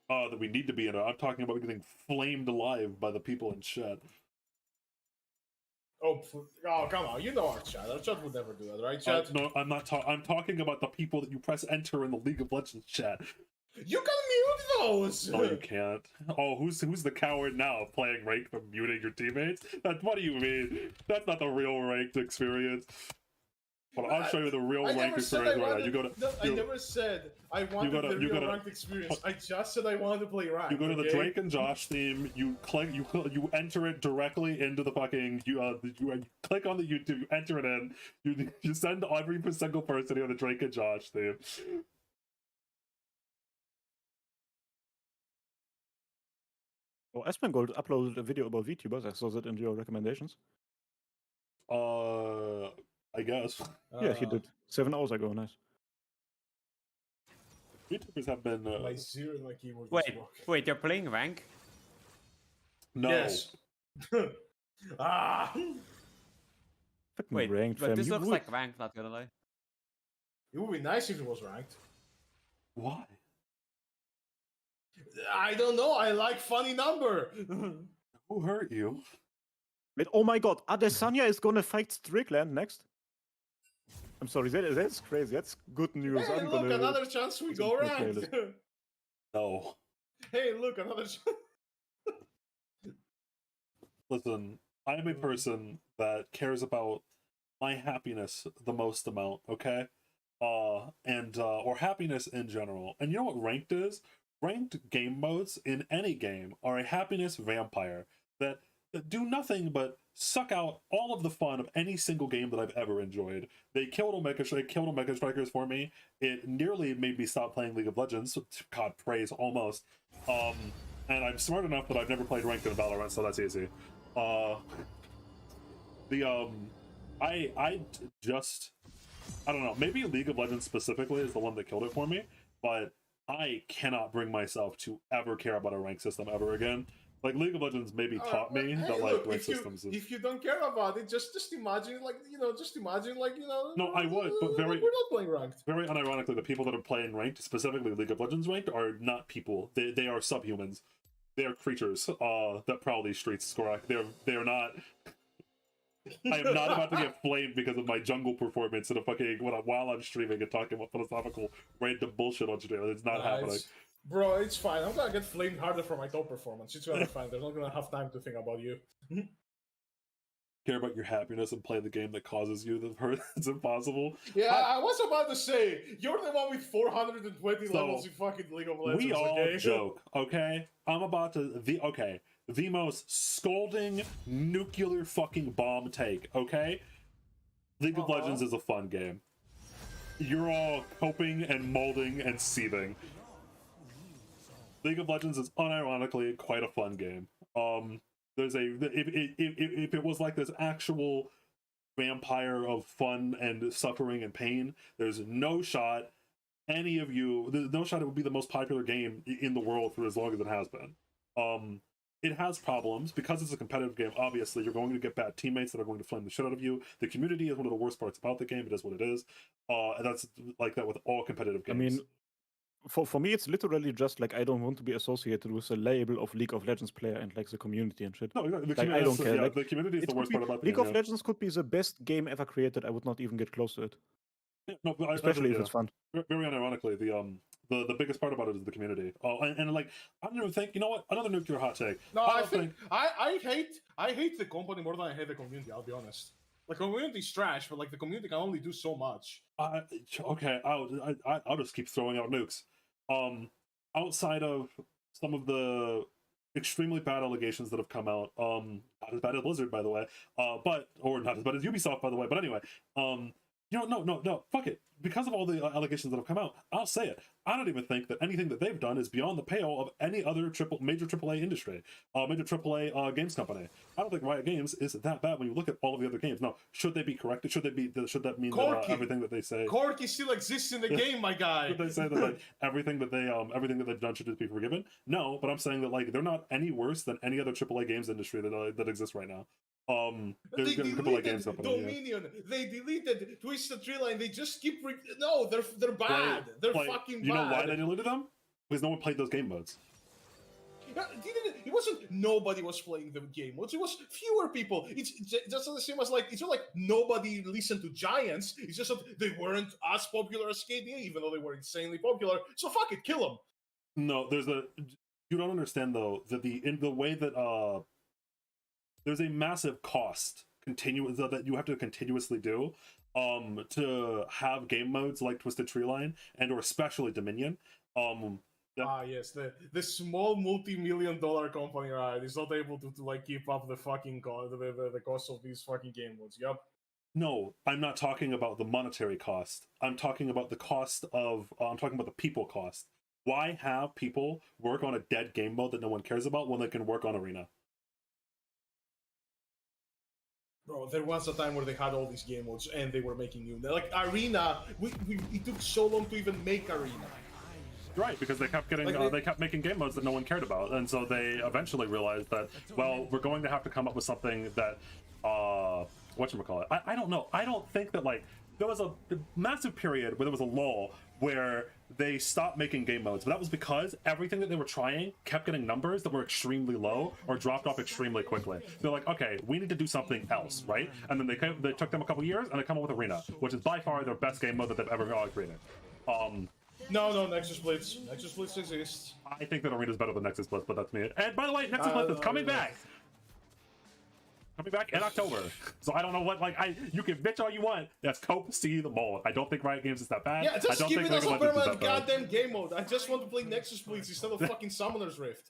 That we need to be in. I'm talking about getting flamed alive by the people in chat. Oh, come on! You know our chat. Our chat would never do that, right, chat? No, I'm not. I'm talking about the people that you press enter in the League of Legends chat. You can mute those. No, you can't. Oh, who's the coward now playing ranked but muting your teammates? What do you mean? That's not the real ranked experience. Well, I'll show you the real ranked experience right now. You go to. I never said I wanted the real ranked experience. I just said I wanted to play ranked. You go to the okay? Drake and Josh theme. You click. You enter it directly into the fucking. You click on the YouTube. You enter it in. You send every single person here the Drake and Josh theme. Oh, Aspengold uploaded a video about VTubers. I saw that in your recommendations. I guess. Yeah, he did. 7 hours ago. Nice. YouTubers have been. My zero and my keyboard. Wait, you're playing rank? No. Yes. Fucking Wait, ranked, but fam. this You looks would- like rank, not gonna lie. It would be nice if it was ranked. Why? I don't know. I like funny number. Who hurt you? Wait, oh my god, Adesanya is gonna fight Strickland next. I'm sorry, that's crazy. That's good news. Hey, I'm look, gonna... another chance we it's go in the ranked. playlist. No. Hey, look, another chance. Listen, I am a person that cares about my happiness the most amount, okay? Or happiness in general. And you know what ranked is? Ranked game modes in any game are a happiness vampire that do nothing but suck out all of the fun of any single game that I've ever enjoyed. They killed Omega Strikers for me. It nearly made me stop playing League of Legends. God praise, almost. And I'm smart enough that I've never played ranked in Valorant, so that's easy. I don't know, maybe League of Legends specifically is the one that killed it for me, but I cannot bring myself to ever care about a rank system ever again. Like, League of Legends maybe taught me Hey, that, like, look, rank systems is... if you don't care about it, just imagine, like, just imagine, like, No, I would, but we're not playing ranked. Very unironically, the people that are playing ranked, specifically League of Legends ranked, are not people. They are subhumans. They are creatures that prowl these streets, Skorak. They are not... I am not about to get flamed because of my jungle performance in a fucking while I'm streaming and talking about philosophical random bullshit on stream. It's not happening. Bro, it's fine. I'm gonna get flamed harder for my top performance. It's gonna be fine. They're not gonna have time to think about you. Care about your happiness and play the game that causes you the hurt. It's impossible. Yeah, I was about to say, you're the one with 420 levels in fucking League of Legends. We all okay? joke, okay? I'm about to the most scolding nuclear fucking bomb take, okay? League of Legends is a fun game. You're all coping and molding and seething. League of Legends is unironically quite a fun game. There's if it was like this actual vampire of fun and suffering and pain, there's no shot there's no shot it would be the most popular game in the world for as long as it has been. It has problems because it's a competitive game. Obviously, you're going to get bad teammates that are going to flame the shit out of you. The community is one of the worst parts about the game. It is what it is, and that's like that with all competitive games. I mean, for me, it's literally just like I don't want to be associated with the label of League of Legends player and like the community and shit. No, I don't care. Yeah, like, the community is the worst part about the League game, of Legends could be the best game ever created. I would not even get close to it. No, Especially if it's fun. Very unironically, the biggest part about it is the community. And like I don't even think, you know what? Another nuclear hot take. No, I hate the company more than I hate the community. I'll be honest. Like, community's trash, but like the community can only do so much. Okay, I'll just keep throwing out nukes. Outside of some of the extremely bad allegations that have come out, not as bad as Blizzard, by the way, or not as bad as Ubisoft, by the way. But anyway, no, fuck it. Because of all the allegations that have come out, I'll say it. I don't even think that anything that they've done is beyond the pale of any other major AAA industry, major AAA games company. I don't think Riot Games is that bad when you look at all of the other games. Now, should they be corrected? Should that mean that everything that they say? Corky still exists in the game, my guy. Should they say that like everything that they've done should just be forgiven? No, but I'm saying that like they're not any worse than any other AAA games industry that exists right now. They deleted Dominion. Yeah. They deleted Twisted Treeline. They just keep. No, they're bad. Right. They're fucking bad. You know why they deleted them? Because no one played those game modes. It wasn't nobody was playing the game modes. It was fewer people. It's just the same as like it's not like nobody listened to Giants. It's just that they weren't as popular as KDA, even though they were insanely popular. So fuck it, kill them. No, you don't understand though that in the way that there's a massive cost that you have to continuously do to have game modes like Twisted Treeline and or especially Dominion. Yes, the small multi-million-dollar company, right, is not able to like keep up the fucking the cost of these fucking game modes. Yep. No, I'm not talking about the monetary cost. I'm talking about the cost of. I'm talking about the people cost. Why have people work on a dead game mode that no one cares about when they can work on Arena? Bro, there was a time where they had all these game modes and they were making new. Like Arena, it took so long to even make Arena. Right, because they kept getting they kept making game modes that no one cared about, and so they eventually realized that we're going to have to come up with something that whatchamacallit. I don't know. I don't think that like there was a massive period where there was a lull where they stopped making game modes, but that was because everything that they were trying kept getting numbers that were extremely low or dropped off extremely quickly. They're like, okay, we need to do something else, right? And then they took them a couple years and they come up with Arena, which is by far their best game mode that they've ever created. No, Nexus Blitz. Nexus Blitz exists. I think that Arena's better than Nexus Blitz, but that's me. And by the way, Nexus Blitz is coming back. Coming back in October. So I don't know what, you can bitch all you want. That's Cope C the mold. I don't think Riot Games is that bad. Yeah, just keep it as a permanent goddamn bad. game mode. I just want to play Nexus Blitz instead of fucking Summoner's Rift.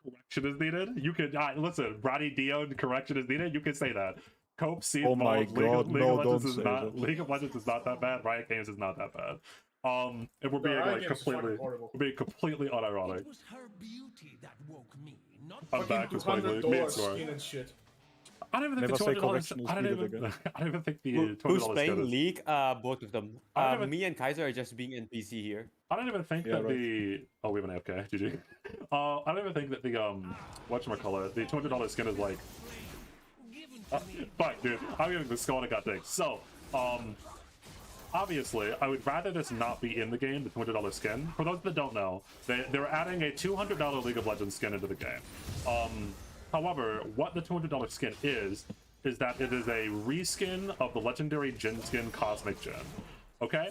Correction is needed? You could, listen, Roddy Dio and correction is needed? You can say that. Cope C the mold. League of Legends is not that bad. Riot Games is not that bad. And we're being completely unironic. It was her beauty that woke me. I'm back with $200 skin and shit. I don't even think the $200. I don't even think the $200. Who's playing League? Both of them. Me and Kaiser are just being NPC here. I don't even think that the. Oh, we have an AFK. GG. I don't even think that the whatchamacallit, the $200 skin is like. Fuck, dude. I'm giving the skull and a gut thing. So, obviously, I would rather this not be in the game, the $200 skin. For those that don't know, they're adding a $200 League of Legends skin into the game. However, what the $200 skin is that it is a reskin of the legendary Jin skin Cosmic Jin. Okay?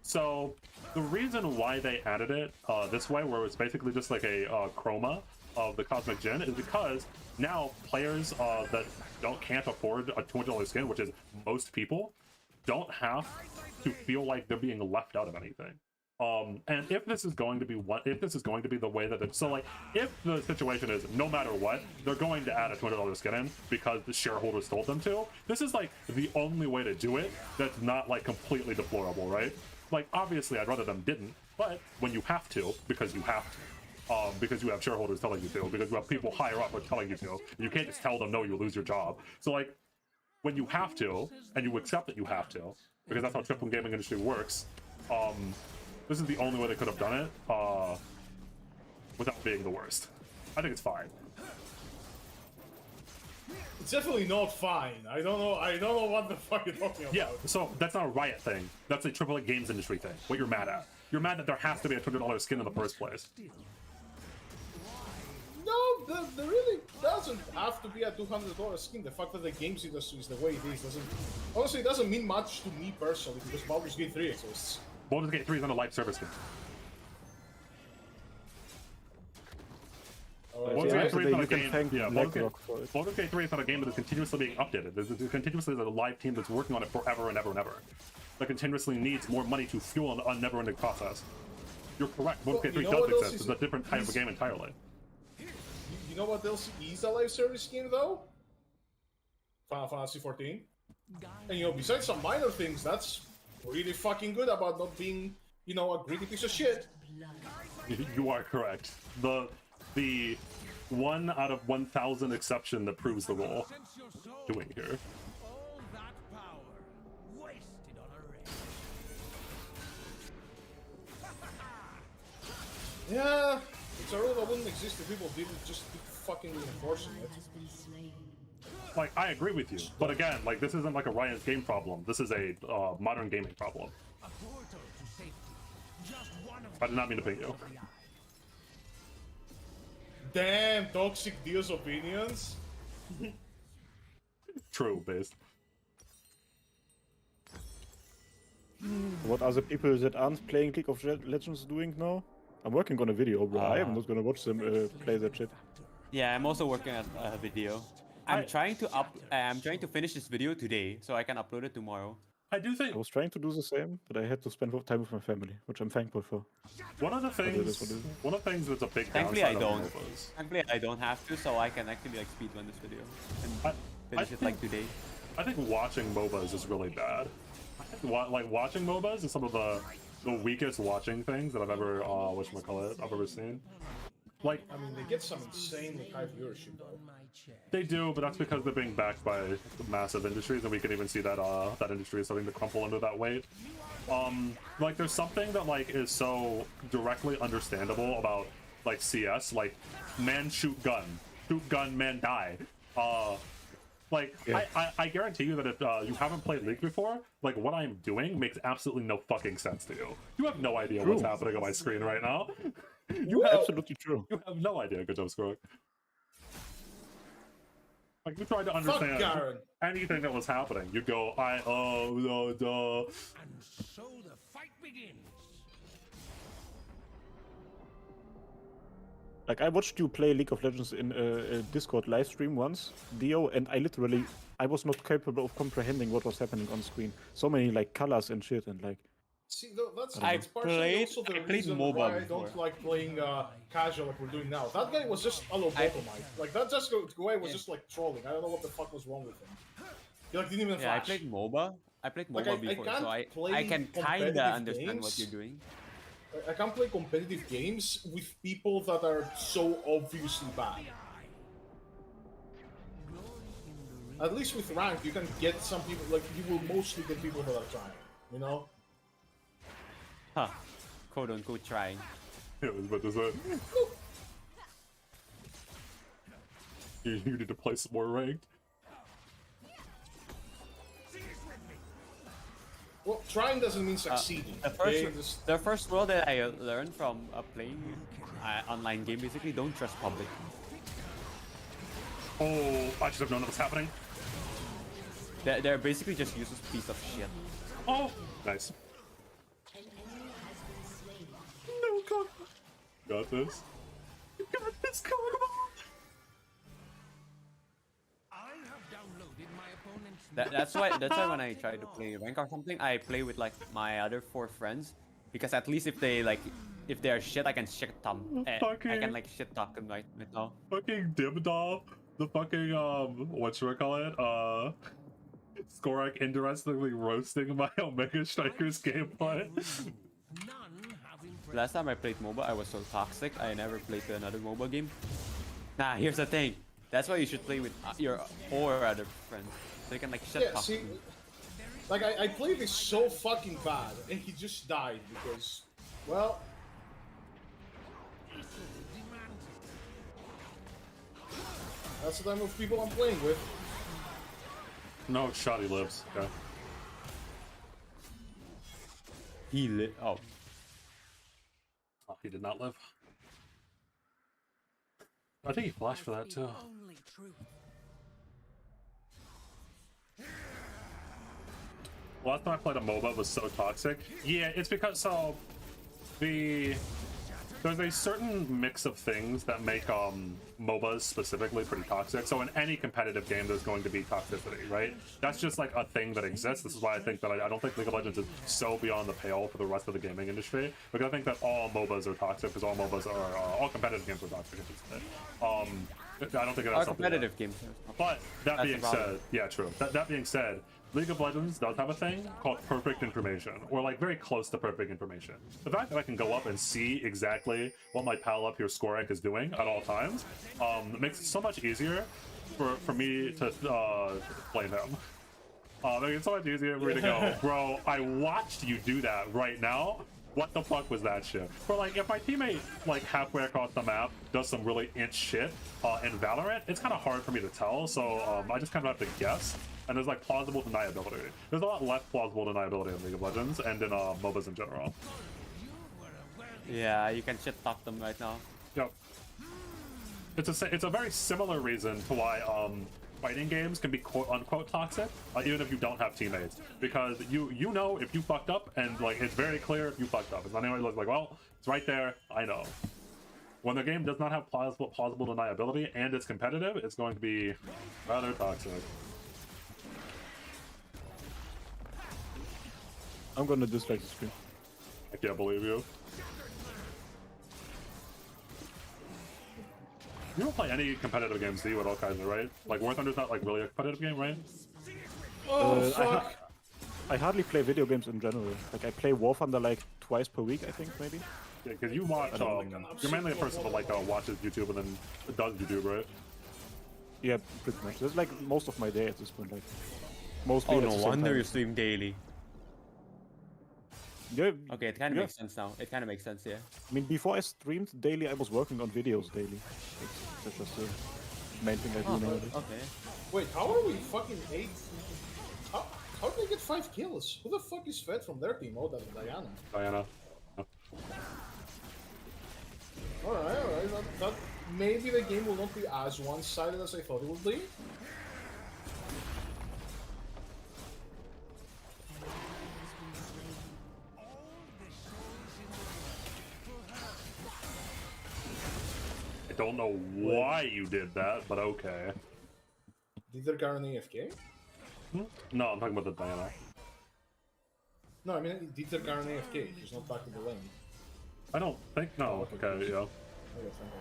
So the reason why they added it this way, where it's basically just like a chroma of the Cosmic Jin, is because now players that can't afford a $200 skin, which is most people, don't have to feel like they're being left out of anything. And if this is going to be the way that it's, so like, if the situation is no matter what, they're going to add a $200 skin in because the shareholders told them to, this is like the only way to do it that's not like completely deplorable, right? Like, obviously I'd rather them didn't, but when you have to, because you have to, because you have shareholders telling you to, because you have people higher up who are telling you to, you can't just tell them no, you lose your job. So like, when you have to, and you accept that you have to, because that's how AAA gaming industry works, this is the only way they could have done it without being the worst. I think it's fine. It's definitely not fine. I don't know what the fuck you're talking about. Yeah, so that's not a Riot thing. That's a AAA games industry thing. What you're mad at. You're mad that there has to be a $200 skin in the first place. No, there really doesn't have to be a $200 skin. The fact that the games industry is the way it is doesn't... Honestly, it doesn't mean much to me personally, because Baldur's Gate 3 exists. Baldur's Gate 3 is on a live service skin. Baldur's Gate 3 is not a game. Yeah, Baldur's Gate 3 is not a game that is continuously being updated. There's continuously a live team that's working on it forever and ever and ever. That continuously needs more money to fuel a never-ending process. You're correct. Baldur's Gate 3 does exist. It's a different type of game entirely. You know what else is a live service game though? Final Fantasy 14. And you know, besides some minor things, that's really fucking good about not being, you know, a greedy piece of shit. You are correct. The 1 out of 1,000 exception that proves the rule. Doing here. All that power wasted on a race. Yeah, it's a rule that wouldn't exist if people didn't just keep fucking enforcing it. Like, I agree with you, but again, like, this isn't like a Riot game problem. This is a modern gaming problem. I did not mean to ping you. Damn, toxic Dio's opinions. True, based. What are the people that aren't playing League of Legends doing now? I'm working on a video, bro. I'm not gonna watch them play that shit. Yeah, I'm also working on a video. I'm trying to finish this video today so I can upload it tomorrow. I do think I was trying to do the same, but I had to spend time with my family, which I'm thankful for. one of the things that's a big Thankfully I downside don't. of MOBAs. Thankfully I don't have to, so I can actually like speedrun this video and finish it like today. I think watching MOBAs is really bad. I think like watching MOBAs is some of the weakest watching things that I've ever I've ever seen. Like, I mean, they get some insanely high viewership though. they do, but that's because they're being backed by massive industries, and we can even see that that industry is starting to crumple under that weight. Like, there's something that like is so directly understandable about like CS, like man shoot gun, man die. Like, yeah. I guarantee you that if you haven't played League before, like, what I'm doing makes absolutely no fucking sense to you. You have no idea what's happening on my screen right now. You have, absolutely true. You have no idea. Good job, Skrog. Like, you tried to understand anything that was happening. You'd go, And so the fight begins. Like, I watched you play League of Legends in a Discord live stream once, Dio, and I was not capable of comprehending what was happening on screen. So many, like, colors and shit, and like... See, that's partially also the reason MOBA why I don't like playing casual like we're doing now. That guy was just a lobotomite. Like, that just guy was just, like, trolling. I don't know what the fuck was wrong with him. He, like, didn't even flash. I played MOBA. I played MOBA before, so I can kinda understand what you're doing. I can't play competitive games with people that are so obviously bad. At least with ranked, you can get some people, like, you will mostly get people that are trying, you know? Huh. Quote unquote trying. Yeah, I was about to say. You need to play some more ranked. Well, trying doesn't mean succeeding. The first rule that I learned from playing online game, basically, don't trust public. Oh, I should have known that was happening. They're basically just useless piece of shit. Oh, nice. No, God. Got this. You got this, Kog'Maw. I have downloaded my opponent's That's why when I try to play rank or something, I play with like my other 4 friends, because at least if they're shit, I can shit talk. I can like shit talk them right now. Fucking Dimdall, the fucking whatchamacallit, Skorak indirectly roasting my Omega Strikers gameplay. none have impressed. Last time I played MOBA, I was so toxic. I never played another MOBA game. Nah, here's the thing. That's why you should play with your 4 other friends, so you can like shit Yeah, talk. see, like I played this so fucking bad, and he just died because, well, that's the type of people I'm playing with. No, Shoddy lives. Okay. He lit. Oh, Oh, he did not live. I think he flashed for that too. Only truth. Last time I played a MOBA was so toxic. Yeah, it's because there's a certain mix of things that make MOBAs specifically pretty toxic. So in any competitive game, there's going to be toxicity, right? That's just like a thing that exists. This is why I think that I don't think League of Legends is so beyond the pale for the rest of the gaming industry, because I think that all MOBAs are toxic, because all MOBAs are all competitive games are toxic. I don't think our that's something. competitive games. But that That's being the problem. said, yeah, true. That being said, League of Legends does have a thing called perfect information, or like very close to perfect information. The fact that I can go up and see exactly what my pal up here, Skorak, is doing at all times, makes it so much easier for me to blame him. It's so much easier for me to go, bro, I watched you do that right now. What the fuck was that shit? But like, if my teammate like halfway across the map does some really inch shit in Valorant, it's kind of hard for me to tell. So I just kind of have to guess. And there's like plausible deniability. There's a lot less plausible deniability in League of Legends and in MOBAs in general. Yeah, you can shit talk them right now. Yep. It's a very similar reason to why fighting games can be quote unquote toxic, even if you don't have teammates, because you know if you fucked up, and like it's very clear if you fucked up. It's not anybody like, well, it's right there, I know. When the game does not have plausible deniability and it's competitive, it's going to be rather toxic. I'm gonna dislike the screen. I can't believe you. You don't play any competitive games, do you, with all kinds of, right? Like War Thunder's not like really a competitive game, right? Oh fuck! I hardly play video games in general. Like I play War Thunder like twice per week, I think, maybe. Yeah, because you watch. You're mainly a person that like watches YouTube and then does YouTube, right? Yeah, pretty much. That's like most of my day at this point. Like mostly. Oh, at no the same wonder time. you stream daily. Yeah. Okay, it kind of Yeah. makes sense now. It kind of makes sense, yeah. I mean, before I streamed daily, I was working on videos daily. That's just the main thing I do nowadays. Okay. Wait, how are we fucking 8? How did they get 5 kills? Who the fuck is fed from their team? Oh, that's Diana. Diana. Alright. That maybe the game will not be as one-sided as I thought it would be. I don't know why you did that, but okay. Did their Garen AFK? No, I'm talking about the Diana. No, I mean, did their Garen AFK? She's not back in the lane. I don't think. No. Okay, yeah. Okay, thank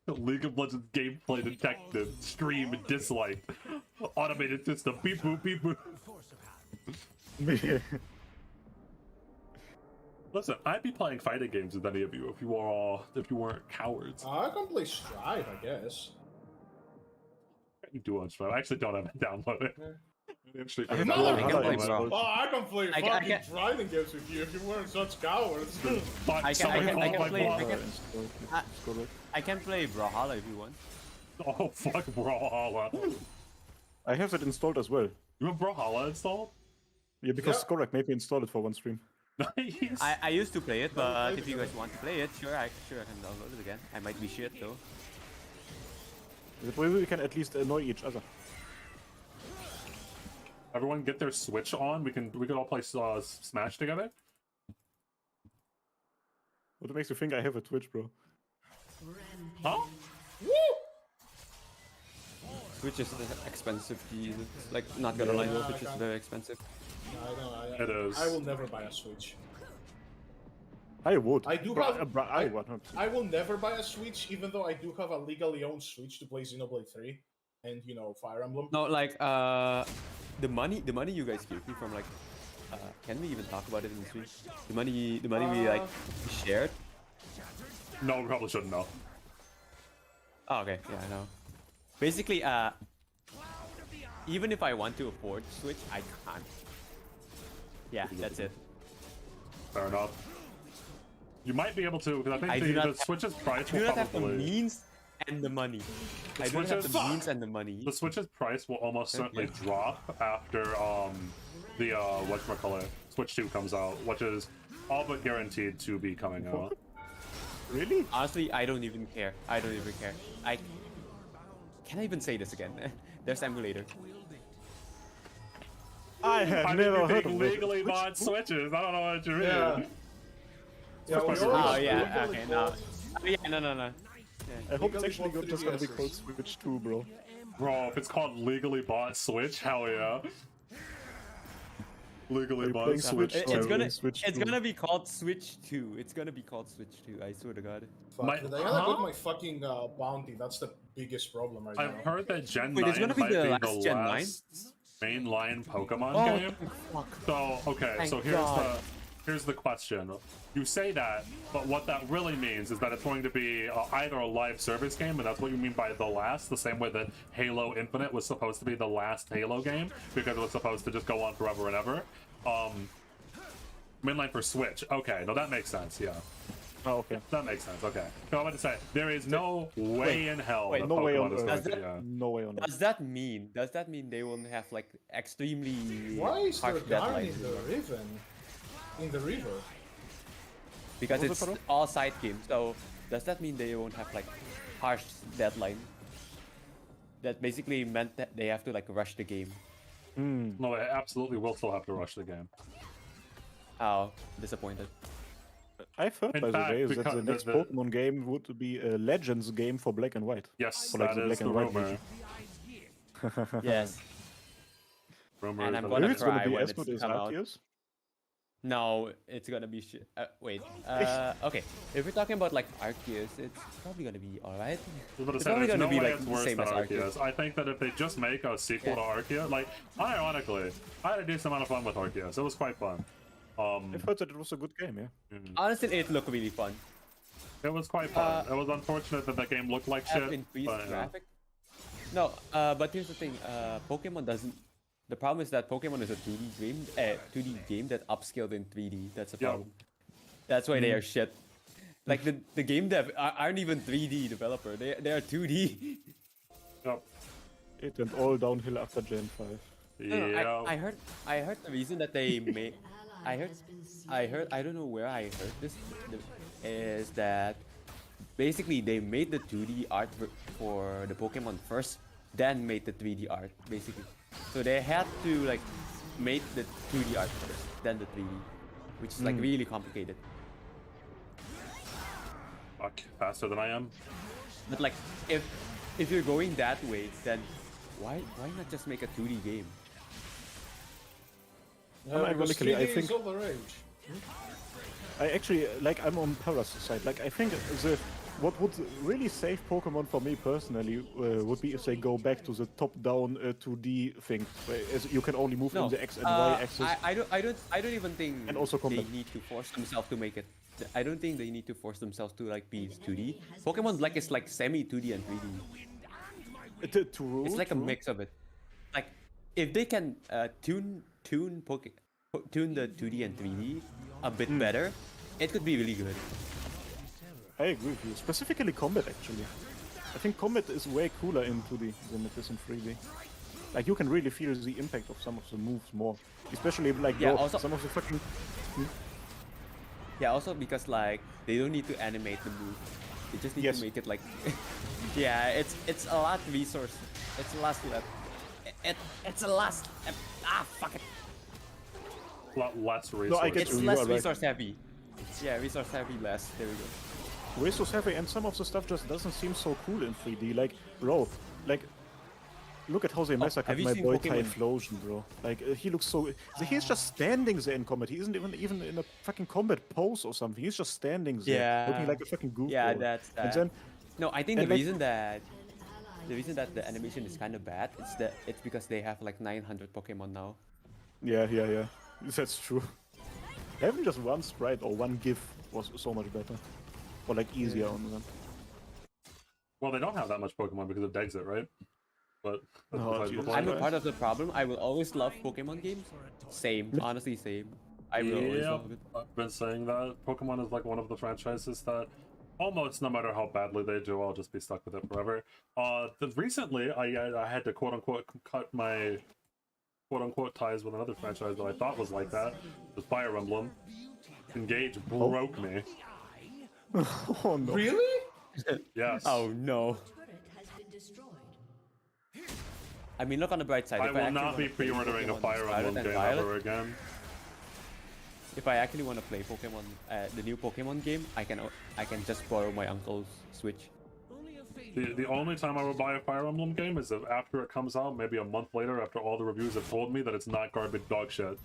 God. League of Legends gameplay detected. Stream disliked. Automated system. Beep boop, beep boop. Listen, I'd be playing fighting games with any of you if you weren't cowards. I can play Strive, I guess. You do on Strive. I actually don't have it downloaded. Actually, I have No, no I can idea play about Brawl. it. Oh, I can play I fucking can- driving games with you if you weren't such cowards. But I can play- I can- Scroll I can play Brawlhalla if you want. Oh fuck, Brawlhalla. I have it installed as well. You have Brawlhalla installed? Yeah, because Yeah. Skorak made me install it for one stream. Nice. I used to play it, but played if it, you yeah. guys want to play it, sure I can download it again. I might be shit though. That way we can at least annoy each other. Everyone get their Switch on. We can all play Smash together. What makes you think I have a Twitch, bro? Huh? Switch is expensive to use. It's like, not gonna lie, Switch is very expensive. It is. I will never buy a Switch. I would. I do Bro, have. bro, I would. I will never buy a Switch, even though I do have a legally owned Switch to play Xenoblade 3 and Fire Emblem. No, like the money you guys give me from like, can we even talk about it in the stream? The money we like shared. No, we probably shouldn't know. Oh, okay, yeah, I know. Basically, even if I want to afford Switch, I can't. Yeah, that's it. Fair enough. You might be able to, because I I think do the not Switch's price I do will not have the probably... means and the money. I don't have the Switch's- means and the money. The Switch's price will almost certainly drop after the whatchamacallit, Switch 2 comes out, which is all but guaranteed to be coming out. Really? Honestly, I don't even care. I don't even care. Can I even say this again? There's emulator. I have I never think heard you of legally it. bought Switches. I don't know what you mean. Yeah. Yeah, we Oh, always Oh yeah, legally okay, no. bought- Yeah, no. I hope it's Legally actually bought just gonna be 3DSs. called Switch 2, bro. Bro, if it's called legally bought Switch, hell yeah. Legally Are you bought playing Switch. Switch? It's gonna be called Switch 2. It's gonna be called Switch 2. I swear to God. Fuck, My- did I huh? got my fucking bounty? That's the biggest problem right I've now. heard that Gen Wait, 9 it's gonna be might the be last the Gen last mainline Pokemon Oh, game. fuck. So, okay, Thank so God. here's the question. You say that, but what that really means is that it's going to be either a live service game, and that's what you mean by the last, the same way that Halo Infinite was supposed to be the last Halo game, because it was supposed to just go on forever and ever. Mainline for Switch. Okay, no, that makes sense, yeah. Oh, okay. That makes sense, okay. So I'm about to say, there is no way in hell that no way Pokemon on is Earth. going to, Does yeah. No way on Does that mean they won't have like extremely Why is there harsh yarn deadlines? in the river? In the river? Because What was it's it, all side games. So does that mean they won't have like harsh deadline? That basically meant that they have to like rush the game. No, they absolutely will still have to rush the game. Oh, disappointed. I've heard, In by fact, the way, that because the next the- Pokemon game would be a Legends game for Black and White. Yes, For, like, that the is black the and white rumor. version. Yes. Rumor And is I'm that gonna Maybe it's gonna cry be when as it's good as come out. Arceus. No, it's gonna be shit. Wait. Okay. If we're talking about like Arceus, it's probably gonna be alright. I was about to It's say, probably there's gonna no be way like it's the worse same than as Arceus. I think that if they just make a sequel to Arceus, like, ironically, I had a decent amount of fun with Arceus. It was quite fun. I've heard that it was a good game, yeah. Honestly, it looked really fun. It was quite fun. It was unfortunate that the game looked like Have shit. increased But, graphic. No, but here's the thing. Pokemon doesn't. The problem is that Pokemon is a 2D game that upscaled in 3D. That's the Yeah. problem. That's why they are shit. Like the game dev aren't even 3D developer. They are 2D. Yep. It went all downhill after Gen 5. No, Yeah. I heard the reason that they made. I heard. I don't know where I heard this. Is that basically they made the 2D art for the Pokemon first, then made the 3D art basically. So they had to like make the 2D art first, then the 3D, which is like really complicated. Fuck, faster than I am. But like if you're going that way, then why not just make a 2D game? Ironically, I think All the rage. I actually like I'm on Para's side. Like I think what would really save Pokemon for me personally would be if they go back to the top-down 2D thing, where you can only move in the X and Y axis. I don't even think And also they combat. need to force themselves to make it. I don't think they need to force themselves to like be 2D. Pokemon Black is like semi 2D and 3D. True, It's like a mix of it. Like if they can tune the 2D and 3D a bit better, it could be really good. I agree with you. Specifically combat, actually. I think combat is way cooler in 2D than it is in 3D. Like you can really feel the impact of some of the moves more, especially like Yeah, bro, also- some of the fucking. Yeah, also because like they don't need to animate the move. You just need Yes. to make it like, yeah, it's a lot resource. It's a last lap. It's a last. Fuck it. A lot less resources. No, I get It's you. less are right. resource heavy. Yeah, resource heavy less. There we go. Resource heavy, and some of the stuff just doesn't seem so cool in 3D. Like, bro, like, look at how they massacred have you my seen boy Pokemon? Typhlosion, bro. Like, he looks so. He's just standing there in combat. He isn't even in a fucking combat pose or something. He's just standing there, Yeah. looking like a fucking goofball. Yeah, that's And that. then, No, I think the and like- reason that the animation is kind of bad is that it's because they have like 900 Pokemon now. yeah, that's true. Having just one sprite or one GIF was so much better, or like easier on them. Well, they don't have that much Pokemon because of Dexit, right? But that's No, besides the Jesus. point. I'm a part of the problem. I will always love Pokemon games. Same, honestly, same. I will always Yeah, love it. I've been saying that Pokemon is like one of the franchises that almost no matter how badly they do, I'll just be stuck with it forever. Recently, I had to quote unquote cut my quote unquote ties with another franchise that I thought was like that. It was Fire Emblem. Engage broke me. Oh no. Really? Yes. Oh no. I mean, look on the bright side. I if will actually not wanna be play pre-ordering a Pokemon Fire Scarlet Emblem and game Violet, ever again. if I actually want to play Pokemon, the new Pokemon game, I can just borrow my uncle's Switch. The only time I would buy a Fire Emblem game is if after it comes out, maybe a month later, after all the reviews have told me that it's not garbage dog shit.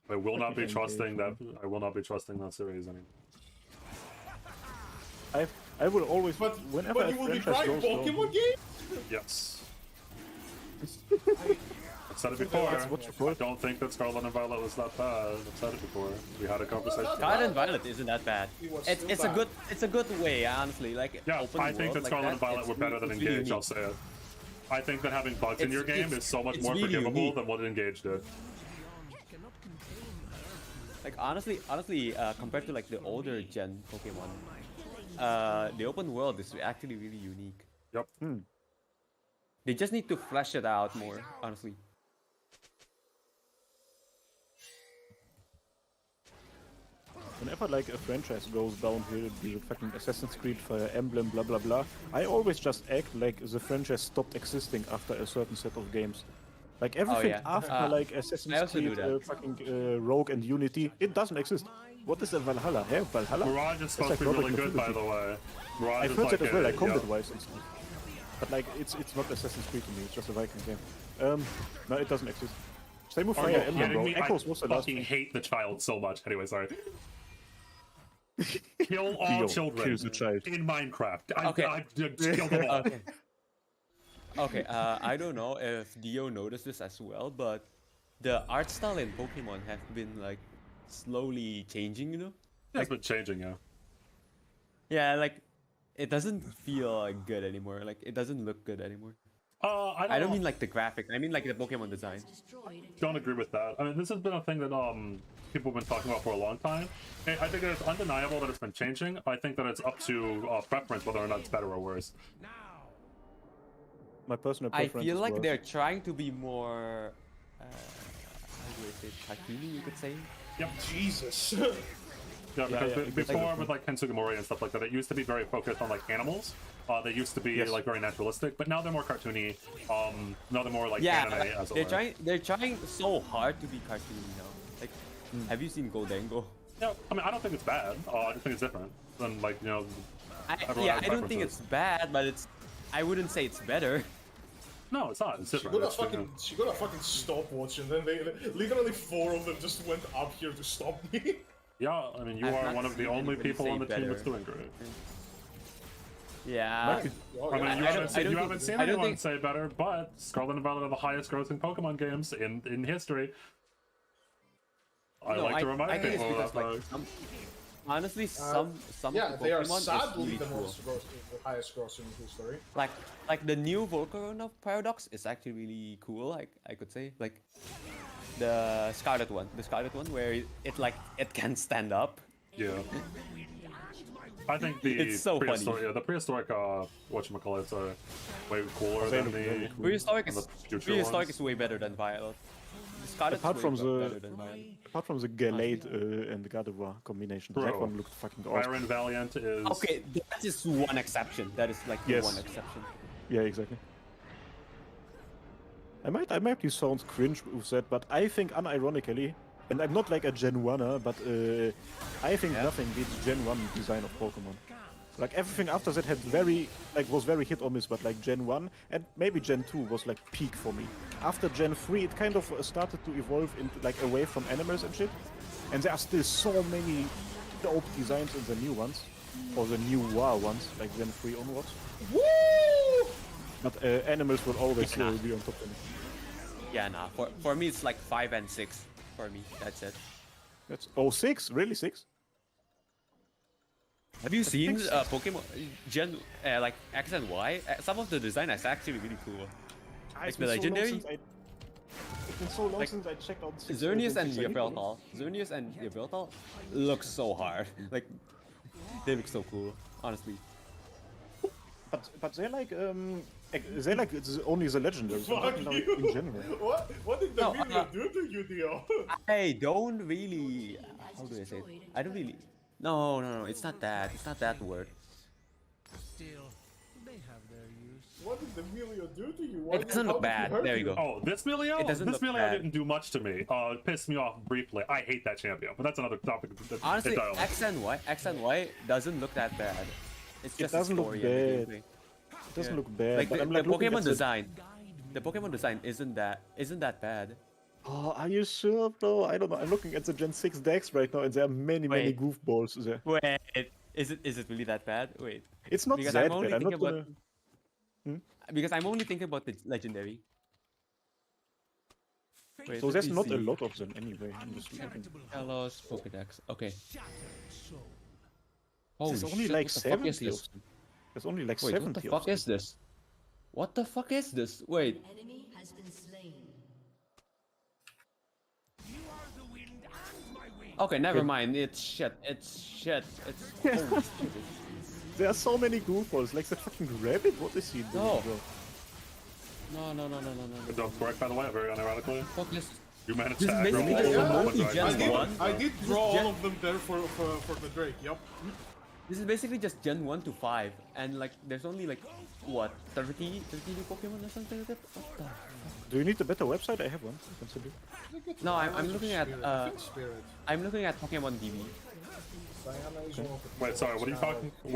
I will not be trusting that. I will not be trusting that series anymore. I will always, But whenever but a you will be franchise buying goes Pokemon wrong, games? Yes. I've said it before. That's what you I don't think that Scarlet and Violet was that bad. I've said it before. We had a conversation. Scarlet and Violet isn't that bad. It was It's still it's a good way, honestly. Like Yeah, open I think world that like Scarlet and Violet it's were better than it's really Engage, I'll unique. say it. I think that having bugs in your game It's- is so much it's more really forgivable unique. than what Engage did. Like honestly, compared to like the older gen Pokemon, the open world is actually really unique. Yep. They just need to flesh it out more, honestly. whenever like a franchise goes downhill, be it fucking Assassin's Creed, Fire Emblem, blah blah blah, I always just act like the franchise stopped existing after a certain set of games. Like everything yeah. after like I Assassin's also do Creed, that. fucking Rogue and Unity, it doesn't exist. What is a Valhalla? Hey, Valhalla? Mirage is supposed to be like really Nordic good, by mythology. the way. Mirage I've is heard like that as well, like yeah. combat-wise and stuff. But like, it's not Assassin's Creed to me. It's just a Viking game. No, it doesn't exist. Same with Are Fire you Emblem, kidding bro. me? Echoes I was the last fucking one. hate the child so much. Anyway, sorry. Kill all Dio children kills the child. in Minecraft. Okay. I just killed them all. Okay. Okay, I don't know if Dio noticed this as well, but the art style in Pokemon have been like slowly changing, you know? It's been changing, yeah. Yeah, like it doesn't feel like good anymore. Like it doesn't look good anymore. I I don't mean like the graphic. I mean like the Pokemon design. don't agree with that. I mean, this has been a thing that people have been talking about for a long time. I think that it's undeniable that it's been changing. I think that it's up to preference whether or not it's better or worse. My personal I preference feel is like worse. they're trying to be more, how do I say, cartoony, you could say. Yep. Jesus. Yeah, because yeah, before with like Kensugimori and stuff like that, it used to be very focused on like animals. They used to be Yes. like very naturalistic, but now they're more cartoony. Now they're more like Yeah, anime as it they're trying so hard to be cartoony now. Like, have you seen Goldengo? Yeah, I mean, I don't think it's bad. I just think it's different than like everyone Yeah, has I don't think preferences. it's bad, but I wouldn't say it's better. No, it's not. It's She different. got a It's, you know. fucking, she got a fucking stopwatch, and then they literally 4 of them just went up here to stop me. Yeah, I mean, you I've are not one of the seen only anybody people say on the team better. that's doing great. Yeah. Oh, I mean, yeah. you I haven't don't seen, you think- haven't seen I don't anyone think- say better, but Scarlet and Violet are the highest grossing Pokemon games in history. I No, like to remind I think it's people because of that. like honestly, some Yeah, of the they are Pokemon is sadly really the cool. the highest grossing in history. Like the new Volcarona Paradox is actually really cool. I could say like the Scarlet one, where it can stand up. Yeah. I think the It's so funny. prehistoric whatchamacallits are way cooler than the Prehistoric than is the future Prehistoric ones. is way better than Violet. Scarlet's Apart way from better the than mine. apart from the Gallade and the Gardevoir combination, that Bro. one looked fucking awesome. Byron Valiant is Okay, that is one exception. That is like the Yes. one exception. Yeah, exactly. I might be sound cringe with that, but I think unironically, and I'm not like a Gen 1er, but I think nothing beats Gen 1 design of Pokemon. Like everything after that had was very hit or miss, but like Gen 1 and maybe Gen 2 was like peak for me. After Gen 3 it kind of started to evolve into like away from animals and shit. And there are still so many dope designs in the new ones. Or the new WoW ones, like Gen 3 onwards. Woo! But animals will always be on top of me. Yeah, nah. For me, it's like 5 and 6. For me, that's it. That's 6? Really 6? Have you seen Pokemon Gen like X and Y? Some of the design is actually really cool. Like the legendary. It's been so long since I checked out Xerneas and Yveltal look so hard. Like they look so cool, honestly. But they're like it's only the legendaries. I'm Fuck talking about you! in general. What did the No, video do to you, Dio? I don't really. How do I say it? I don't really. No. It's not that. It's not that word. Still, they have their use. What did the video do to you? Why It doesn't how look did it bad. hurt There you go. Oh, this Milio? It doesn't This look Milio bad. didn't do much to me. It pissed me off briefly. I hate that champion, but that's another topic. Honestly, entirely. X and Y doesn't look that bad. It's just doesn't the look story and the bad. gameplay. It doesn't Yeah. look bad. Like but the, I'm the like looking Pokemon at the- design. The Pokemon design isn't that bad. Oh, are you sure, bro? I don't know. I'm looking at the Gen 6 decks right now, and there are many Wait. goofballs there. Wait, is it really that bad? Wait, It's not because that I'm only bad. I'm thinking not about gonna... because I'm only thinking about the legendary. Wait, So let there's me not a see. lot of them anyway. I'm just looking. Hellos Pokedex. Okay. Shattered soul. Holy There's only shit, like what the fuck is 70 of this? them. There's only like Wait, 70 what the of fuck them. is this? What the fuck is this? Wait. Enemy has been slain. You are the wind and my wind. Okay, never mind. It's shit. It's shit. It's holy shit. There are so many goofballs. Like the fucking rabbit. What is he doing, No. bro? No. Good job, correct, by the way, very unironically. Fuck this. You managed This to is aggro basically all just of a them, multi-gen but one. I did draw Gen- all of them there for the Drake. Yup. This is basically just Gen 1 to 5, and like there's only like what 30 new Pokemon or something like that. What the? Do you need a better website? I have one. You can send it. No, I'm looking at Spirit. I'm looking at Pokemon DB. Diana is one of the Wait, sorry, what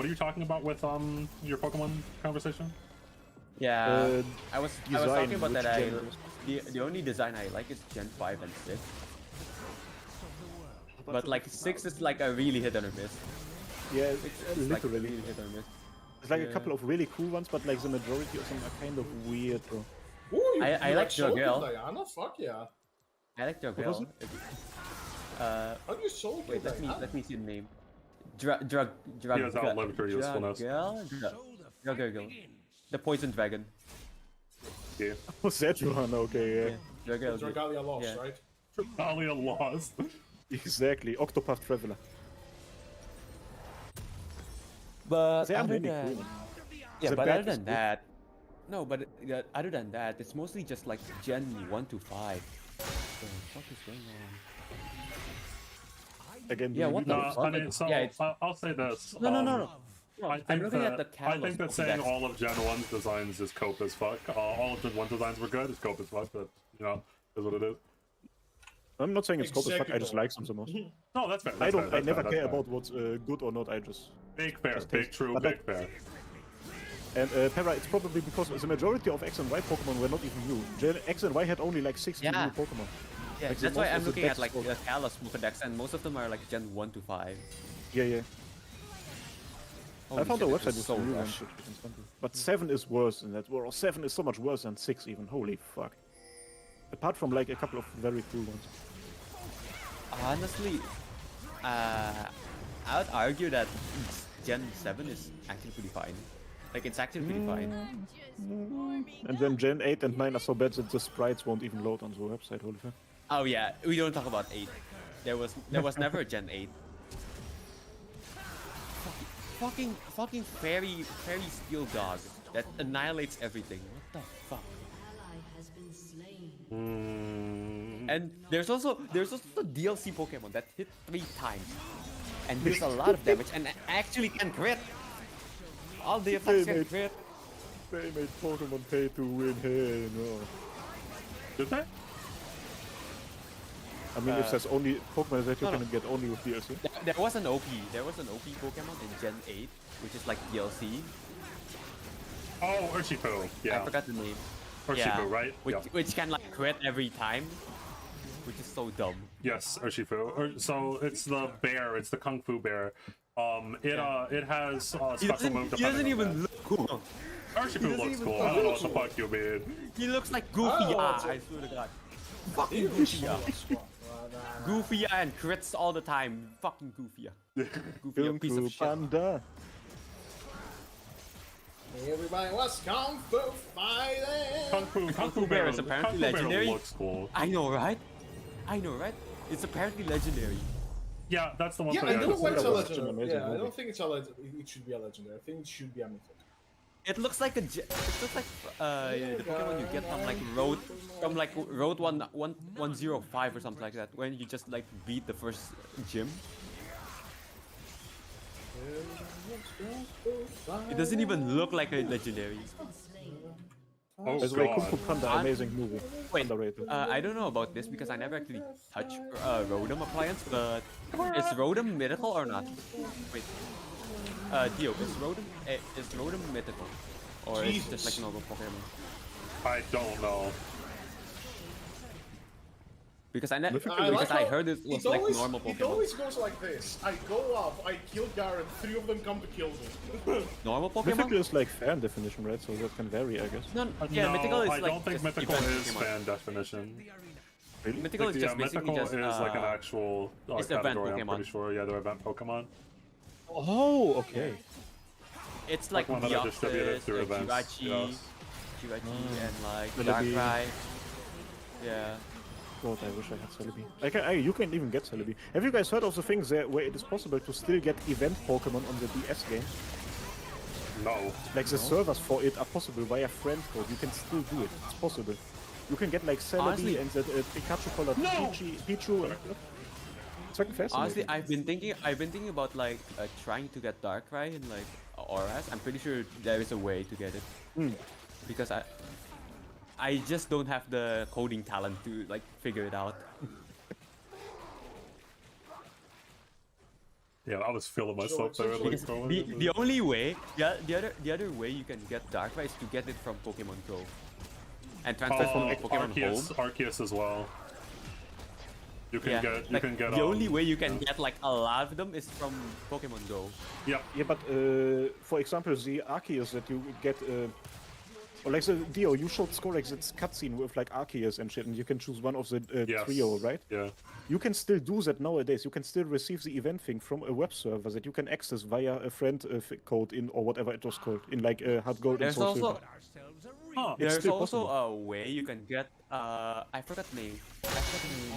are you talking about with your Pokemon conversation? Yeah, I was design, talking about which that. gen? The only design I like is Gen 5 and 6. But like 6 is like a really hit or miss. Yeah, It's like literally. really hit or miss. There's like a yeah. couple of really cool ones, but like the majority of them are kind of weird, bro. Ooh, I you like sold your girl. Diana? Fuck yeah. I like your What was girl. How do you soul Wait, Diana? let me see the name. Drug. He has outlived her usefulness. Girl. The poison dragon. Yeah. What's that one? Okay, yeah. Dragalia. Dragalia lost, Yeah. right? Talia lost. Exactly. Octopath Traveler. But There are other many than cool ones. yeah, The but bat other is than good. that, no, but other than that, it's mostly just like Gen 1 to 5. What the fuck is going on? Again, do Yeah, you what need the No, fuck? I mean, so Yeah, it's- I'll say this. No. I I'm think looking at the I catalog. think that saying all of Gen 1's designs is cope as fuck. All of Gen 1 designs were good, it's cope as fuck, but, you know, is what it is. I'm not saying it's cool as fuck, I just Executor. like them the most. No, that's fair. I That's don't. fair, I that's never fair, care that's fair. about what's good or not. I just. Big fair, just big taste. true, But big like- fair. And Terra, it's probably because the majority of X and Y Pokemon were not even new. X and Y had only like 60 Yeah. new Pokemon. Yeah, Like, the that's why most I'm of the looking at decks like for- the Kalos Pokedex, and most of them are like Gen 1 to 5. Yeah. Holy I found a shit, website it's with so some new ones. rushed. which we can send you. But 7 is worse than that. Well, 7 is so much worse than 6 even. Holy fuck. Apart from like a couple of very cool ones. Honestly, I would argue that Gen 7 is actually pretty fine. Like, it's actually pretty fine. And then Gen 8 and 9 are so bad that the sprites won't even load on the website. Holy fuck. Oh yeah, we don't talk about 8. There was never a Gen 8. Fucking fairy steel dog that annihilates everything. What the fuck? Ally has been slain. And there's also the DLC Pokemon that hit 3 times and deals a lot of damage and actually can crit. All the attacks can crit. They made Pokemon pay to win. Hey, no. Did they? I mean, if there's only Pokemon that you can get only with DLC. There was an OP. There was an OP Pokemon in Gen 8, which is like DLC. Oh, Urshifu. Yeah. I forgot the name. Urshifu, right? Which can like crit every time, which is so dumb. Yes, Urshifu. So it's the bear. It's the Kung Fu bear. It has special move. He doesn't even look cool. Urshifu looks cool. I don't know what the fuck you mean. He looks like Goofy I swear to God. Fucking Goofy Goofy and crits all the time. Fucking Goofy Goofy piece of shit. Panda. Everybody was Kung Fu fighting. Kung Fu Bear is apparently legendary. Looks cool. I know, right? It's apparently legendary. Yeah, that's the one. Yeah, thing I don't know why it's a Such an legendary. amazing Yeah, I movie. don't think it's a legendary. It should be a legendary. I think it should be a mythic. It looks like the Pokemon you get from road 105 or something like that, when you just like beat the first gym. It doesn't even look like a legendary. Oh By the way, Kung Fu god. Panda, amazing movie. Wait, Underrated. I don't know about this because I never actually touched Rotom appliance, but is Rotom mythical or not? Wait, Dio, is Rotom mythical, or is it just like normal Pokemon? I don't know. Because I like heard it was like normal It Pokemon. always goes like this. I go up, I kill Garrett, 3 of them come to kill me. Normal Mythical Pokemon? is like fan definition, right? So that can vary, I guess. No, yeah, no, mythical is I like don't think just mythical event is Pokemon. fan definition. Mythical is Yeah, just basically mythical just is like an actual it's event category. I'm Pokemon. pretty sure. Yeah, they're event Pokemon. Oh, okay. It's like one that are distributed Deoxys, through events. Jirachi, Yes. and like Celebi. Darkrai. Yeah. God, I wish I had Celebi. You can even get Celebi. Have you guys heard of the things where it is possible to still get event Pokemon on the DS game? No. Like the servers for it are possible via friend code. You can still do it. It's possible. You can get like Celebi Honestly- and the Pikachu colored Pichu. And, it's fucking fascinating. Honestly, I've been thinking about like trying to get Darkrai in like Auras. I'm pretty sure there is a way to get it. Because I just don't have the coding talent to like figure it out. Yeah, I was feeling myself there. Like, Because the only way, the other way you can get Darkrai is to get it from Pokemon Go, and transfer from Pokemon Home. Arceus as well. You can Yeah, get. You like, can get. the only way you can get like a lot of them is from Pokemon Go. Yeah. Yeah, but for example, the Arceus that you get, or like the Dio, you showed Skorex's cutscene with like Arceus and shit, and you can choose one of the Yes. trio, right? Yeah. You can still do that nowadays. You can still receive the event thing from a web server that you can access via a friend code in or whatever it was called in like Hard Gold and There's Soul also Silver. Huh. It's there's still also possible. a way you can get I forgot the name.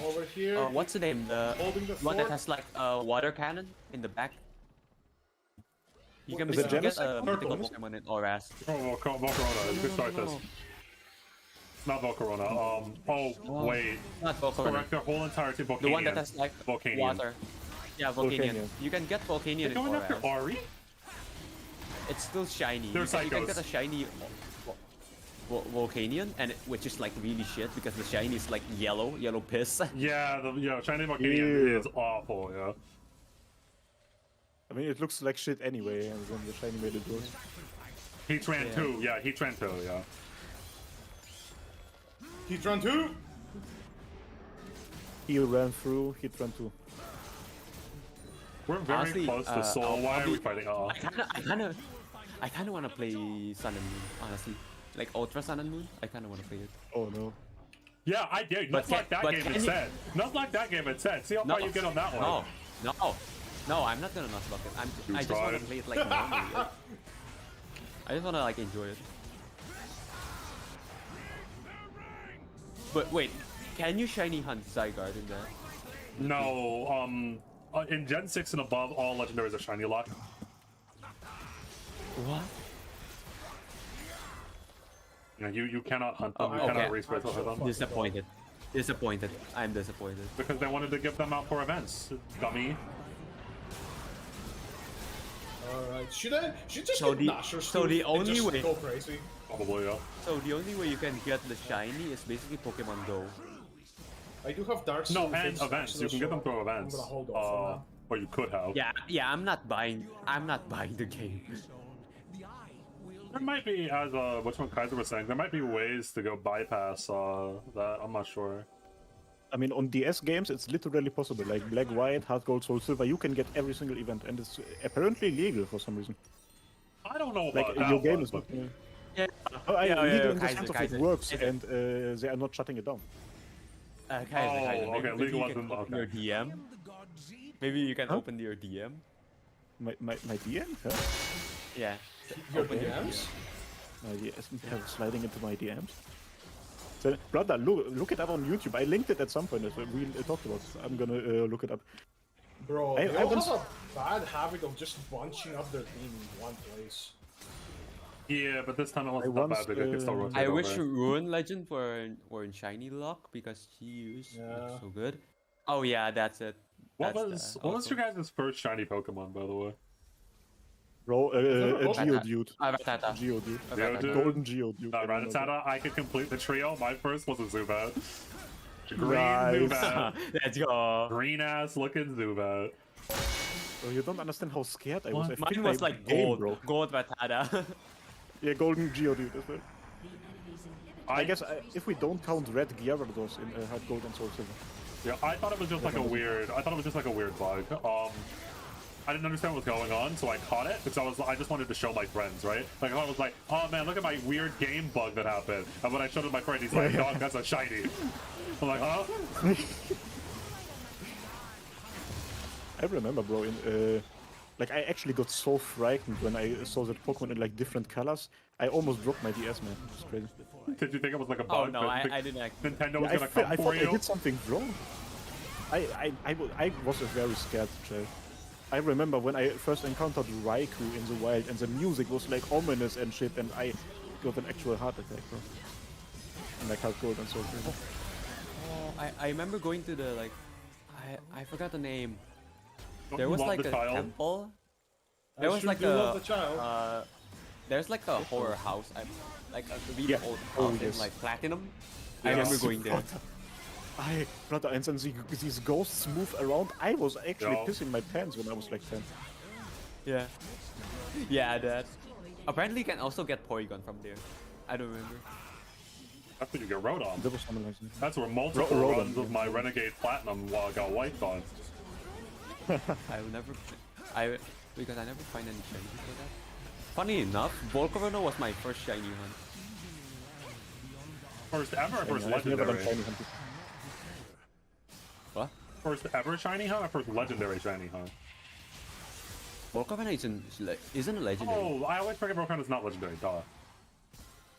Over here. What's the name? The Holding the one that fort. has like a water cannon in the back. You can Is it basically get Genesect? a mythical Turtles? Pokemon in Auras. Oh, Volcarona. Good start this. Not Volcarona. Wait. Not Volcarona. Correct. Their whole entire team. Volcanion. The one that has like Volcanion. water. Yeah, Volcanion. Volcanion. You can get Volcanion They're in going after Auras. Ari? It's still shiny. They're You can psychos. get a shiny Volcanion, and which is like really shit because the shiny is like yellow piss. Yeah, Shiny Volcanion Yeah. is awful, yeah. I mean, it looks like shit anyway, and then the shiny made it worse. Heatran Yeah. 2, yeah, Heatran 2, yeah. Heatran 2. He ran through, hit run too. We're very Honestly, close to Soul. I'll Why are be- we fighting off? I kinda wanna play Sun and Moon, honestly. Like Ultra Sun and Moon, I kinda wanna play it. Oh no. Yeah, I did. But Not like that but game can had you- said. Not like that game had said. See how far you get on that one. No, I'm not gonna nutbuck it. You I just wanna tried. play it like normally. Like, I just wanna like enjoy it. But wait, can you shiny hunt Zygarde in there? No, in Gen 6 and above, all legendaries are shiny lock. What? You cannot hunt them. You okay. cannot research them. Disappointed. Disappointed. I'm disappointed. Because they wanted to give them out for events, dummy. Alright, should just So get the- Nashor's so the tooth and only just way- go crazy? Probably, yeah. So the only way you can get the shiny is basically Pokemon Go. I do have Dark No, Soul and Fix events. You can so get them through events. I'm gonna hold off on Or you could have. Yeah. I'm not buying the game. There might be, as which one Kaiser was saying, there might be ways to go bypass that. I'm not sure. I mean, on DS games, it's literally possible. Like Black, White, Heart Gold, Soul Silver, you can get every single event, and it's apparently legal for some reason. I don't know Like about that your game one, is but- not. Yeah. Legal in the Kaiser, sense of Kaiser. it works, Kaiser. and they are not shutting it down. Kaiser, Oh, okay, maybe legal you can wasn't- open okay. your DM. Maybe you can open your DM. My DM? Huh? Yeah. Your Open DMs? My DMs sliding into my DMs. So, brother, look it up on YouTube. I linked it at some point. As we talked about. I'm gonna look it up. Bro, I they all once- have a bad habit of just bunching up their team in one place. Yeah, but this time it wasn't I that once, bad. They could still rotate I wish over. Ruin Legend were in shiny luck because she used Yeah. so good. Oh yeah, that's it. What That's was the what was outcome. your guys' first shiny Pokemon, by the way? Bro, a Never- Geodude. Rattata. Geodude. Geodude? Golden Geodude. Rattata, I could complete the trio. My first was a Zubat. Green Nice. Zubat. Let's go. Green ass looking Zubat. Bro, you don't understand how scared I was. I Mine think was my like game, gold, bro. gold Rattata. Yeah, Golden Geodude as well. I guess if we don't count Red Gyarados in Heart Gold and Soul Silver. Yeah, I thought it was just like a weird. I thought it was just like a weird bug. I didn't understand what was going on, so I caught it because I just wanted to show my friends, right? Like I was like, oh man, look at my weird game bug that happened. And when I showed it to my friend, he's like, dog, that's a shiny. I'm like, huh? I remember, bro, in like I actually got so frightened when I saw that Pokemon in like different colors. I almost dropped my DS, man. It's crazy. Did you think it was like a Oh bug? no, that I didn't actually. Nintendo was Yeah, gonna come I for thought you. I did something wrong. I was a very scared child. I remember when I first encountered Raikou in the wild, and the music was like ominous and shit, and I got an actual heart attack, bro. And like Heart Gold and so crazy. Oh, I remember going to the like, I forgot the name. Don't There you was love like the a child? temple. I There was sure like do love the a child. there's like a horror house, like a really Yeah. old Oh, house in yes. like Platinum. I Yeah. remember going there. Brother, and then these ghosts move around. I was actually Yeah. pissing my pants when I was like 10. Yeah. Yeah, that. Apparently, you can also get Porygon from there. I don't remember. That's what you get rode on. There was something like that. That's where multiple Rodent, runs of my Renegade Platinum got wiped on. I will never. Because I never find any shiny for that. Funny enough, Volcarona was my first shiny hunt. First ever, or first I've never done legendary. shiny hunting. What? First ever shiny hunt, or first legendary shiny hunt? Volcarona isn't a legendary. Oh, I always forget Volcarona's not legendary. Duh.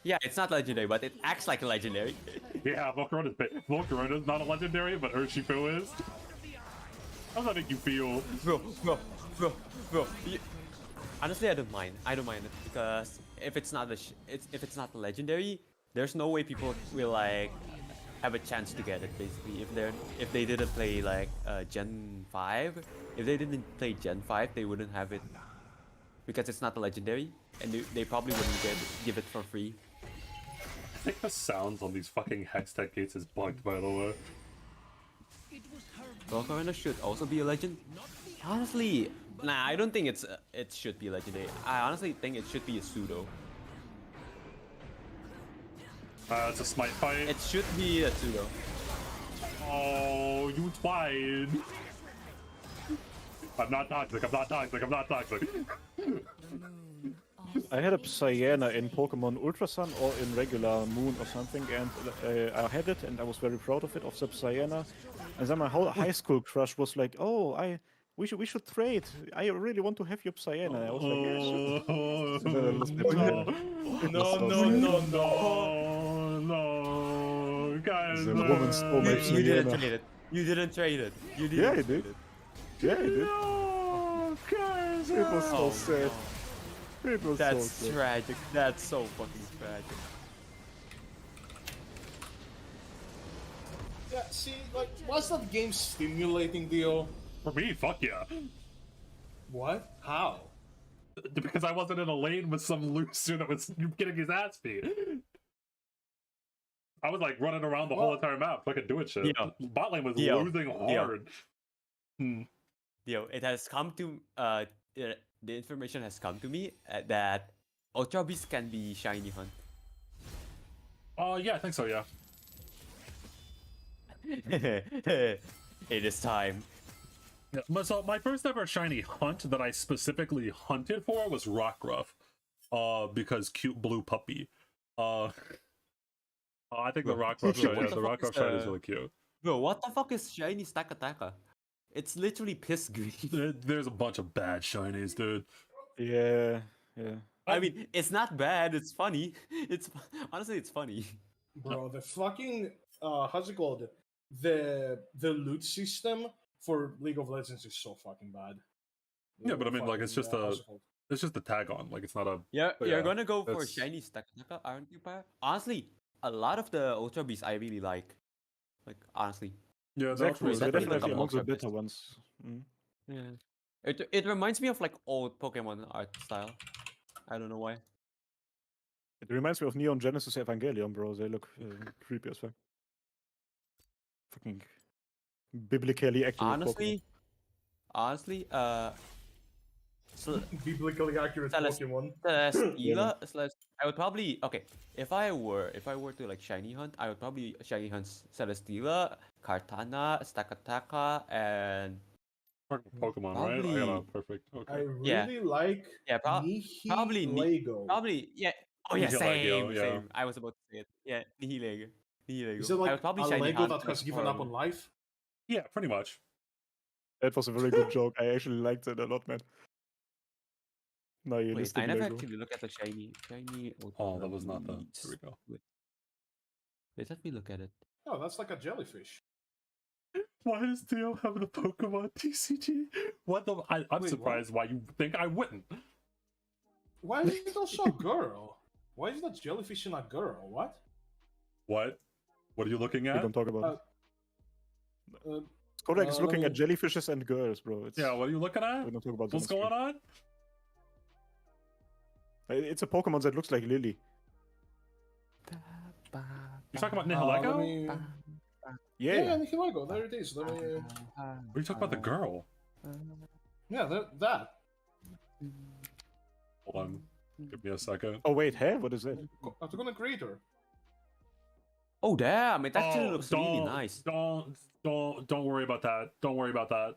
Yeah, it's not legendary, but it acts like a legendary. Yeah, Volcarona's not a legendary, but Urshifu is. How does that make you feel? Bro. Honestly, I don't mind. I don't mind it because if it's not if it's not a legendary, there's no way people will like have a chance to get it. Basically, if they didn't play like Gen 5, if they didn't play Gen 5, they wouldn't have it because it's not a legendary, and they probably wouldn't give it for free. I think the sounds on these fucking Hextech gates is bugged, by the way. Volcarona should also be a legend. Honestly, nah, I don't think it should be legendary. I honestly think it should be a pseudo. It's a smite fight. It should be a pseudo. Oh, you twine. I'm not toxic, I'm not toxic, I'm not toxic. I had a Psyana in Pokemon Ultra Sun or in regular Moon or something, and I had it, and I was very proud of it, of the Psyana. And then my whole high school crush was like, "Oh, we should trade. I really want to have your Psyana." And I was like, "Yeah, sure." So then I lost my Psyana. No, guys. The woman stole my You didn't Psyana. trade it. You didn't trade it. You didn't. Yeah, I trade did. it. Yeah, I did. No, guys. It was so Oh, sad. It was That's so sad. tragic. That's so fucking tragic. Yeah, see, like, was that game stimulating, Dio? For me, fuck yeah. What? How? Because I wasn't in a lane with some loser that was getting his ass beat. I was like running around the whole entire map, fucking doing shit. Yo. Bot lane was Yo. losing hard. Yo, it has come to the information has come to me that Ultra Beast can be shiny hunt. Yeah, I think so, yeah. It is time. Yeah, so my first ever shiny hunt that I specifically hunted for was Rockruff. Because cute blue puppy. I think the Rockruff shiny is really cute. Bro, what the fuck is shiny Stakataka? It's literally piss green. There's a bunch of bad shinies, dude. Yeah. I mean, it's not bad. It's funny. It's honestly, it's funny. Bro, the fucking how's it called? The loot system for League of Legends is so fucking bad. Yeah, but I mean, like, it's just it's just a tag on. Like, it's not a. Yeah, But you're yeah, gonna go for that's- shiny Stakataka, aren't you, Pa? Honestly, a lot of the Ultra Beasts I really like. Like, honestly. Yeah, Exactly. That's They're really definitely like a amongst the Ultra better Beast. ones. Mm. Yeah. It reminds me of like old Pokemon art style. I don't know why. It reminds me of Neon Genesis Evangelion, bro. They look creepy as fuck. Fucking biblically accurate. Honestly, so Biblically accurate Pokemon. Celesteela, I would probably if I were to like shiny hunt, I would probably shiny hunt Celesteela, Kartana, Stakataka, and Pokemon, right? I got a perfect. Okay. I really like probably Lego. yeah. Oh yeah, Nihilego, same. yeah. I was about to say it. Yeah, Nihilego. Is it I like would probably a shiny Lego hunt that has like, given up on life? Yeah, pretty much. That was a very good joke. I actually liked it a lot, man. Wait, Nihilistic I never Lego. actually looked at the shiny. Oh, that was not the. Beast. Here we go. Wait, let me look at it. Oh, that's like a jellyfish. Why does Theo have the Pokemon TCG? What the? I'm Wait, surprised why you think I wouldn't. Why is it also a girl? Why is that jellyfish in a girl? What? What? What are you looking We at? don't talk about it. Uh, Kodak is let looking at me- jellyfishes and girls, bro. It's, Yeah, what are you looking at? we don't talk about What's them going on? It's a Pokemon that looks like Lily. You talking about let Nihilego? me... Yeah. Nihilego, there it is. Let me... What are you talking about? The girl? Yeah, that. Hold on. Give me a second. Oh wait, hey, what is it? I'm gonna create her. Oh damn! It actually Oh, looks really don't- nice. Don't worry about that. Don't worry about that.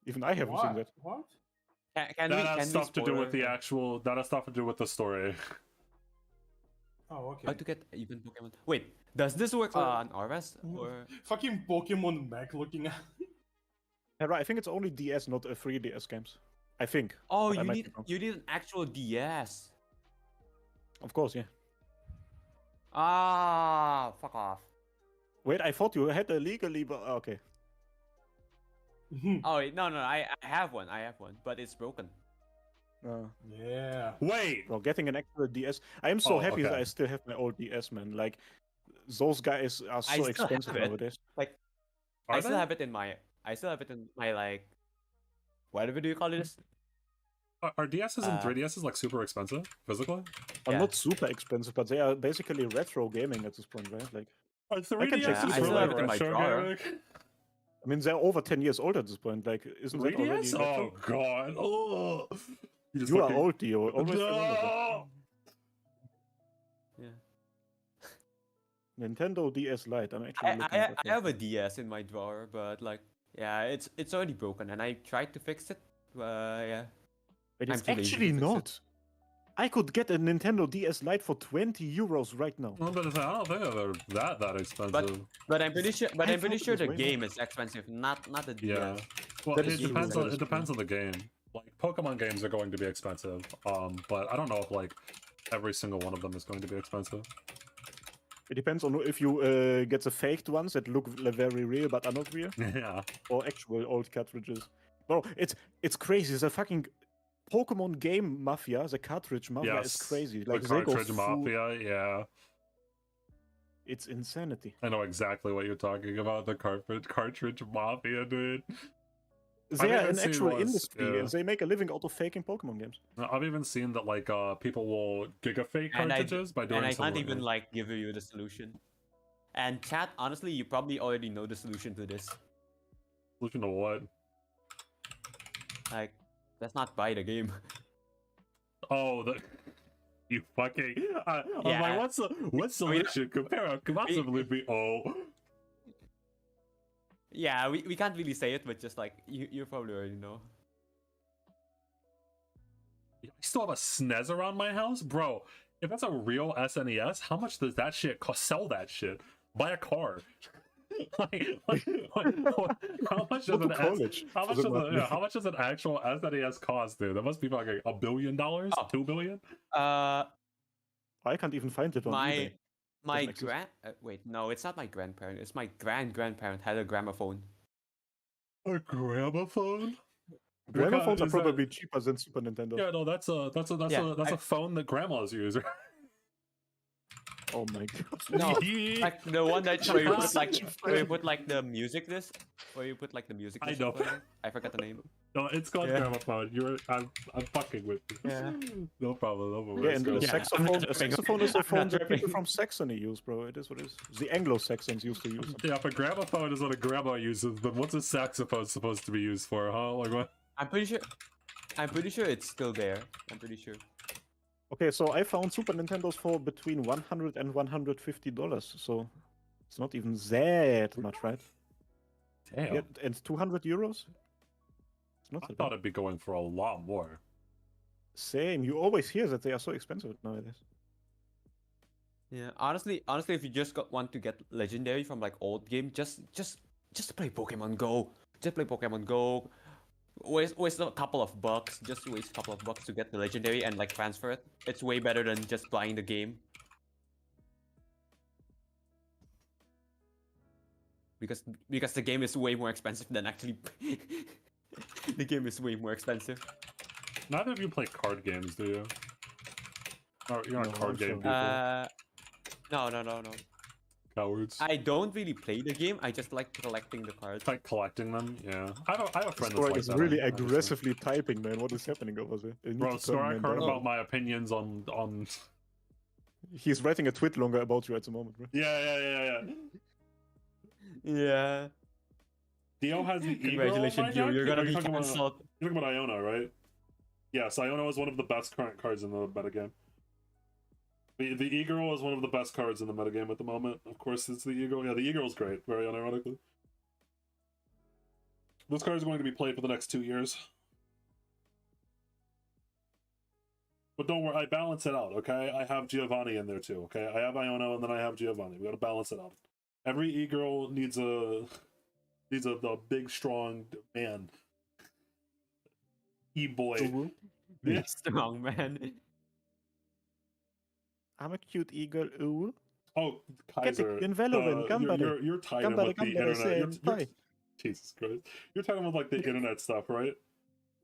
Even I haven't seen that. What? Can That we has stuff to do spoil with the it? actual. That has stuff to do with the story. Oh, okay. How to get even Pokemon? Wait, does this work on RS or? Fucking Pokemon mech looking at. Yeah, right, I think it's only DS, not 3DS games. I think. Oh, but I you might need be wrong. an actual DS. Of course, yeah. Ah, fuck off. Wait, I thought you had a legally, but okay. Oh wait, no, I have one, but it's broken. Yeah. Wait. Well, getting an actual DS. I am so Oh, happy that okay. I still have my old DS, man. Like, those guys are I so still expensive have it. nowadays. Like, Are I still they? have it in my like, whatever do you call this? Are DSs and Uh, 3DSs like super expensive physically? Are Yeah. not super expensive, but they are basically retro gaming at this point, right? Like, Are I can check 3DSs this I for still like have it in my retro drawer. gaming? I mean, they're over 10 years old at this point. Like, isn't that already 3DS? retro? Oh god. Oh. just You are fucking- old, Dio. Always remember that. No! Yeah. Nintendo DS Lite. I'm actually looking I at that have a right DS in my drawer, but like, yeah, it's already broken, and I tried to fix it. Yeah. now. But I'm it's too lazy to actually fix it. not. I could get a Nintendo DS Lite for 20 euros right now. Well, but I don't think they're that expensive. But I'm pretty sure. But I I'm pretty thought it sure was the way game is expensive, not the DS. Yeah. Well, That it is true, depends that on is it depends on the game. Like Pokemon games are going to be expensive. But I don't know if like every single one of them is going to be expensive. It depends on if you get the faked ones that look very real but are not real, Yeah. or actual old cartridges. Bro, it's crazy. The fucking Pokemon game mafia, the cartridge mafia, is Yes. crazy. The Like they go cartridge through, mafia, yeah. It's insanity. I know exactly what you're talking about. The cartridge mafia, dude. They are even an seen actual was- industry, yeah. and they make a living out of faking Pokemon games. I've even seen that like people will gigafake And cartridges by doing And I some can't like- even like give you the solution. And chat, honestly, you probably already know the solution to this. Solution to what? Like, let's not buy the game. Oh, the you fucking. I'm Yeah. like, what solution could possibly be? Oh, Yeah, we can't really say it, but just like you probably already know. I still have a SNES around my house, bro. If that's a real SNES, how much does that shit cost? Sell that shit. Buy a car. How much does Go to college. how much does an actual SNES cost, dude? That must be like $1 billion, Oh. $2 billion. I can't even find it on eBay. My Doesn't exist. wait, no, it's not my grandparent. It's my grandparent had a gramophone. A gramophone? Gramophones are is that- probably cheaper than Super Nintendo. Yeah, no, that's a phone that grandmas use. Oh my god. No, like the one that where you put like the music disc, where you put like the music I disc. know. or whatever. I forgot the name. No, it's called Yeah. gramophone. I'm fucking with you. Yeah. No problem. No problem. Yeah, Let's and go. a Yeah, saxophone, I'm not a tripping. saxophone is a I'm phone not that people tripping. from Saxony use, bro. It is what it is. The Anglo-Saxons used to use it. Yeah, if a gramophone is what a grandma uses, then what's a saxophone supposed to be used for, huh? Like what? I'm pretty sure it's still there. I'm pretty sure. Okay, so I found Super Nintendos for between $100 and $150, so it's not even that much, right? Damn. Yeah, and 200 euros? It's not I that thought bad. it'd be going for a lot more. Same. You always hear that they are so expensive nowadays. Yeah, honestly, if you just want to get legendary from like old game, just play Pokemon Go. Just play Pokemon Go. Waste a couple of bucks. Just waste a couple of bucks to get the legendary and like transfer it. It's way better than just buying the game. Because the game is way more expensive than actually. The game is way more expensive. Neither of you play card games, do you? Oh, you're not No, card I'm game sorry. people. No. Cowards. I don't really play the game. I just like collecting the cards. Like collecting them, yeah. I have a friend that's Sora like is that. really I understand. aggressively typing, man. What is happening over there? I need Bro, to turn Sora man heard down. about my opinions on. He's writing a tweet longer about you at the moment, bro. Yeah. Yeah. Dio has the Eagle. Congratulations, Joe. You're gonna be talking about, cancelled. you're talking about Iona, right? Yes, Iona is one of the best current cards in the metagame. The E-Girl is one of the best cards in the metagame at the moment. Of course, it's the E-Girl. Yeah, the E-Girl is great, very unironically. Those cards are going to be played for the next 2 years. But don't worry, I balance it out, okay? I have Giovanni in there too, okay? I have Iona and then I have Giovanni. We gotta balance it out. Every E-Girl needs a big, strong man. E-boy. Yeah. Strong man. I'm a cute eagle. Ooh. Oh, Get Kaiser. it in Valorant, you're tied in Gambare, with the Gambare, internet. say You're- Jesus Christ. You're talking about like the internet stuff, right?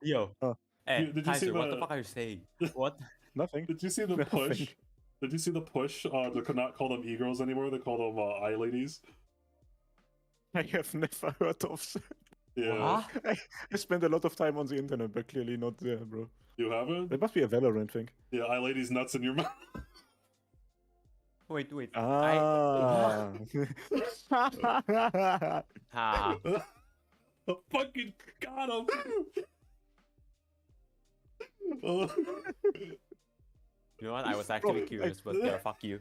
Yo. Oh. Hey, Did you see Kaiser, what the the- fuck are you saying? What? Nothing. Did you see the Nothing. push? Did you see the push to not call them e-girls anymore? They call them eye ladies. I have never heard of that. Yeah. Huh? I spend a lot of time on the internet, but clearly not there, bro. You haven't? That must be a Valorant thing. Yeah, eye ladies nuts in your mouth. Wait. Ah. Ha. Fucking got him. Oh. You know what? I was actually Bro, curious, but fuck you.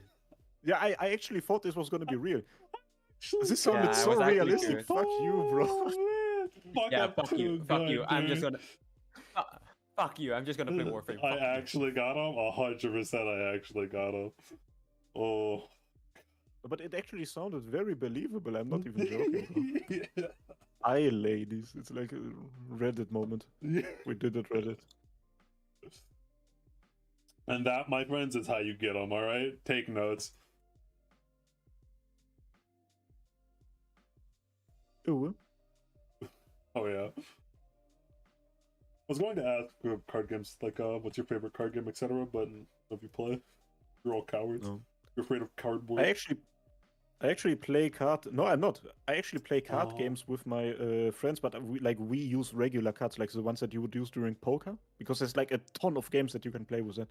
Yeah, I actually thought this was gonna be real. This sounded Yeah, I so was actually realistic. curious. Fuck you, bro. Oh, man. Fuck, Yeah, I'm fuck you. too Fuck you. good, I'm just dude. gonna. Fuck you. I'm just gonna play Warframe. I Fuck you. actually got him. 100%. I actually got him. Oh. But it actually sounded very believable. I'm not even joking. Bro. Yeah. Eye ladies. It's like a Reddit moment. We did it, Reddit. And that, my friends, is how you get them, alright? Take notes. Ooh. Oh, yeah. I was going to ask for card games, like, what's your favorite card game, etc., but if you play, you're all cowards. No. You're afraid of cardboard. I I actually play card. No, I'm not. I actually play card Oh. games with my friends, but we use regular cards, like the ones that you would use during poker, because there's like a ton of games that you can play with that.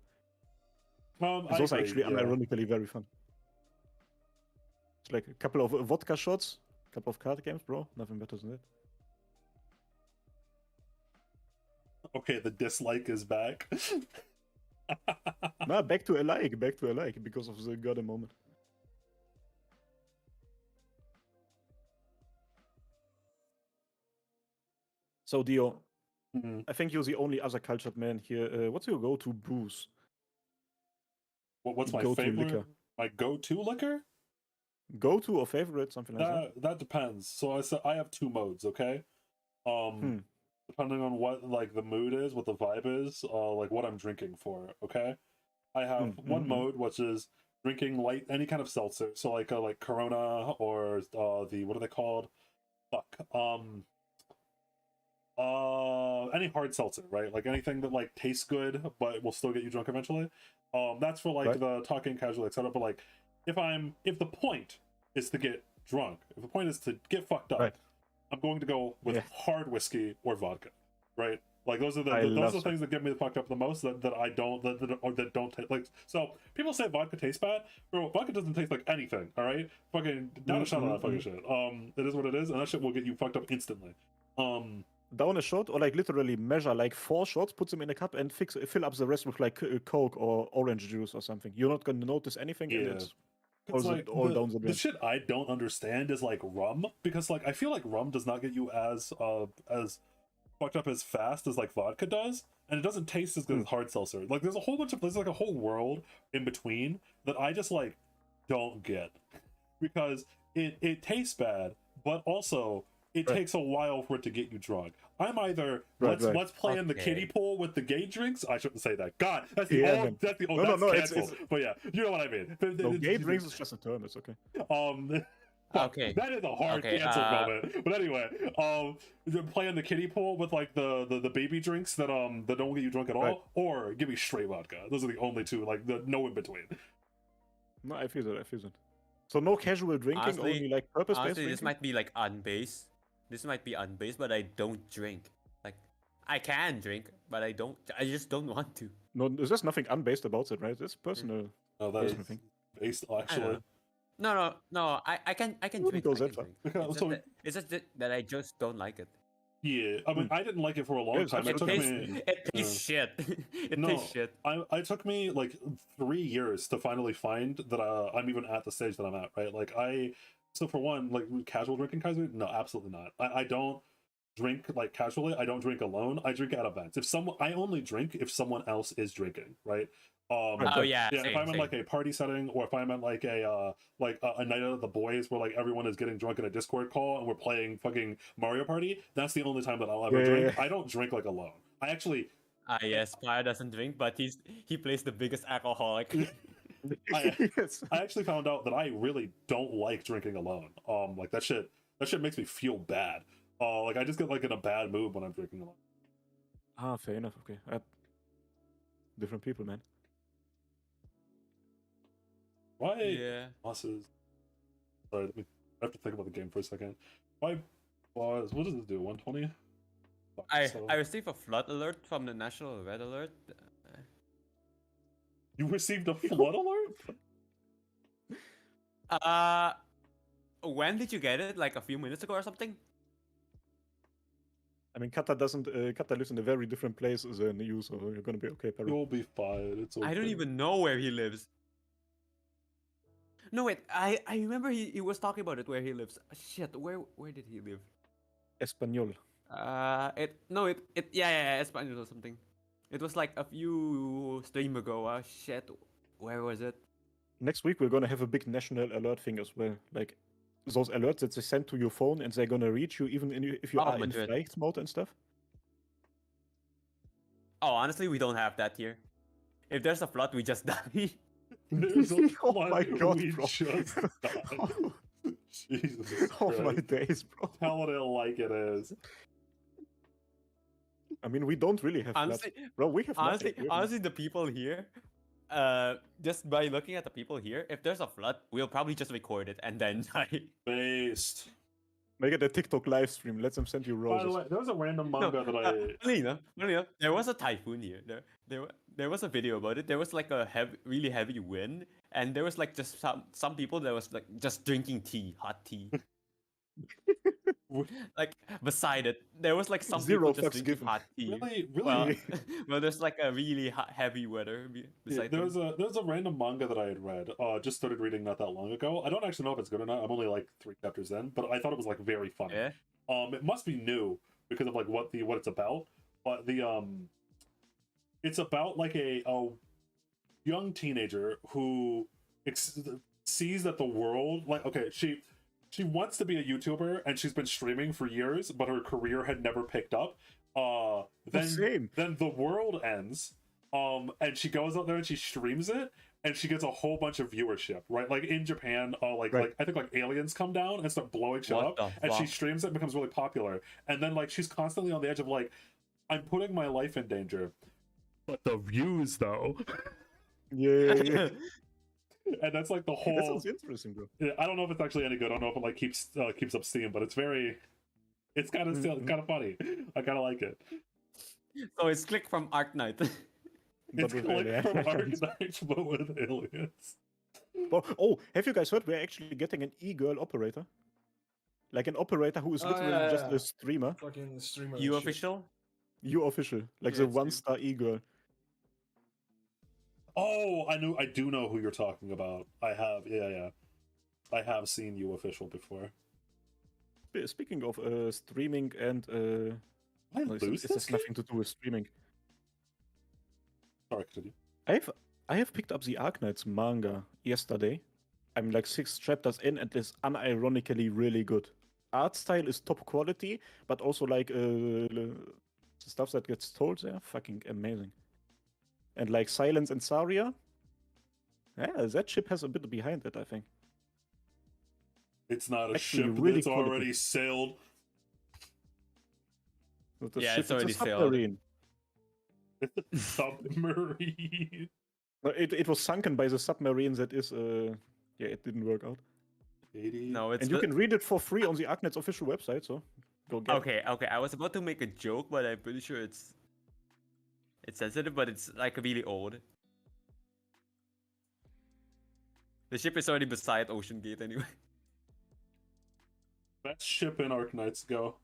It's I also agree, actually yeah. unironically very fun. It's like a couple of vodka shots, a couple of card games, bro. Nothing better than that. Okay, the dislike is back. Nah, back to a like, because of the goddamn moment. So, Dio, Mhm. I think you're the only other cultured man here. What's your go-to booze? What's my Go-to favorite? liquor. My go-to liquor? Go-to or favorite, something like that? That depends. So I have two modes, okay? Depending on what like the mood is, what the vibe is, like what I'm drinking for, okay? I have one mode which is drinking light any kind of seltzer, so like Corona or the what are they called? Any hard seltzer, right? Like anything that like tastes good but will still get you drunk eventually. That's for like Right. the talking casual, etc. But like if the point is to get drunk, if the point is to get fucked up, Right. I'm going to go with Yeah. hard whiskey or vodka, right? Like those are I those love are the things that get me fucked up the most that I don't that don't taste like. So people say vodka tastes bad, bro. Vodka doesn't taste like anything. All right, fucking down a shot on that fucking shit. It is what it is, and that shit will get you fucked up instantly. Down a shot, or like literally measure like 4 shots, put them in a cup, and fill up the rest with like Coke or orange juice or something. You're not gonna notice anything, and Yeah. it's It's all, like all down the the drain. shit I don't understand is like rum, because like I feel like rum does not get you as fucked up as fast as like vodka does, and it doesn't taste as good as hard seltzer. Like there's like a whole world in between that I just like don't get, because it tastes bad, but also it takes a while for it to get you drunk. I'm either let's play in the kiddie pool with the gay drinks. I shouldn't say that. God, that's the Yeah, old. That's the old. No, That's it's- canceled. But yeah, you know what I mean. No, gay drinks is just a term. It's okay. Okay. That is a hard Okay, cancel moment. But anyway, playing the kiddie pool with like the baby drinks that don't get you drunk at all, Right. or give me straight vodka. Those are the only two, like no in between. No, I feel that. So no casual drinking, Honestly- only like purpose-based Honestly, drinking. this might be like unbased. This might be unbased, but I don't drink. Like, I can drink, but I just don't want to. No, there's nothing unbased about it, right? It's personal. No, that is Personal thing. based I actually. don't know. I can wouldn't drink. go I that can far. drink. Okay, It's, so- it's just that I just don't like it. Yeah, I mean, I didn't like it for a long Yeah, time. it's It took absolutely me. It tastes shit. It No, tastes shit. I took me like 3 years to finally find that I'm even at the stage that I'm at, right? Like so for one, like casual drinking kinds of, no, absolutely not. I don't drink like casually. I don't drink alone. I drink at events. I only drink if someone else is drinking, right? Oh yeah, Yeah, same, if I'm in same. like a party setting, or if I'm at like a night out of the boys where like everyone is getting drunk in a Discord call and we're playing fucking Mario Party, that's the only time that I'll ever Yeah, drink. yeah. I don't drink like alone. I actually Yes, Fire doesn't drink, but he plays the biggest alcoholic. Yes. I actually found out that I really don't like drinking alone. Like that shit makes me feel bad. Like I just get like in a bad mood when I'm drinking alone. Ah, fair enough. Okay. Different people, man. Why Yeah. bosses? Sorry, I have to think about the game for a second. Why boss? What does this do? 120? I received a flood alert from the National Red Alert. You received a flood alert? When did you get it? Like a few minutes ago or something? I mean, Kata lives in a very different place than you, so you're gonna be okay, Perry. You'll be fine. It's okay. I don't even know where he lives. No wait, I remember he was talking about it where he lives. Shit, where did he live? Espanol. Yeah, Espanol or something. It was like a few stream ago. Shit, where was it? Next week we're gonna have a big national alert thing as well. Like those alerts that they send to your phone and they're gonna reach you even if you Oh, are in Madrid. flight mode and stuff. Oh, honestly, we don't have that here. If there's a flood, we just die. There's a Oh flood, my God, we bro. just died. Jesus Oh my Christ. days, bro. Telling it like it is. I mean, we don't really have floods. honestly, Bro, we have nothing. honestly, We have honestly, the people here, just by looking at the people here, if there's a flood, we'll probably just record it and then die. Based. Make it a TikTok live stream. Let them send you By the roses. way, there was a random manga that I. Funny enough, there was a typhoon here. There was a video about it. There was like a really heavy wind, and there was like just some people that was like just drinking tea, hot tea. Like beside it, there was like some Zero people just fucks drinking given. hot tea. Really? Well, well, there's like a really heavy weather beside There them. was a random manga that I had read. Just started reading not that long ago. I don't actually know if it's good or not. I'm only like 3 chapters in, but I thought it was like very funny. Yeah. It must be new because of like what it's about. But it's about like a young teenager who sees that the world, like, okay, she wants to be a YouTuber and she's been streaming for years, but her career had never picked up. Then the world ends, and she goes out there and she streams it, and she gets a whole bunch of viewership, right? Like in Japan, like I think like aliens come down and start blowing shit up, and she streams it and becomes really popular. And then like she's constantly on the edge of like, I'm putting my life in danger, but the views though. Yeah. And that's like the whole. That sounds interesting, bro. Yeah, I don't know if it's actually any good. I don't know if it like keeps up steam, but it's kind of funny. I kind of like it. So it's click from Arknight. It's click from Arknights, but with aliens. Oh, have you guys heard we're actually getting an e-girl operator? Like an operator who is literally just a streamer. Fucking streamer. You shit. official? You official. Like Yeah, the 1-star e-girl. Oh, I do know who you're talking about. I have, yeah. I have seen you official before. Speaking of streaming and I no, lose it has nothing to do with streaming. Sorry, continue. I have picked up the Arknights manga yesterday. I'm like 6 chapters in, and it's unironically really good. Art style is top quality, but also like the stuff that gets told there, fucking amazing. And like Silence and Saria, yeah, that ship has a bit behind it, I think. It's not a Actually, ship really that's quality. already sailed. Not a Yeah, ship, it's already a sailed. submarine. It's a submarine. No, it was sunken by the submarine that is, yeah, it didn't work out. 80. No, it's And you can read it for free on the Arknights official website, so go get it. Okay. I was about to make a joke, but I'm pretty sure it's sensitive, but it's like really old. The ship is already beside Ocean Gate anyway. Best ship in Arknights, go.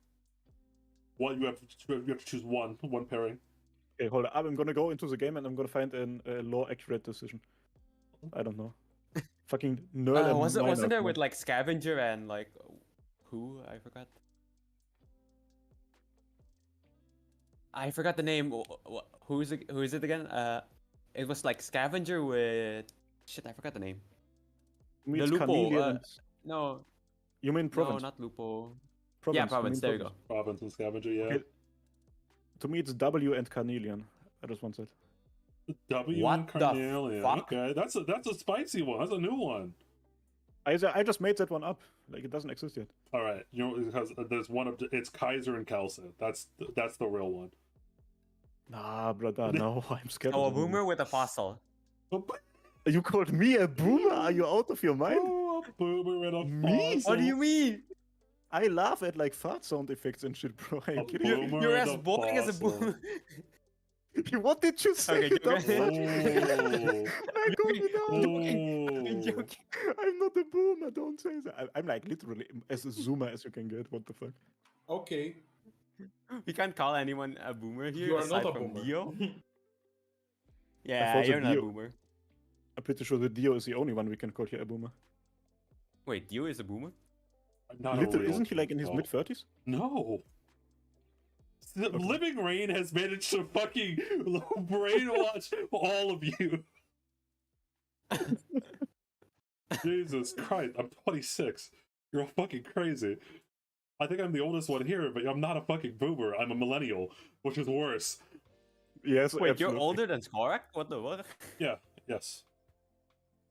What you have to choose one pairing. Okay, hold on. I'm gonna go into the game and I'm gonna find a law accurate decision. I don't know. Fucking nerd. and Wasn't minor, there come with on. like Scavenger and like who? I forgot. I forgot the name. Who is it again? It was like Scavenger with shit. I forgot the name. You mean The Lupo. Carnelian- No, You mean Province? no, not Lupo. Province. Yeah, You Province. mean There you go. Province and Scavenger, yeah. Okay. To me, it's W and Carnelian. I just want that. W What and the Carnelian. fuck? Okay, that's a spicy one. That's a new one. I just made that one up. Like, it doesn't exist yet. All right, you know, because there's one of it's Kaiser and Kelsa. That's the real one. Nah, brother, no. I'm scared. Oh, a of the boomer with a fossil. You called me a boomer? Are you out of your mind? Oh, a boomer and a Me? fossil. What do you mean? I laugh at like fart sound effects and shit, bro. Are you A kidding me? boomer You're and as a boring as a fossil. boomer. What did you say? Okay, Don't okay. touch- I called it out. I'm Oh. joking. I'm not a boomer. Don't say that. I'm like literally as a zoomer as you can get. What the fuck? Okay. We can't call anyone a boomer here. You are aside not a from boomer. Dio. I Yeah, thought you're that not a Dio- boomer. I'm pretty sure that Dio is the only one we can call here a boomer. Wait, Dio is a boomer? Not a Little, real isn't he like in his no. mid-30s? No. The Living Rain has managed to fucking brainwash all of you. Jesus Christ, I'm 26. You're all fucking crazy. I think I'm the oldest one here, but I'm not a fucking boomer. I'm a millennial, which is worse. Yes, Wait, absolutely. you're older than Skorak? What the what? Yeah, yes.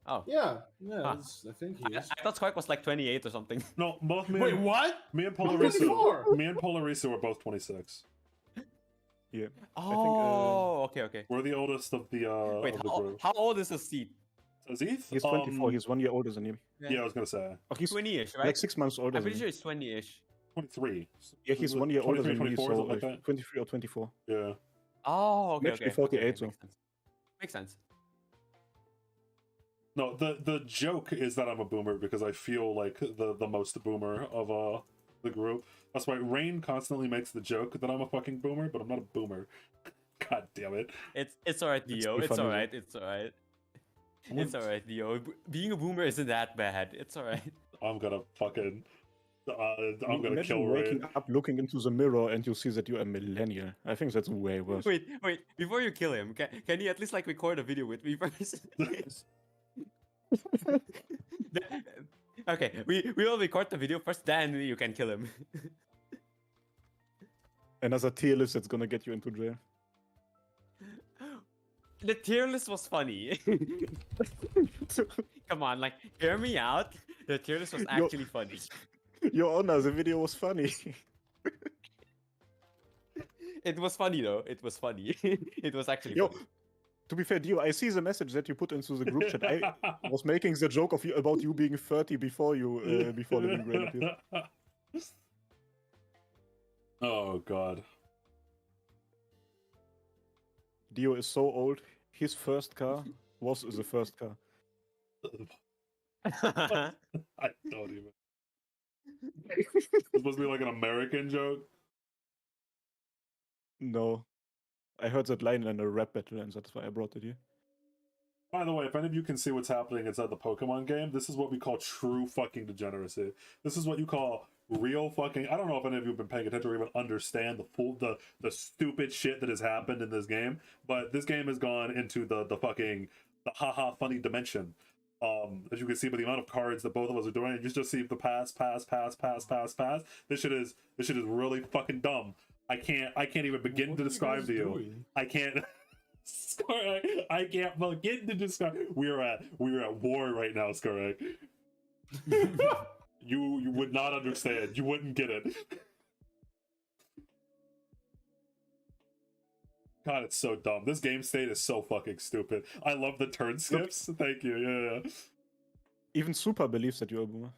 Oh. Yeah, Huh. I think he I is. thought Skorak was like 28 or something. No, both me Wait, and, what? me and I'm Polarisu. 24. Me and Polarisu are both 26. Yeah. Oh, okay. We're the oldest of the Wait, of the how, group. how old is Aziz? Aziz? He's 24. He's 1 year older than you. Yeah, I was gonna say Oh, he's 20-ish, right? like 6 months older I'm than pretty me. sure it's 20-ish. 23. Yeah, he's 1 year older 23, than me, 24, so something like that. 23 or 24. Yeah. Oh, okay, Actually, okay. 48, okay, so. makes sense. Makes sense. No, the joke is that I'm a boomer because I feel like the most boomer of the group. That's why Rain constantly makes the joke that I'm a fucking boomer, but I'm not a boomer. God damn it. It's alright, Dio. pretty It's funny, alright. It's alright. It's alright, Dio. Being a boomer isn't that bad. It's alright. I'm gonna fucking I'm gonna Imagine kill waking Rain. up, looking into the mirror, and you see that you're a millennial. I think that's way worse. Wait. Before you kill him, can you at least like record a video with me first? Okay, we will record the video first, then you can kill him. Another tier list that's gonna get you into jail. The tier list was funny. Come on, like, hear me out. The tier list was actually funny. Your Honor, the video was funny. It was funny though. It was funny. It was actually Yo, funny. to be fair, Dio, I see the message that you put into the group chat. I was making the joke of you about you being 30 before you before living Grain appeared. Oh god. Dio is so old. His first car was the first car. I don't even. This must be like an American joke. No, I heard that line in a rap battle, and that's why I brought it here. By the way, if any of you can see what's happening inside the Pokemon game, this is what we call true fucking degeneracy. This is what you call real fucking... I don't know if any of you have been paying attention or even understand the stupid shit that has happened in this game, but this game has gone into the haha funny dimension. As you can see by the amount of cards that both of us are doing, you just see the pass. This shit is really fucking dumb. I can't even begin to describe to you. I can't. I can't begin to describe. We're at war right now, Skarek. You would not understand. You wouldn't get it. God, it's so dumb. This game state is so fucking stupid. I love the turn skips. Thank you. Yeah. Even Super believes that you're a boomer.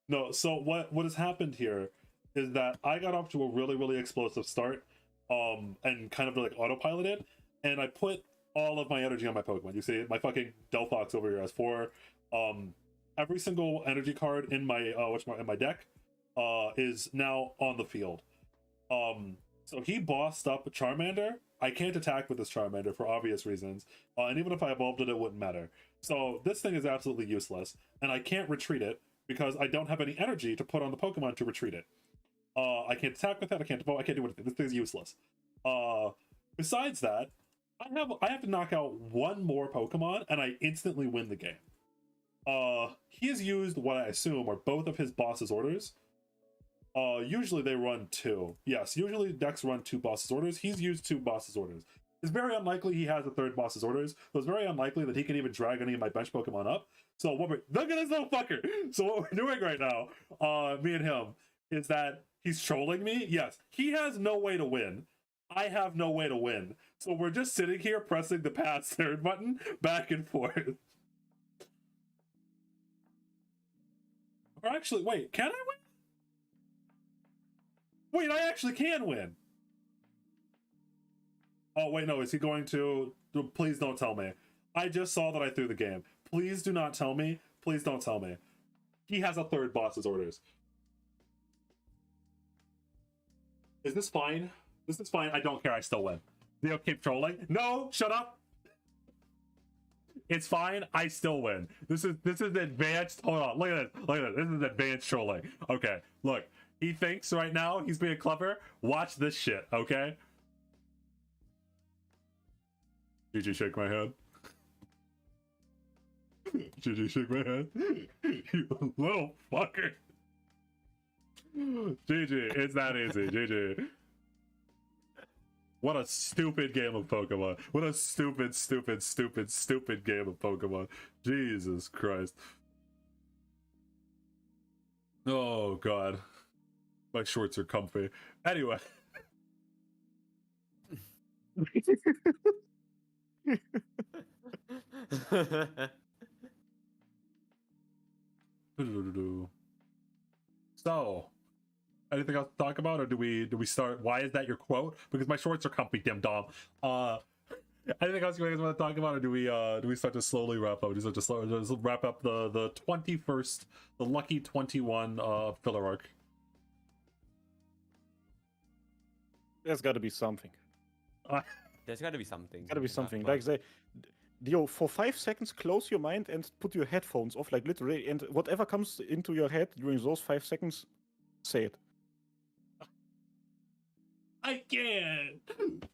No, so what has happened here is that I got off to a really explosive start, and kind of like autopiloted, and I put all of my energy on my Pokemon. You see, my fucking Delphox over here has 4. Every single energy card in my in my deck is now on the field. So he bossed up Charmander. I can't attack with this Charmander for obvious reasons, and even if I evolved it, it wouldn't matter. So this thing is absolutely useless, and I can't retreat it because I don't have any energy to put on the Pokemon to retreat it. I can't attack with it. I can't evolve. I can't do anything. This thing is useless. Besides that, I have to knock out one more Pokemon, and I instantly win the game. He has used what I assume are both of his boss's orders. Usually they run 2. Yes, usually decks run 2 boss's orders. He's used 2 boss's orders. It's very unlikely he has a 3rd boss's orders, so it's very unlikely that he can even drag any of my bench Pokemon up. So look at this little fucker! So what we're doing right now, me and him, is that he's trolling me. Yes, he has no way to win. I have no way to win. So we're just sitting here pressing the pass 3rd button back and forth. Or actually, wait, can I win? Wait, I actually can win. Oh, wait, no, is he going to... Please don't tell me. I just saw that I threw the game. Please do not tell me. Please don't tell me. He has a 3rd boss's orders. Is this fine? This is fine. I don't care. I still win. They'll keep trolling. No, shut up. It's fine. I still win. This is advanced. Hold on. Look at this. Look at this. This is advanced trolling. Okay. Look. He thinks right now he's being clever. Watch this shit. Okay. GG, shake my head. GG, shake my head. You little fucker. GG, it's that easy. GG. What a stupid game of Pokemon. What a stupid game of Pokemon. Jesus Christ. Oh, God. My shorts are comfy. Anyway. So, anything else to talk about, or do we start? Why is that your quote? Because my shorts are comfy, dim dom. Anything else you guys want to talk about, or do we start to slowly wrap up? Just wrap up the 21st, the lucky 21 filler arc. There's got to be something. There's got to be something. Got to be something. But- Like Dio, for 5 seconds, close your mind and put your headphones off, like literally, and whatever comes into your head during those 5 seconds, say it. I can't.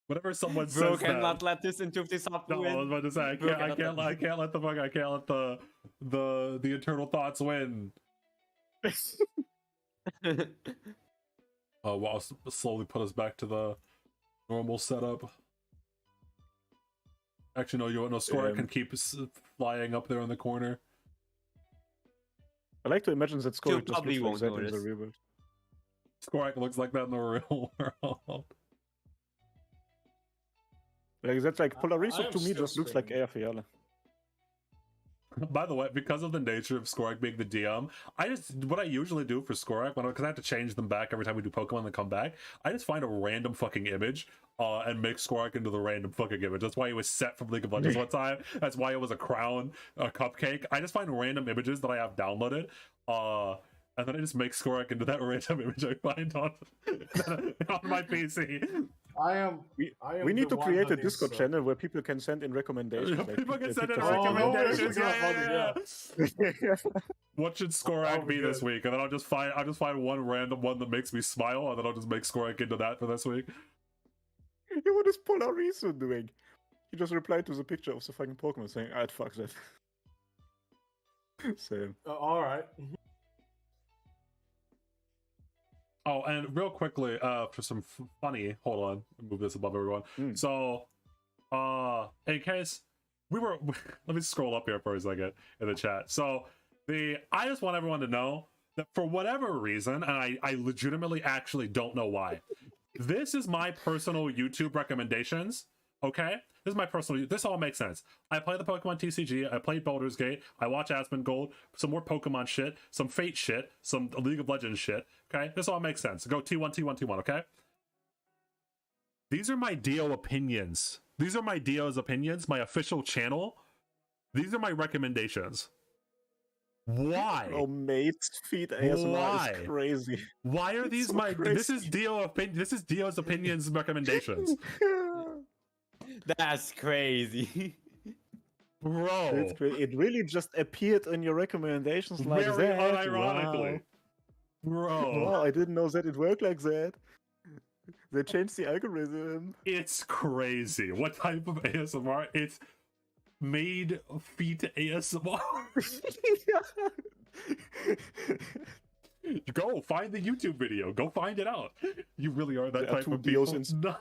Whatever someone Bro says cannot that. let this into this up. No, I was about to say I can't let the internal thoughts win. Well, I'll slowly put us back to the normal setup. Actually, no, you want no score. I can keep flying up there in the corner. I like to imagine that Scorik just probably looks like won't that in the notice. real world. Skorak looks like that in the real world. Like, that's like I Polarizo am to me still just looks like screaming. Airfiala. By the way, because of the nature of Skorak being the DM, what I usually do for Skorak, because I have to change them back every time we do Pokemon that come back, I just find a random fucking image and make Skorak into the random fucking image. That's why he was set from League of Legends one time. That's why it was a crown, a cupcake. I just find random images that I have downloaded, and then I just make Skorak into that random image I find on my PC. We need to create a Discord channel where people can send in recommendations. like, People can send in pictures of- recommendations. yeah. What should Skorak be this week? And then I'll just find one random one that makes me smile, and then I'll just make Skorak into that for this week. Yeah, what is Polarizo doing? He just replied to the picture of the fucking Pokemon saying, "I'd fuck that." Same. All right. Oh, and real quickly, for some funny, hold on, move this above everyone. So, in case let me scroll up here for a second in the chat. So, I just want everyone to know that for whatever reason, and I legitimately actually don't know why, this is my personal YouTube recommendations. Okay, this all makes sense. I play the Pokemon TCG, I played Baldur's Gate, I watch Asmongold, some more Pokemon shit, some Fate shit, some League of Legends shit. Okay, this all makes sense. Go T1, T1, T1, okay? These are my Dio opinions. These are my Dio's opinions, my official channel. These are my recommendations. Why? Oh, mate's feet ASMR Why? is crazy. Why are these so my? This is crazy. This is Dio's opinions recommendations, That's crazy. bro. It's great. It really just appeared in your recommendations like Very that. unironically, bro. Wow, I didn't know that it worked like that. They changed the algorithm. It's crazy. What type of ASMR? It's made feet ASMR. Go find the YouTube video. Go find it out. You really are that There are type two of people. Dios No.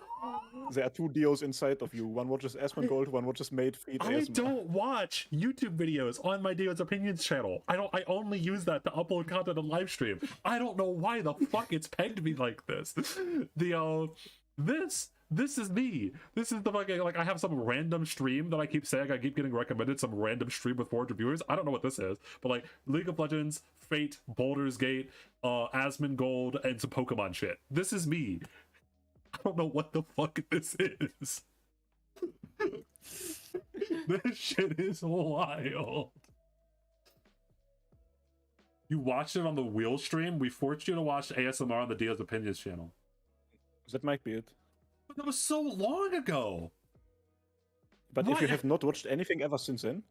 There are two Dios inside of you. One watches Asmongold, one watches Made Feet I ASMR. don't watch YouTube videos on my Dio's Opinions channel. I only use that to upload content on live stream. I don't know why the fuck it's pegged me like this. This is me. This is the fucking, like, I have some random stream that I keep saying, I keep getting recommended some random stream with 400 viewers. I don't know what this is, but like League of Legends, Fate, Baldur's Gate, Asmongold, and some Pokemon shit. This is me. I don't know what the fuck this is. This shit is wild. You watched it on the wheel stream? We forced you to watch ASMR on the Dio's Opinions channel. That might be it. But that was so long ago. But Why? if you have not watched anything ever since then,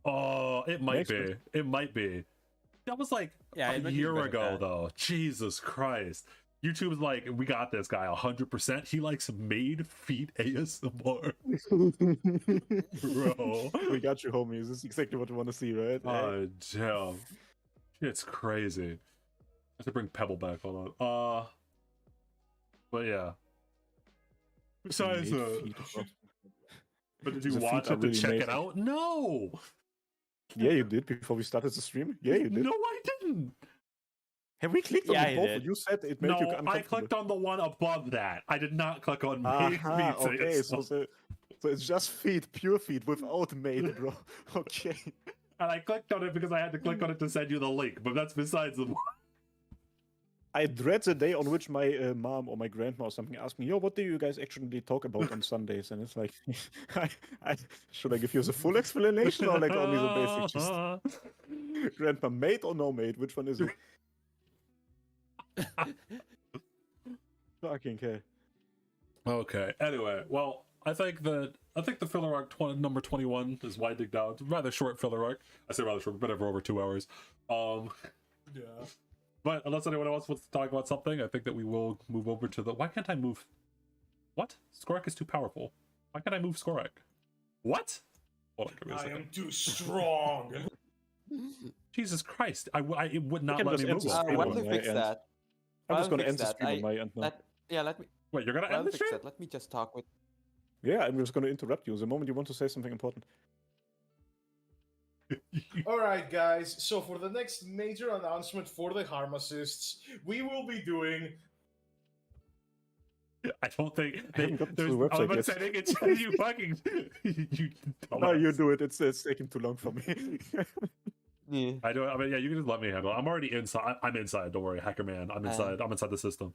It might Makes be. sense. It might be. That was like Yeah, a it might be year better ago, than- though. Jesus Christ. YouTube's like, we got this guy 100%. He likes made feet ASMR. Bro. we got you, homie. This is exactly what you want to see, right? Oh, damn. It's crazy. I have to bring Pebble back. Hold on. But yeah. Besides, Made Feet. but did you The feet watch are it to really check it amazing. out? No. Yeah, you did before we started the stream. Yeah, you did. No, I didn't. Have we clicked on Yeah, the he both? did. You said it made you No, I uncomfortable. clicked on the one above that. I did not click on Aha, mate. okay, so it's just feed, pure feed, without mate, bro. Okay. And I clicked on it because I had to click on it to send you the link, but that's besides the point. I dread the day on which my mom or my grandma or something asked me, yo, what do you guys actually talk about on Sundays? And it's like, should I give you the full explanation or like only the basic? Just grandma, mate or no mate? Which one is it? Fucking care. Okay. Anyway, well, I think the filler arc number 21 is winding down. It's a rather short filler arc. I say rather short, but over 2 hours. Yeah. But unless anyone else wants to talk about something, I think that we will move over to the. Why can't I move? What? Skorak is too powerful. Why can't I move Skorak? What? Hold on, give me a I second. am too strong. Jesus Christ! It would not can let just me end move. this it. stream Why on don't we my fix end. that? I'm Why just don't gonna we end the fix stream that? on my end now. Let me. Wait, you're gonna Why end don't the we fix stream? that? Let me just talk with. Yeah, I'm just gonna interrupt you the moment you want to say something important. Alright, guys, so for the next major announcement for the Harmacists, we will be doing. I don't think I haven't gotten to there's. the I was website about to yet. say, I think it's you fucking. You No, you dumbass. do it. It's taking too long for me. Yeah. I do. I mean, yeah, you can just let me handle it. I'm already inside. I'm inside. Don't worry, hacker man. I'm inside. I'm inside the system.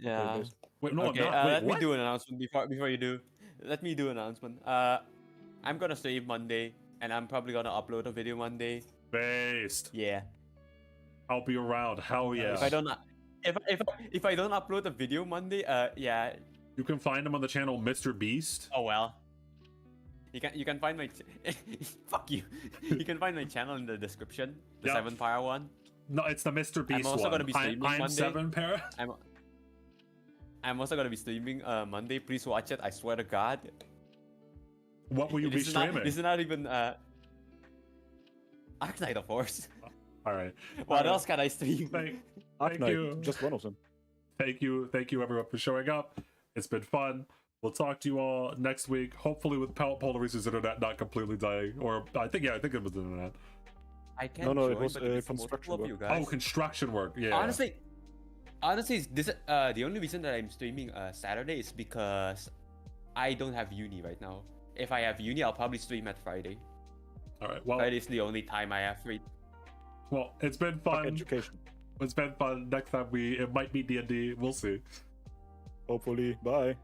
Yeah. Wait, no, Okay. I'm not. Wait, Let what? me do an announcement before you do. Let me do an announcement. I'm gonna stream Monday, and I'm probably gonna upload a video Monday. Based. Yeah. I'll be around. Hell yeah. If I don't, if I don't upload a video Monday, yeah. You can find him on the channel MrBeast. Oh well. You can find my fuck you. You can find my channel in the description. The Yep. 7 Power one. No, it's the MrBeast I'm also one. gonna be streaming I'm Monday. 7 para. I'm also gonna be streaming Monday. Please watch it. I swear to God. What will you be This is not- streaming? This is not even Arknight, of course. All right. What Alright. else can I stream? Thank Arknight, you. just one of them. Thank you everyone for showing up. It's been fun. We'll talk to you all next week, hopefully with Polaris's internet not completely dying. Or I think it was the internet. I can't No, join, it was but it's construction multiple of work. you guys. Oh, construction work. Yeah. Honestly, this the only reason that I'm streaming Saturday is because I don't have uni right now. If I have uni, I'll probably stream at Friday. All right. Well, Friday is the only time I have free. well, it's been Fuck fun. education. It's been fun. Next time it might be D&D. We'll see. Hopefully. Bye.